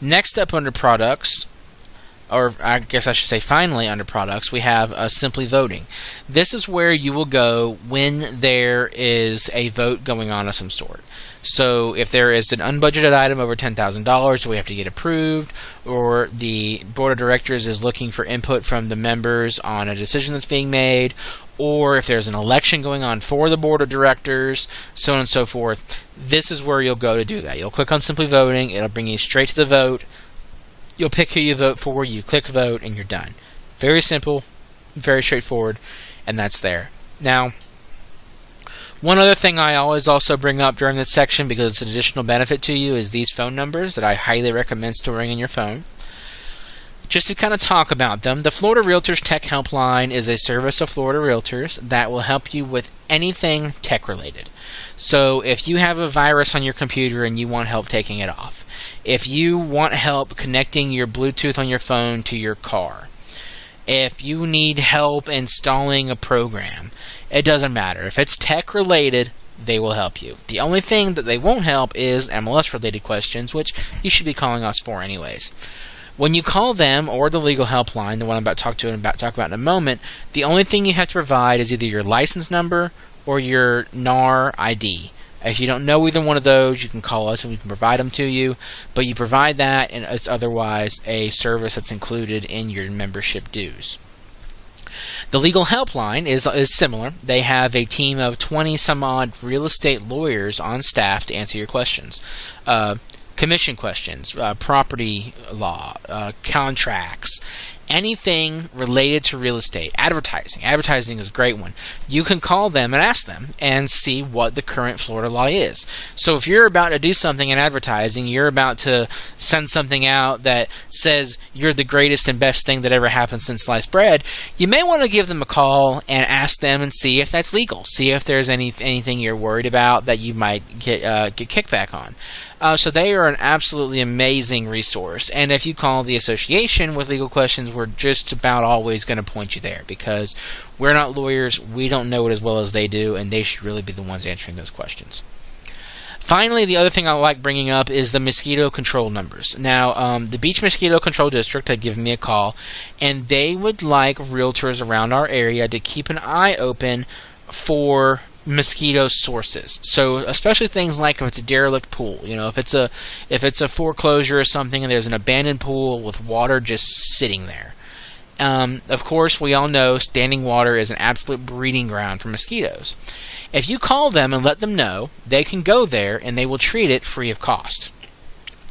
Next up under products, or I guess I should say finally under products, we have Simply Voting. This is where you will go when there is a vote going on of some sort. So if there is an unbudgeted item over $10,000 we have to get approved, or the board of directors is looking for input from the members on a decision that's being made, or if there's an election going on for the board of directors, so on and so forth, this is where you'll go to do that. You'll click on Simply Voting, it'll bring you straight to the vote. You'll pick who you vote for, you click vote, and you're done. Very simple, very straightforward, and that's there. Now, one other thing I always also bring up during this section, because it's an additional benefit to you, is these phone numbers that I highly recommend storing in your phone. Just to kind of talk about them, the Florida Realtors Tech Helpline is a service of Florida Realtors that will help you with anything tech-related. So if you have a virus on your computer and you want help taking it off, if you want help connecting your Bluetooth on your phone to your car, if you need help installing a program, it doesn't matter. If it's tech-related, they will help you. The only thing that they won't help is MLS-related questions, which you should be calling us for anyways. When you call them or the legal helpline, the one I'm about to talk about in a moment, the only thing you have to provide is either your license number or your NAR ID. If you don't know either one of those, you can call us and we can provide them to you, but you provide that and it's otherwise a service that's included in your membership dues. The legal helpline is similar. They have a team of 20 some odd real estate lawyers on staff to answer your questions. Commission questions, property law, contracts, anything related to real estate, advertising. Advertising is a great one. You can call them and ask them and see what the current Florida law is. So if you're about to do something in advertising, you're about to send something out that says you're the greatest and best thing that ever happened since sliced bread, you may want to give them a call and ask them and see if that's legal. See if there's anything you're worried about that you might get kickback on. So they are an absolutely amazing resource. And if you call the association with legal questions, we're just about always going to point you there, because we're not lawyers. We don't know it as well as they do, and they should really be the ones answering those questions. Finally, the other thing I like bringing up is the mosquito control numbers. Now, the Beach Mosquito Control District had given me a call, and they would like realtors around our area to keep an eye open for mosquito sources. So especially things like if it's a derelict pool, if it's a foreclosure or something and there's an abandoned pool with water just sitting there. Of course, we all know standing water is an absolute breeding ground for mosquitoes. If you call them and let them know, they can go there and they will treat it free of cost.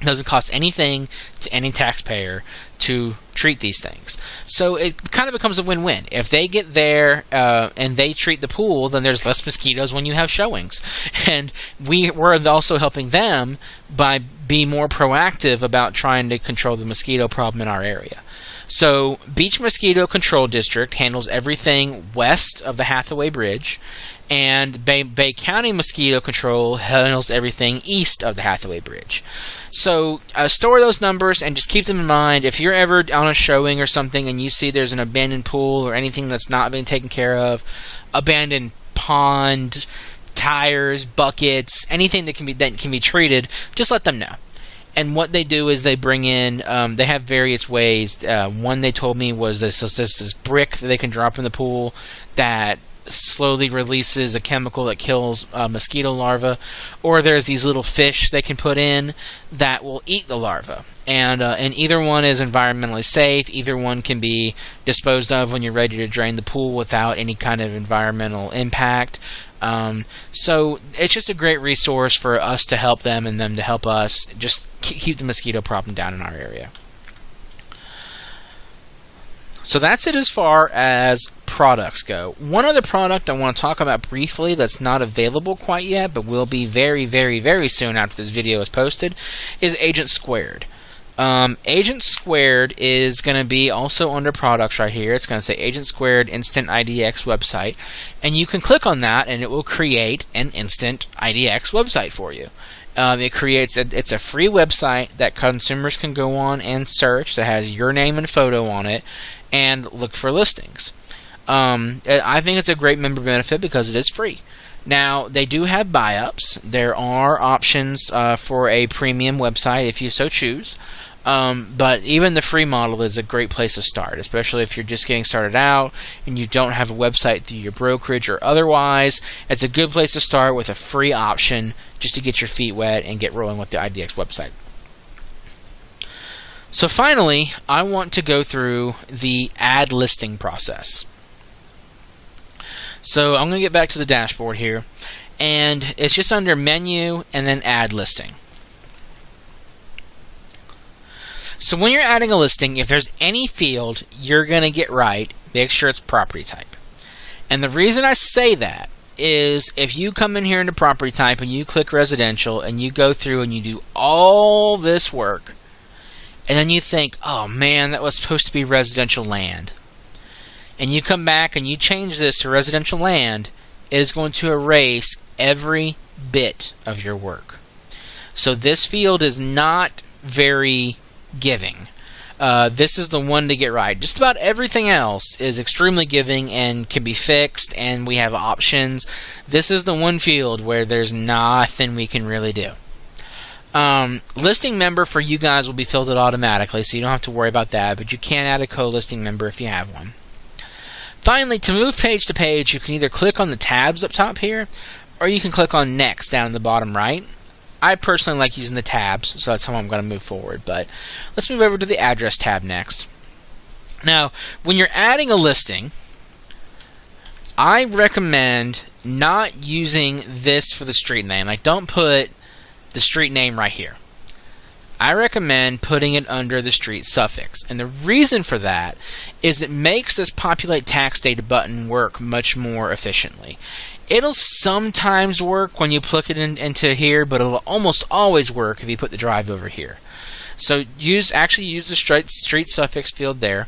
It doesn't cost anything to any taxpayer to treat these things. So it kind of becomes a win-win. If they get there and they treat the pool, then there's less mosquitoes when you have showings. And we're also helping them by being more proactive about trying to control the mosquito problem in our area. So Beach Mosquito Control District handles everything west of the Hathaway Bridge, and Bay County Mosquito Control handles everything east of the Hathaway Bridge. So store those numbers and just keep them in mind. If you're ever on a showing or something and you see there's an abandoned pool or anything that's not being taken care of, abandoned pond, tires, buckets, anything that can be treated, just let them know. And what they do is they bring in, they have various ways. One they told me was this brick that they can drop in the pool that slowly releases a chemical that kills mosquito larvae, or there's these little fish they can put in that will eat the larva. And either one is environmentally safe. Either one can be disposed of when you're ready to drain the pool without any kind of environmental impact. So it's just a great resource for us to help them and them to help us just keep the mosquito problem down in our area. So that's it as far as products go. One other product I want to talk about briefly that's not available quite yet, but will be very, very, very soon after this video is posted, is Agent Squared. Agent Squared is going to be also under products right here. It's going to say Agent Squared Instant IDX website, and you can click on that and it will create an Instant IDX website for you. It's a free website that consumers can go on and search, that has your name and photo on it, and look for listings. I think it's a great member benefit because it is free. Now, they do have buy-ups. There are options for a premium website if you so choose. But even the free model is a great place to start, especially if you're just getting started out and you don't have a website through your brokerage or otherwise. It's a good place to start with a free option just to get your feet wet and get rolling with the IDX website. So finally, I want to go through the add listing process. So I'm going to get back to the dashboard here, and it's just under menu and then add listing. So when you're adding a listing, if there's any field you're going to get right, make sure it's property type. And the reason I say that is if you come in here into property type and you click residential and you go through and you do all this work, and then you think, oh man, that was supposed to be residential land, and you come back and you change this to residential land, it is going to erase every bit of your work. So this field is not very giving. This is the one to get right. Just about everything else is extremely giving and can be fixed, and we have options. This is the one field where there's nothing we can really do. Listing member for you guys will be filled out automatically, so you don't have to worry about that, but you can add a co-listing member if you have one. Finally, to move page to page, you can either click on the tabs up top here, or you can click on Next down in the bottom right. I personally like using the tabs, so that's how I'm going to move forward. But let's move over to the Address tab next. Now, when you're adding a listing, I recommend not using this for the street name. Like, don't put the street name right here. I recommend putting it under the street suffix. And the reason for that is it makes this populate tax data button work much more efficiently. It'll sometimes work when you plug it into here, but it'll almost always work if you put the drive over here. So actually use the street suffix field there.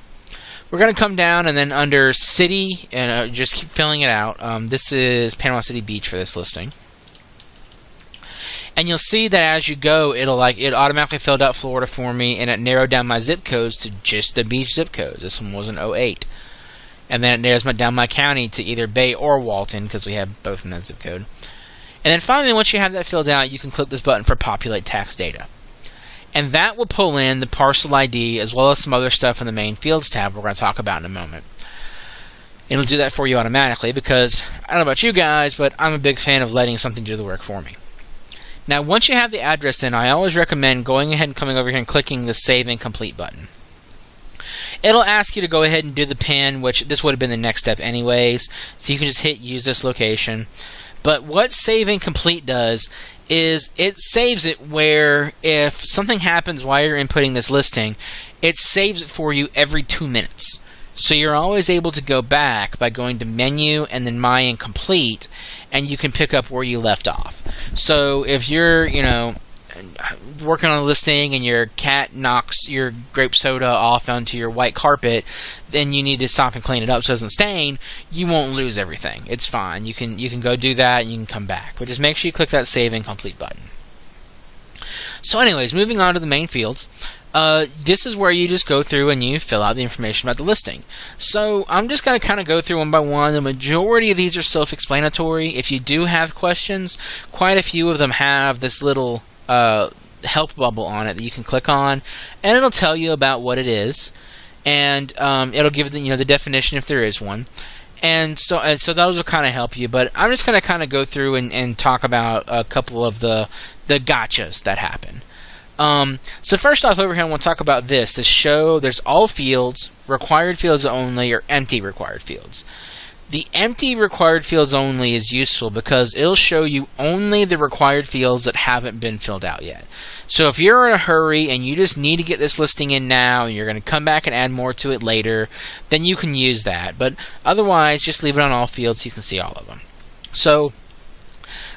We're going to come down and then under city and just keep filling it out. This is Panama City Beach for this listing. And you'll see that as you go, it automatically filled out Florida for me, and it narrowed down my zip codes to just the beach zip codes. This one was an 08. And then it narrows down my county to either Bay or Walton, because we have both in that zip code. And then finally, once you have that filled out, you can click this button for Populate Tax Data. And that will pull in the parcel ID as well as some other stuff in the main fields tab we're going to talk about in a moment. It'll do that for you automatically because, I don't know about you guys, but I'm a big fan of letting something do the work for me. Now, once you have the address in, I always recommend going ahead and coming over here and clicking the Save and Complete button. It'll ask you to go ahead and do the PIN, which this would have been the next step anyways, so you can just hit Use This Location. But what Save and Complete does is it saves it where if something happens while you're inputting this listing, it saves it for you every 2 minutes. So you're always able to go back by going to Menu and then My and Complete, and you can pick up where you left off. So if you're, working on a listing and your cat knocks your grape soda off onto your white carpet, then you need to stop and clean it up so it doesn't stain. You won't lose everything. It's fine. You can go do that and you can come back. But just make sure you click that Save and Complete button. So anyways, moving on to the main fields. This is where you just go through and you fill out the information about the listing. So I'm just going to kind of go through one by one. The majority of these are self-explanatory. If you do have questions, quite a few of them have this little help bubble on it that you can click on, and it'll tell you about what it is, and it'll give the definition if there is one. And so those will kind of help you. But I'm just going to kind of go through and talk about a couple of the gotchas that happen. So first off, over here, I want to talk about this. To show there's all fields, required fields only, or empty required fields. The empty required fields only is useful because it'll show you only the required fields that haven't been filled out yet. So if you're in a hurry and you just need to get this listing in now and you're going to come back and add more to it later, then you can use that. But otherwise, just leave it on all fields so you can see all of them. So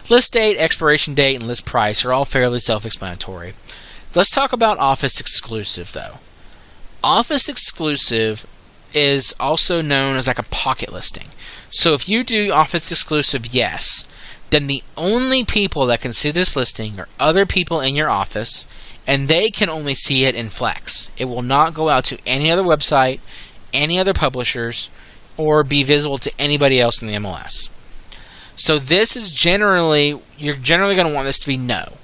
list date, expiration date, and list price are all fairly self-explanatory. Let's talk about Office Exclusive, though. Office Exclusive is also known as like a pocket listing. So if you do Office Exclusive Yes, then the only people that can see this listing are other people in your office, and they can only see it in Flex. It will not go out to any other website, any other publishers, or be visible to anybody else in the MLS. So this is you're generally going to want this to be no.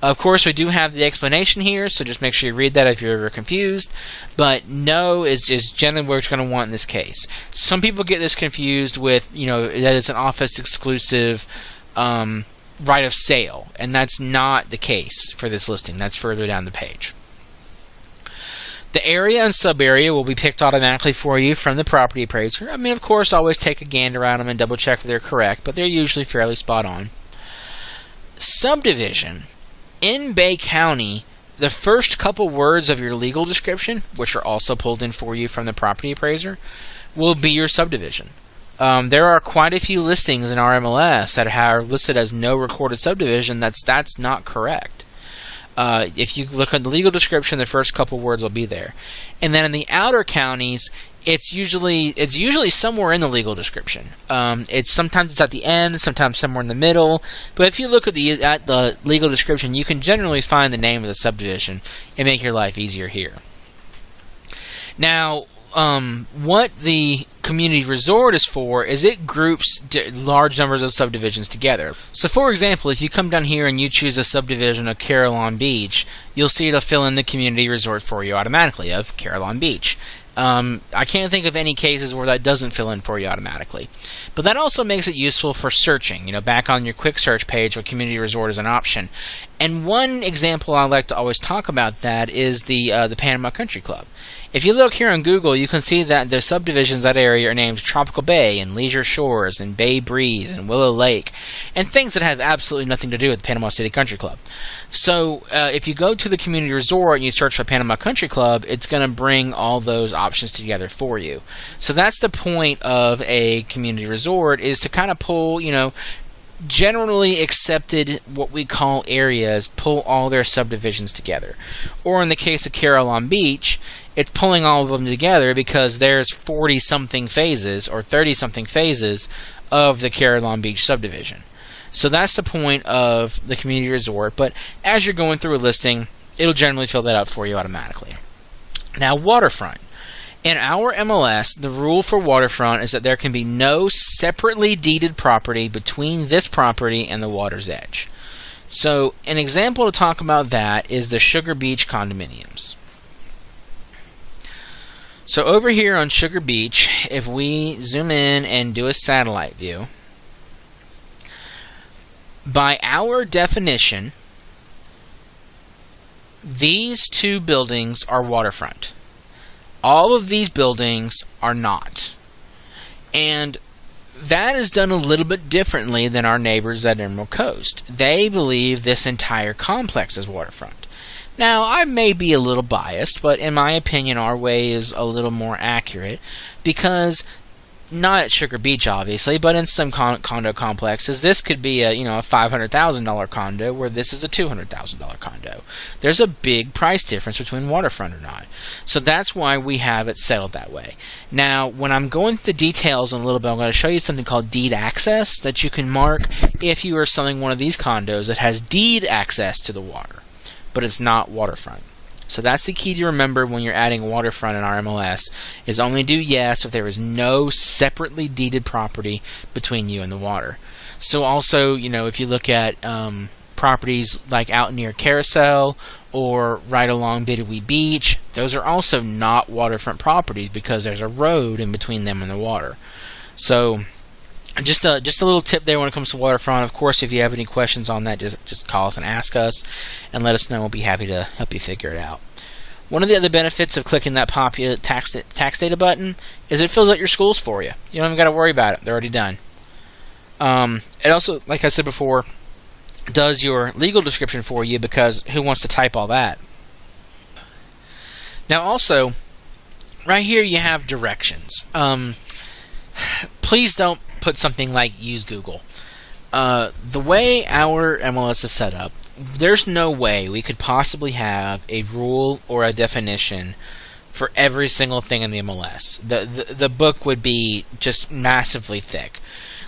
Of course, we do have the explanation here, so just make sure you read that if you're ever confused. But no is generally what you're going to want in this case. Some people get this confused with, that it's an Office exclusive right of sale, and that's not the case for this listing. That's further down the page. The area and sub-area will be picked automatically for you from the property appraiser. I mean, of course, always take a gander at them and double check that they're correct, but they're usually fairly spot on. Subdivision. In Bay County, the first couple words of your legal description, which are also pulled in for you from the property appraiser, will be your subdivision. There are quite a few listings in our MLS that are listed as no recorded subdivision. That's not correct. If you look at the legal description, the first couple words will be there. And then in the outer counties, it's usually somewhere in the legal description. Sometimes it's at the end, sometimes somewhere in the middle. But if you look at the legal description, you can generally find the name of the subdivision and make your life easier here. Now, what the community resort is for is it groups large numbers of subdivisions together. So for example, if you come down here and you choose a subdivision of Carillon Beach, you'll see it'll fill in the community resort for you automatically of Carillon Beach. I can't think of any cases where that doesn't fill in for you automatically. But that also makes it useful for searching, back on your quick search page where community resort is an option. And one example I like to always talk about that is the Panama Country Club. If you look here on Google, you can see that the subdivisions of that area are named Tropical Bay and Leisure Shores and Bay Breeze and Willow Lake, and things that have absolutely nothing to do with the Panama City Country Club. So if you go to the community resort and you search for Panama Country Club, it's going to bring all those options together for you. So that's the point of a community resort, is to kind of pull, generally accepted, what we call areas, pull all their subdivisions together. Or in the case of Carillon Beach, it's pulling all of them together because there's 40-something phases or 30-something phases of the Carillon Beach subdivision. So that's the point of the community resort, but as you're going through a listing, it'll generally fill that out for you automatically. Now, waterfront. In our MLS, the rule for waterfront is that there can be no separately deeded property between this property and the water's edge. So, an example to talk about that is the Sugar Beach condominiums. So over here on Sugar Beach, if we zoom in and do a satellite view, by our definition, these two buildings are waterfront. All of these buildings are not. And that is done a little bit differently than our neighbors at Emerald Coast. They believe this entire complex is waterfront. Now, I may be a little biased, but in my opinion, our way is a little more accurate, because not at Sugar Beach, obviously, but in some condo complexes, this could be a $500,000 condo, where this is a $200,000 condo. There's a big price difference between waterfront or not. So that's why we have it settled that way. Now, when I'm going through the details in a little bit, I'm going to show you something called deed access that you can mark if you are selling one of these condos that has deed access to the water, but it's not waterfront. So that's the key to remember when you're adding waterfront in our MLS, is only do yes if there is no separately deeded property between you and the water. So also, if you look at properties like out near Carousel or right along Bidawee Beach, those are also not waterfront properties because there's a road in between them and the water. So just a little tip there when it comes to waterfront. Of course, if you have any questions on that, just call us and ask us, and let us know. We'll be happy to help you figure it out. One of the other benefits of clicking that popular tax data button is it fills out your schools for you. You don't even got to worry about it. They're already done. It also, like I said before, does your legal description for you, because who wants to type all that? Now also, right here you have directions. Please don't put something like use Google. The way our MLS is set up, there's no way we could possibly have a rule or a definition for every single thing in the MLS. The book would be just massively thick.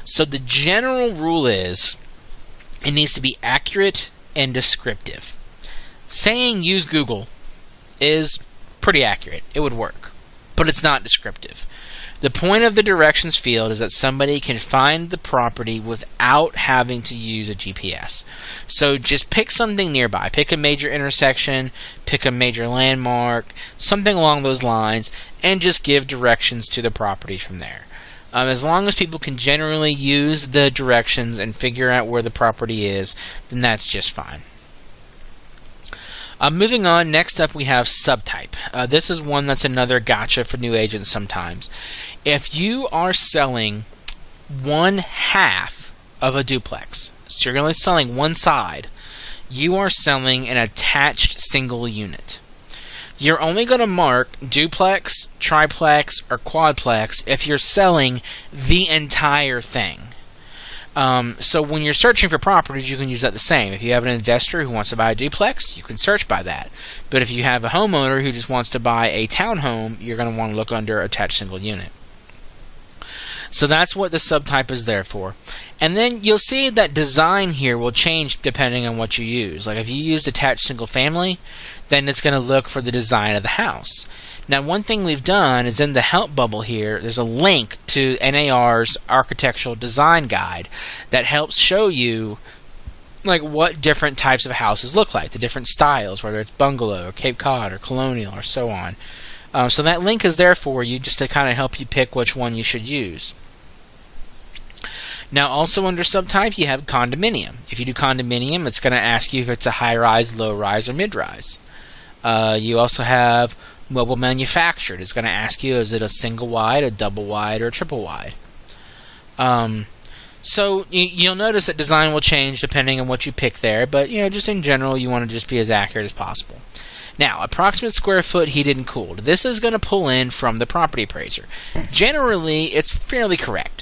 So the general rule is it needs to be accurate and descriptive. Saying use Google is pretty accurate. It would work. But it's not descriptive. The point of the directions field is that somebody can find the property without having to use a GPS. So just pick something nearby. Pick a major intersection, pick a major landmark, something along those lines, and just give directions to the property from there. As long as people can generally use the directions and figure out where the property is, then that's just fine. Moving on, next up we have subtype. This is one that's another gotcha for new agents sometimes. If you are selling one half of a duplex, so you're only selling one side, you are selling an attached single unit. You're only going to mark duplex, triplex, or quadplex if you're selling the entire thing. So when you're searching for properties, you can use that the same. If you have an investor who wants to buy a duplex, you can search by that. But if you have a homeowner who just wants to buy a townhome, you're going to want to look under attached single unit. So that's what the subtype is there for. And then you'll see that design here will change depending on what you use. Like if you use attached single family, then it's going to look for the design of the house. Now, one thing we've done is in the help bubble here, there's a link to NAR's architectural design guide that helps show you like what different types of houses look like, the different styles, whether it's bungalow or Cape Cod or colonial or so on. So that link is there for you just to kind of help you pick which one you should use. Now, also under subtype, you have condominium. If you do condominium, it's going to ask you if it's a high-rise, low-rise, or mid-rise. You also have mobile manufactured. It's going to ask you, is it a single-wide, a double-wide, or a triple-wide? So you'll notice that design will change depending on what you pick there, but just in general, you want to just be as accurate as possible. Now, approximate square foot heated and cooled. This is going to pull in from the property appraiser. Generally, it's fairly correct.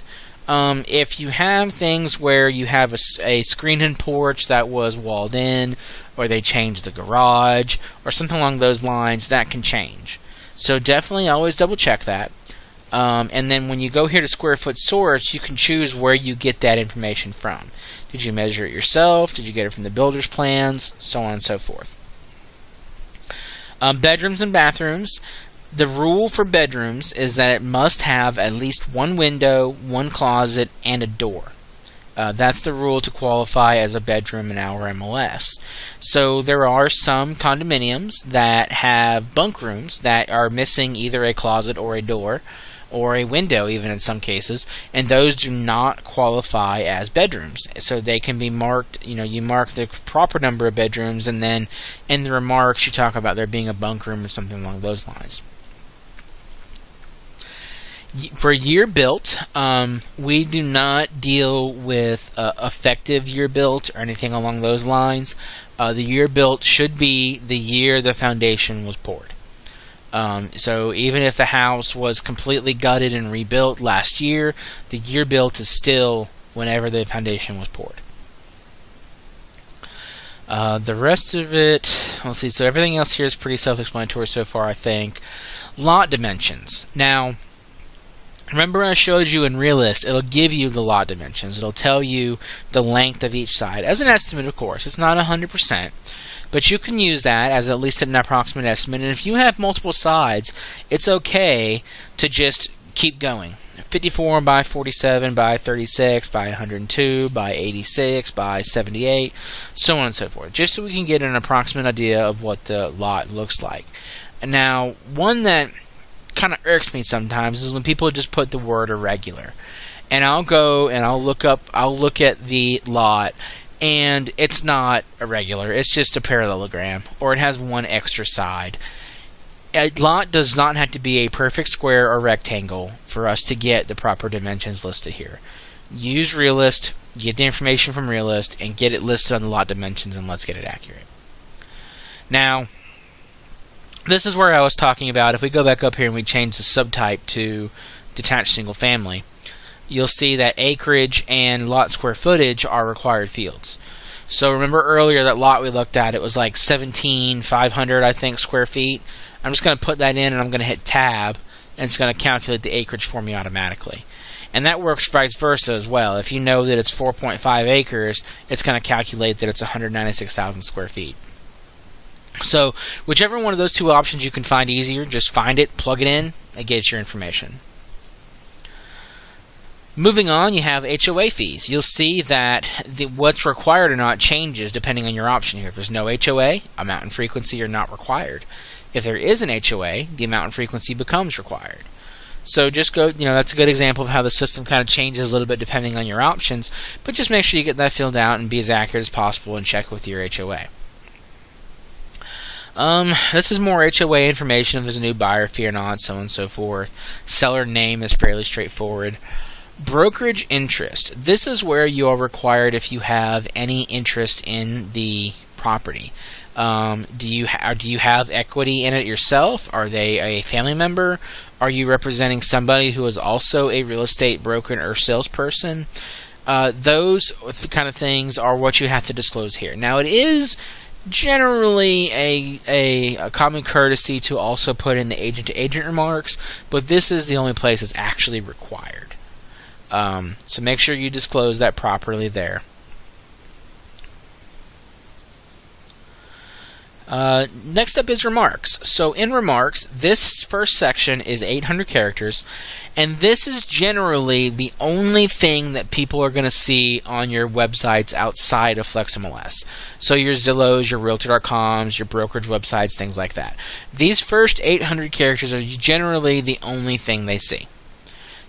If you have things where you have a screened-in porch that was walled in, or they changed the garage, or something along those lines, that can change. So definitely always double-check that. And then when you go here to square foot source, you can choose where you get that information from. Did you measure it yourself? Did you get it from the builder's plans? So on and so forth. Bedrooms and bathrooms. The rule for bedrooms is that it must have at least one window, one closet, and a door. That's the rule to qualify as a bedroom in our MLS. So there are some condominiums that have bunk rooms that are missing either a closet or a door, or a window even in some cases, and those do not qualify as bedrooms. So they can be marked, you mark the proper number of bedrooms, and then in the remarks you talk about there being a bunk room or something along those lines. For year built, we do not deal with effective year built or anything along those lines. The year built should be the year the foundation was poured. So even if the house was completely gutted and rebuilt last year, the year built is still whenever the foundation was poured. The rest of it, let's see, so everything else here is pretty self-explanatory so far, I think. Lot dimensions. Now, remember I showed you in Realist, it'll give you the lot dimensions. It'll tell you the length of each side. As an estimate, of course. It's not 100%. But you can use that as at least an approximate estimate. And if you have multiple sides, it's okay to just keep going. 54 by 47 by 36 by 102 by 86 by 78, so on and so forth. Just so we can get an approximate idea of what the lot looks like. Now, one that kind of irks me sometimes is when people just put the word irregular. And I'll go and I'll look at the lot, and it's not irregular, it's just a parallelogram, or it has one extra side. A lot does not have to be a perfect square or rectangle for us to get the proper dimensions listed here. Use Realist, get the information from Realist, and get it listed on the lot dimensions, and let's get it accurate. Now, this is where I was talking about, if we go back up here and we change the subtype to detached single family, you'll see that acreage and lot square footage are required fields. So remember earlier that lot we looked at, it was like 17,500 I think square feet. I'm just going to put that in and I'm going to hit tab, and it's going to calculate the acreage for me automatically. And that works vice versa as well. If you know that it's 4.5 acres, it's going to calculate that it's 196,000 square feet. So whichever one of those two options you can find easier, just find it, plug it in, and get your information. Moving on, you have HOA fees. You'll see that what's required or not changes depending on your option here. If there's no HOA, amount and frequency are not required. If there is an HOA, the amount and frequency becomes required. So just go, that's a good example of how the system kind of changes a little bit depending on your options, but just make sure you get that filled out and be as accurate as possible and check with your HOA. This is more HOA information if there's a new buyer, fee or not, so on and so forth. Seller name is fairly straightforward. Brokerage interest. This is where you are required if you have any interest in the property. Do you have equity in it yourself? Are they a family member? Are you representing somebody who is also a real estate broker or salesperson? Those kind of things are what you have to disclose here. Now, it is generally a common courtesy to also put in the agent-to-agent remarks, but this is the only place it's actually required. So make sure you disclose that properly there. Next up is remarks. So in remarks, this first section is 800 characters, and this is generally the only thing that people are going to see on your websites outside of FlexMLS. So your Zillows, your Realtor.coms, your brokerage websites, things like that. These first 800 characters are generally the only thing they see.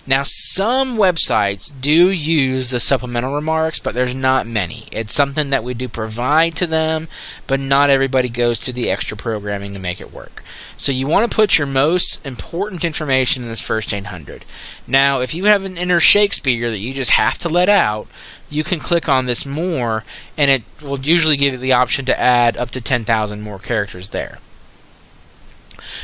Now, some websites do use the supplemental remarks, but there's not many. It's something that we do provide to them, but not everybody goes to the extra programming to make it work. So you want to put your most important information in this first 800. Now, if you have an inner Shakespeare that you just have to let out, you can click on this more, and it will usually give you the option to add up to 10,000 more characters there.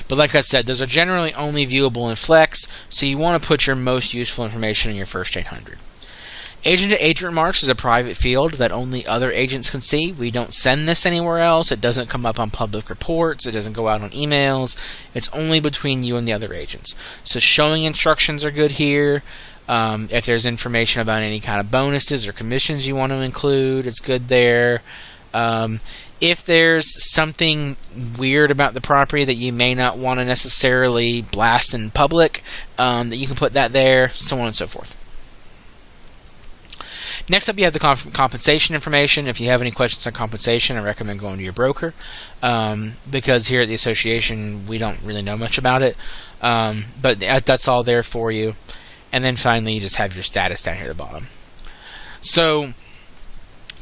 But like I said, those are generally only viewable in Flex, so you want to put your most useful information in your first 800. Agent-to-agent remarks is a private field that only other agents can see. We don't send this anywhere else. It doesn't come up on public reports. It doesn't go out on emails. It's only between you and the other agents. So showing instructions are good here. If there's information about any kind of bonuses or commissions you want to include, it's good there. If there's something weird about the property that you may not want to necessarily blast in public, that you can put that there, so on and so forth. Next up, you have the compensation information. If you have any questions on compensation, I recommend going to your broker, because here at the association, we don't really know much about it, but that's all there for you. And then finally, you just have your status down here at the bottom. So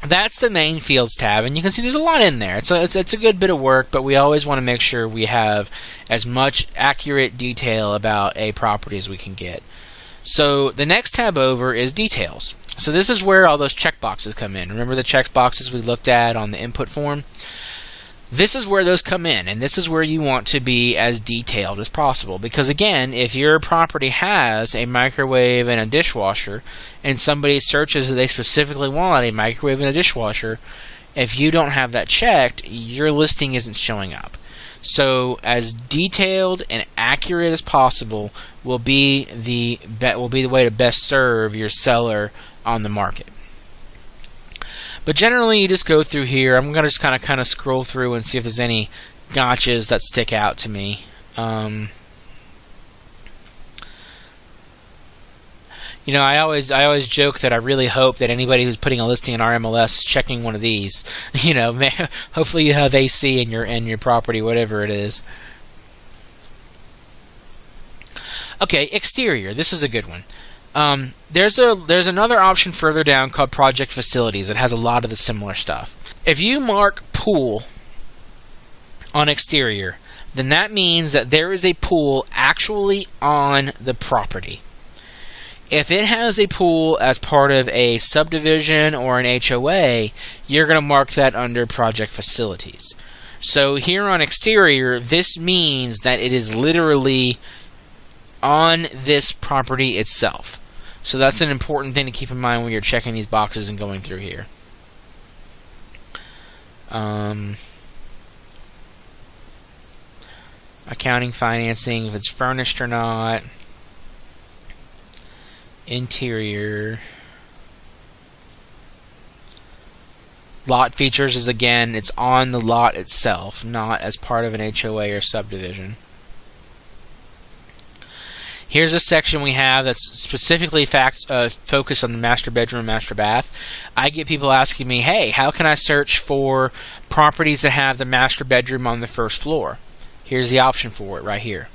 that's the main fields tab, and you can see there's a lot in there. It's a good bit of work, but we always want to make sure we have as much accurate detail about a property as we can get. So the next tab over is details. So this is where all those checkboxes come in. Remember the checkboxes we looked at on the input form? This is where those come in, and this is where you want to be as detailed as possible. Because again, if your property has a microwave and a dishwasher, and somebody searches that they specifically want a microwave and a dishwasher, if you don't have that checked, your listing isn't showing up. So as detailed and accurate as possible will be the way to best serve your seller on the market. But generally, you just go through here. I'm going to just kind of scroll through and see if there's any gotchas that stick out to me. You know, I always joke that I really hope that anybody who's putting a listing in our MLS is checking one of these. You know, hopefully you have AC in your property, whatever it is. Okay, exterior. This is a good one. There's another option further down called Project Facilities. It has a lot of the similar stuff. If you mark pool on exterior, then that means that there is a pool actually on the property. If it has a pool as part of a subdivision or an HOA, you're going to mark that under Project Facilities. So here on exterior, this means that it is literally on this property itself. So that's an important thing to keep in mind when you're checking these boxes and going through here. Accounting, financing, if it's furnished or not. Interior. Lot features is, again, it's on the lot itself, not as part of an HOA or subdivision. Here's a section we have that's specifically focused on the master bedroom and master bath. I get people asking me, hey, how can I search for properties that have the master bedroom on the first floor? Here's the option for it right here.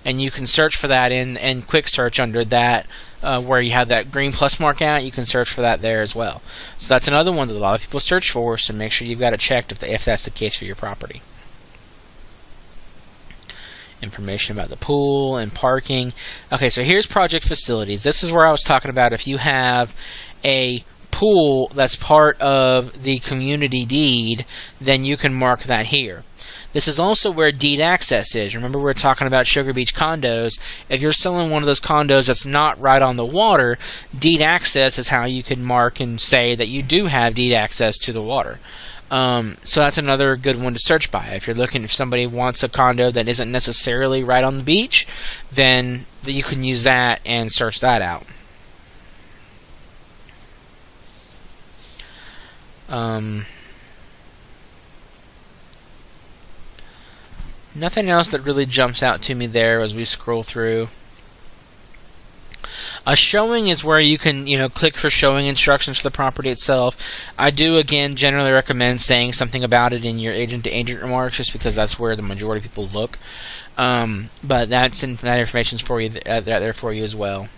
And you can search for that in quick search under that, where you have that green plus mark out. You can search for that there as well. So that's another one that a lot of people search for, so make sure you've got it checked if that's the case for your property. Information about the pool and parking. Okay, so here's Project Facilities. This is where I was talking about if you have a pool that's part of the community deed, then you can mark that here. This is also where deed access is. Remember we were talking about Sugar Beach condos. If you're selling one of those condos that's not right on the water, deed access is how you can mark and say that you do have deed access to the water. So that's another good one to search by. If you're looking, if somebody wants a condo that isn't necessarily right on the beach, then you can use that and search that out. Nothing else that really jumps out to me there as we scroll through. A showing is where you can, click for showing instructions for the property itself. I do, again, generally recommend saying something about it in your agent-to-agent remarks, just because that's where the majority of people look. But that information's for you, there for you as well.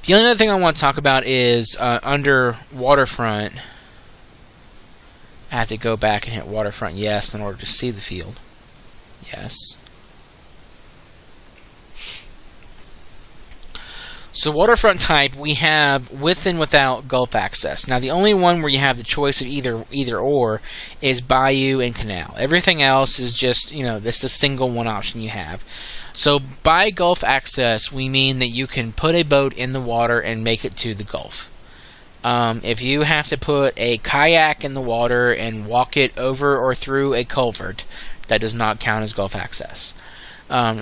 The only other thing I want to talk about is under waterfront. I have to go back and hit waterfront yes in order to see the field. Yes. So waterfront type, we have with and without Gulf access. Now the only one where you have the choice of either or is bayou and canal. Everything else is just, this is the single one option you have. So by Gulf access, we mean that you can put a boat in the water and make it to the Gulf. If you have to put a kayak in the water and walk it over or through a culvert, that does not count as Gulf access.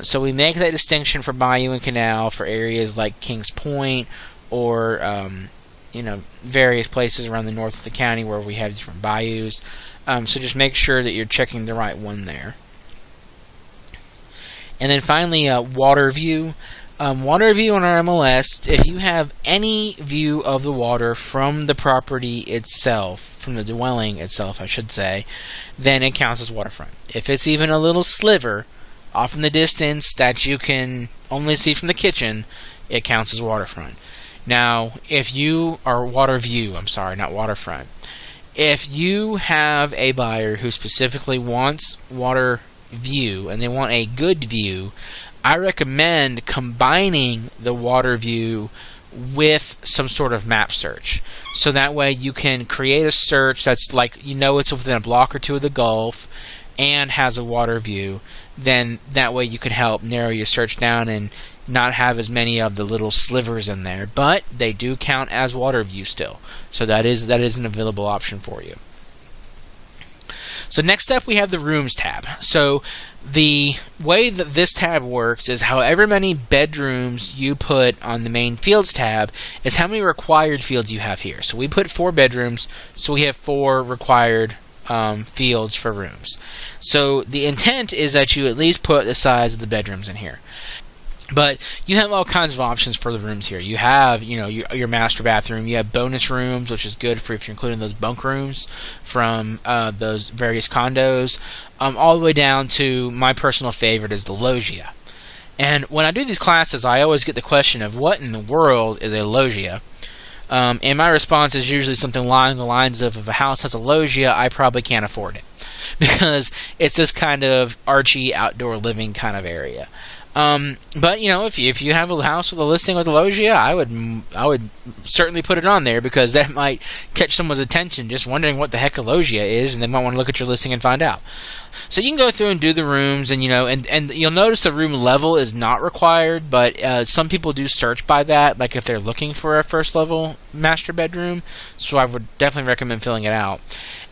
So we make that distinction for bayou and canal for areas like Kings Point or various places around the north of the county where we have different bayous. So just make sure that you're checking the right one there. And then finally, water view. Water view on our MLS, if you have any view of the water from the property itself, from the dwelling itself, I should say, then it counts as waterfront. If it's even a little sliver off in the distance that you can only see from the kitchen, it counts as waterfront. Now, if you are water view, not waterfront. If you have a buyer who specifically wants water view and they want a good view, I recommend combining the water view with some sort of map search. So that way you can create a search that's like, it's within a block or two of the Gulf and has a water view. Then that way you can help narrow your search down and not have as many of the little slivers in there. But they do count as water view still. So that is an available option for you. So next up we have the Rooms tab. So the way that this tab works is however many bedrooms you put on the main Fields tab is how many required fields you have here. So we put 4 bedrooms, so we have 4 required fields for rooms. So the intent is that you at least put the size of the bedrooms in here. But you have all kinds of options for the rooms here. You have, your master bathroom. You have bonus rooms, which is good for if you're including those bunk rooms from those various condos, all the way down to my personal favorite is the loggia. And when I do these classes, I always get the question of what in the world is a loggia? And my response is usually something along the lines of, if a house has a loggia, I probably can't afford it. Because it's this kind of archy outdoor living kind of area. But if you have a house with a listing with a loggia, I would certainly put it on there, because that might catch someone's attention just wondering what the heck a loggia is, and they might want to look at your listing and find out. So you can go through and do the rooms, and and you'll notice the room level is not required, but some people do search by that, like if they're looking for a first level master bedroom. So I would definitely recommend filling it out.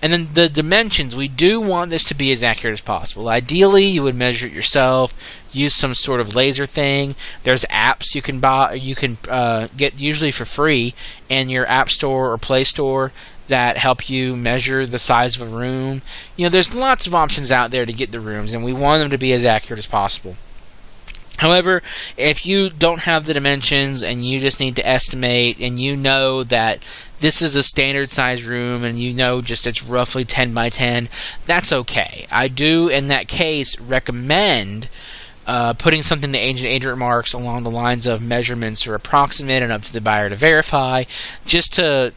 And then the dimensions, we do want this to be as accurate as possible. Ideally, you would measure it yourself, use some sort of laser thing. There's apps you can buy, get usually for free in your App Store or Play Store that help you measure the size of a room. There's lots of options out there to get the rooms, and we want them to be as accurate as possible. However, if you don't have the dimensions and you just need to estimate, and you know that this is a standard size room and just it's roughly 10 by 10, that's okay. I do, in that case, recommend putting something the agent remarks along the lines of measurements are approximate and up to the buyer to verify, just to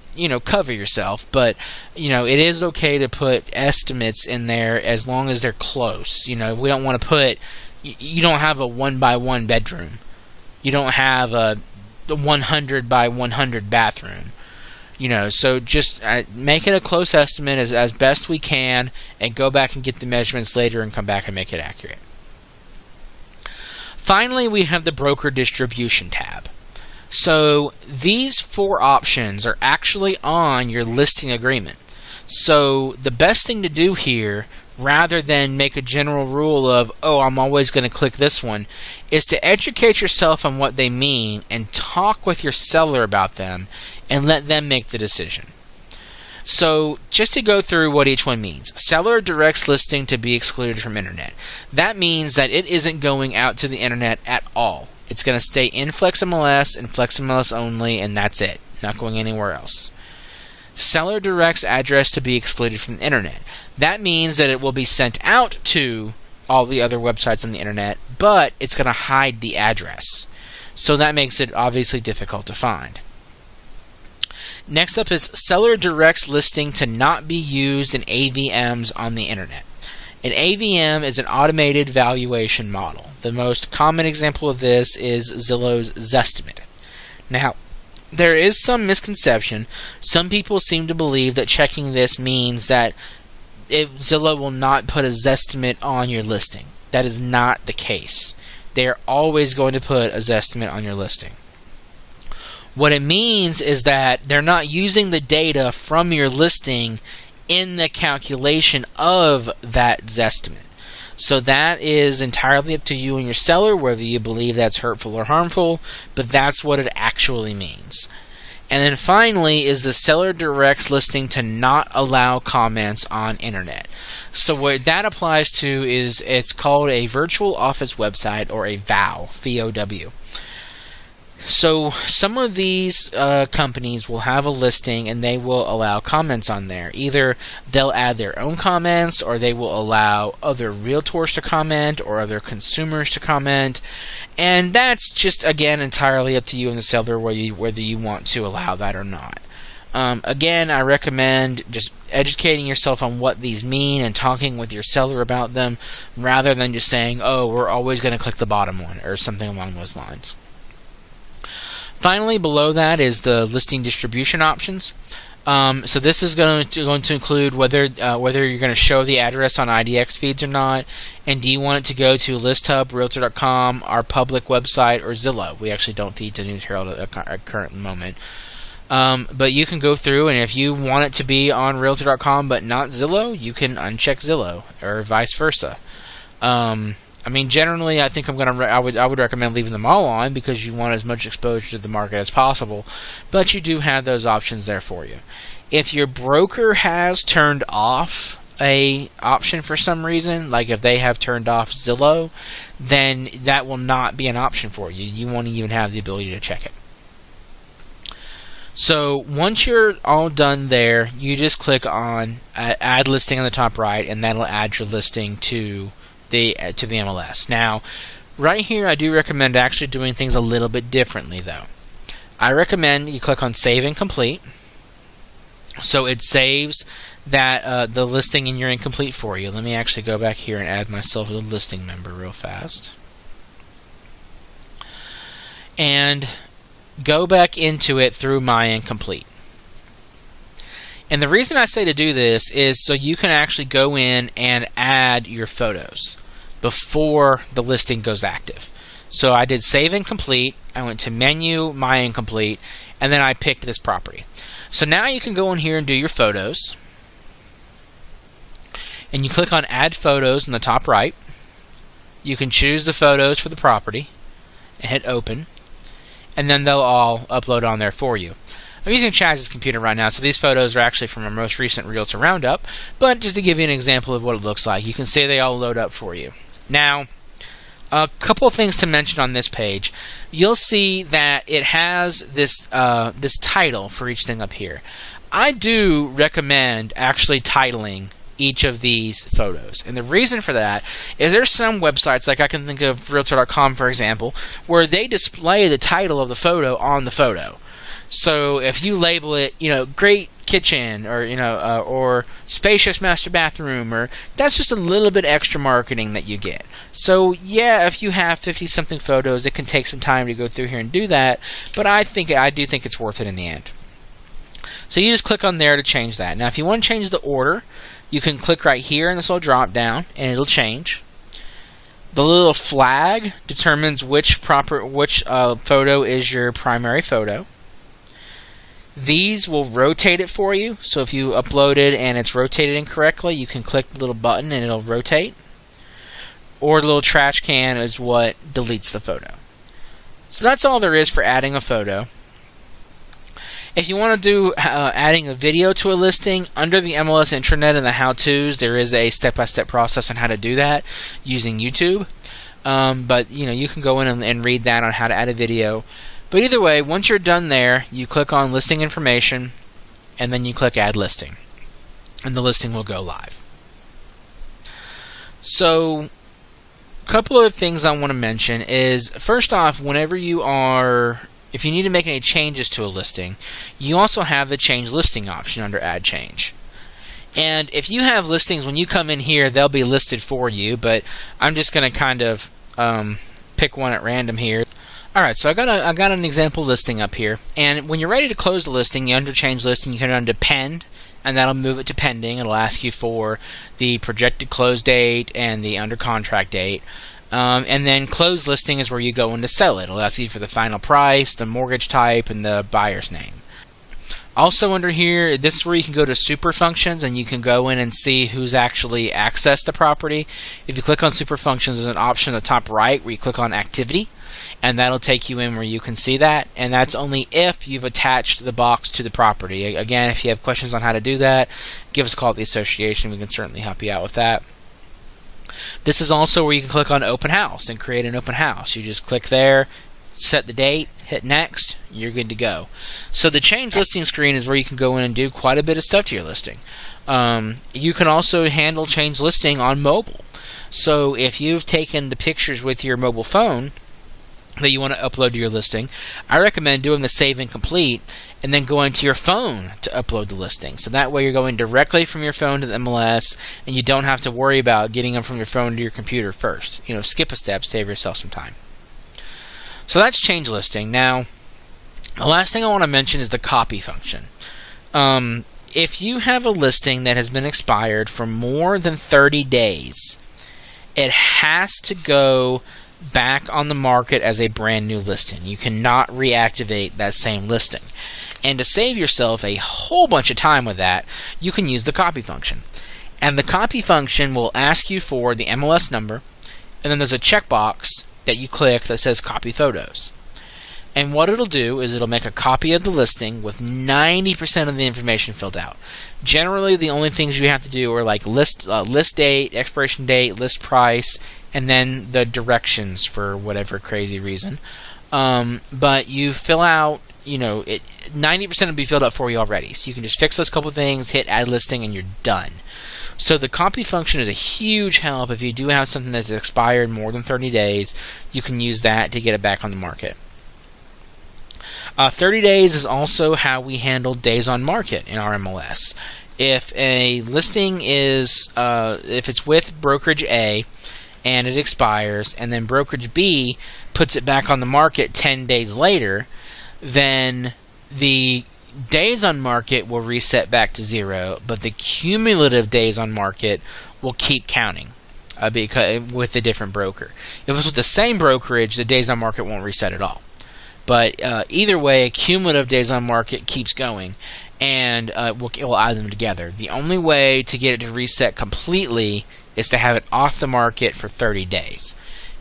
cover yourself. But it is okay to put estimates in there as long as they're close. We don't want to put, you don't have a 1 by 1 bedroom, you don't have a 100 by 100 bathroom. So just make it a close estimate as best we can, and go back and get the measurements later and come back and make it accurate. Finally, we have the Broker Distribution tab. So these 4 options are actually on your listing agreement. So the best thing to do here, rather than make a general rule of, I'm always going to click this one, is to educate yourself on what they mean and talk with your seller about them and let them make the decision. So just to go through what each one means. Seller directs listing to be excluded from internet. That means that it isn't going out to the internet at all. It's going to stay in FlexMLS and FlexMLS only, and that's it. Not going anywhere else. Seller directs address to be excluded from the internet. That means that it will be sent out to all the other websites on the internet, but it's going to hide the address. So that makes it obviously difficult to find. Next up is seller directs listing to not be used in AVMs on the internet. An AVM is an automated valuation model. The most common example of this is Zillow's Zestimate. Now, there is some misconception. Some people seem to believe that checking this means that Zillow will not put a Zestimate on your listing. That is not the case. They are always going to put a Zestimate on your listing. What it means is that they're not using the data from your listing in the calculation of that Zestimate. So that is entirely up to you and your seller whether you believe that's hurtful or harmful, but that's what it actually means. And then finally is the seller directs listing to not allow comments on internet. So what that applies to is it's called a virtual office website, or a VOW, V-O-W. So some of these companies will have a listing and they will allow comments on there. Either they'll add their own comments, or they will allow other realtors to comment, or other consumers to comment. And that's just, again, entirely up to you and the seller whether you want to allow that or not. Again, I recommend just educating yourself on what these mean and talking with your seller about them, rather than just saying, oh, we're always going to click the bottom one, or something along those lines. Finally, below that is the listing distribution options. So this is going to include whether you're going to show the address on IDX feeds or not, and do you want it to go to ListHub, Realtor.com, our public website, or Zillow. We actually don't feed to News Herald at the current moment. But you can go through, and if you want it to be on Realtor.com but not Zillow, you can uncheck Zillow, or vice versa. I mean, generally, I think I would recommend leaving them all on, because you want as much exposure to the market as possible. But you do have those options there for you. If your broker has turned off a option for some reason, like if they have turned off Zillow, then that will not be an option for you. You won't even have the ability to check it. So once you're all done there, you just click on Add Listing on the top right, and that'll add your listing to the MLS. Now, right here, I do recommend actually doing things a little bit differently, though. I recommend you click on Save and Complete, so it saves that the listing in your incomplete for you. Let me actually go back here and add myself as a listing member real fast, and go back into it through My Incomplete. And the reason I say to do this is so you can actually go in and add your photos before the listing goes active. So I did Save and Complete, I went to Menu, My Incomplete, and then I picked this property. So now you can go in here and do your photos. And you click on Add Photos in the top right. You can choose the photos for the property and hit Open. And then they'll all upload on there for you. I'm using Chaz's computer right now, so these photos are actually from our most recent Realtor Roundup, but just to give you an example of what it looks like, you can see they all load up for you. Now, a couple of things to mention on this page. You'll see that it has this title for each thing up here. I do recommend actually titling each of these photos. And the reason for that is there's some websites, like I can think of Realtor.com, for example, where they display the title of the photo on the photo. So if you label it, great kitchen, or or spacious master bathroom, or that's just a little bit extra marketing that you get. So yeah, if you have 50-something photos, it can take some time to go through here and do that, but I do think it's worth it in the end. So you just click on there to change that. Now, if you want to change the order, you can click right here in this little drop down, and it'll change. The little flag determines which photo is your primary photo. These will rotate it for you, so if you upload it and it's rotated incorrectly, you can click the little button and it'll rotate. Or the little trash can is what deletes the photo. So that's all there is for adding a photo. If you want to do adding a video to a listing, under the MLS Intranet and the how-tos, there is a step-by-step process on how to do that using YouTube. But you can go in and read that on how to add a video. But either way, once you're done there, you click on Listing Information, and then you click Add Listing, and the listing will go live. So, couple of things I want to mention is, first off, if you need to make any changes to a listing, you also have the change listing option under Add Change. And if you have listings, when you come in here, they'll be listed for you, but I'm just going to kind of pick one at random here. Alright, so I got an example listing up here, and when you're ready to close the listing, you under Change Listing, you can under Pend, and that'll move it to pending. It'll ask you for the projected close date and the under contract date. And then close listing is where you go in to sell it. It'll ask you for the final price, the mortgage type, and the buyer's name. Also under here, this is where you can go to super functions, and you can go in and see who's actually accessed the property. If you click on super functions, there's an option at the top right where you click on activity, and that'll take you in where you can see that, and that's only if you've attached the box to the property. Again, if you have questions on how to do that, give us a call at the association. We can certainly help you out with that. This is also where you can click on open house and create an open house. You just click there, set the date, hit next, you're good to go. So the change listing screen is where you can go in and do quite a bit of stuff to your listing. You can also handle change listing on mobile. So if you've taken the pictures with your mobile phone that you want to upload to your listing, I recommend doing the save and complete and then going to your phone to upload the listing. So that way you're going directly from your phone to the MLS, and you don't have to worry about getting them from your phone to your computer first. Skip a step, save yourself some time. So that's change listing. Now, the last thing I want to mention is the copy function. If you have a listing that has been expired for more than 30 days, it has to go back on the market as a brand new listing. You cannot reactivate that same listing. And to save yourself a whole bunch of time with that, you can use the copy function. And the copy function will ask you for the MLS number, and then there's a checkbox that you click that says copy photos. And what it'll do is it'll make a copy of the listing with 90% of the information filled out. Generally, the only things you have to do are like list date, expiration date, list price, and then the directions for whatever crazy reason. But you fill out, 90% will be filled out for you already. So you can just fix those couple things, hit add listing, and you're done. So the copy function is a huge help. If you do have something that's expired more than 30 days, you can use that to get it back on the market. 30 days is also how we handle days on market in our MLS. If a listing is, if it's with brokerage A and it expires, and then brokerage B puts it back on the market 10 days later, then the days on market will reset back to 0, but the cumulative days on market will keep counting because with a different broker. If it's with the same brokerage, the days on market won't reset at all. But either way, cumulative days on market keeps going, and it will add them together. The only way to get it to reset completely is to have it off the market for 30 days.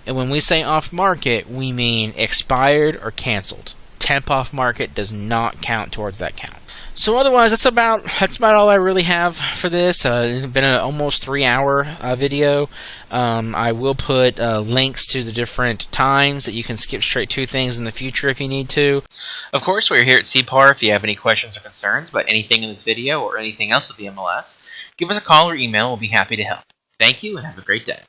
And when we say off market, we mean expired or canceled. Temp off market does not count towards that count. So otherwise, that's about all I really have for this. It's been an almost 3-hour video. I will put links to the different times that you can skip straight to things in the future if you need to. Of course, we're here at CPAR if you have any questions or concerns about anything in this video or anything else with the MLS. Give us a call or email. We'll be happy to help. Thank you and have a great day.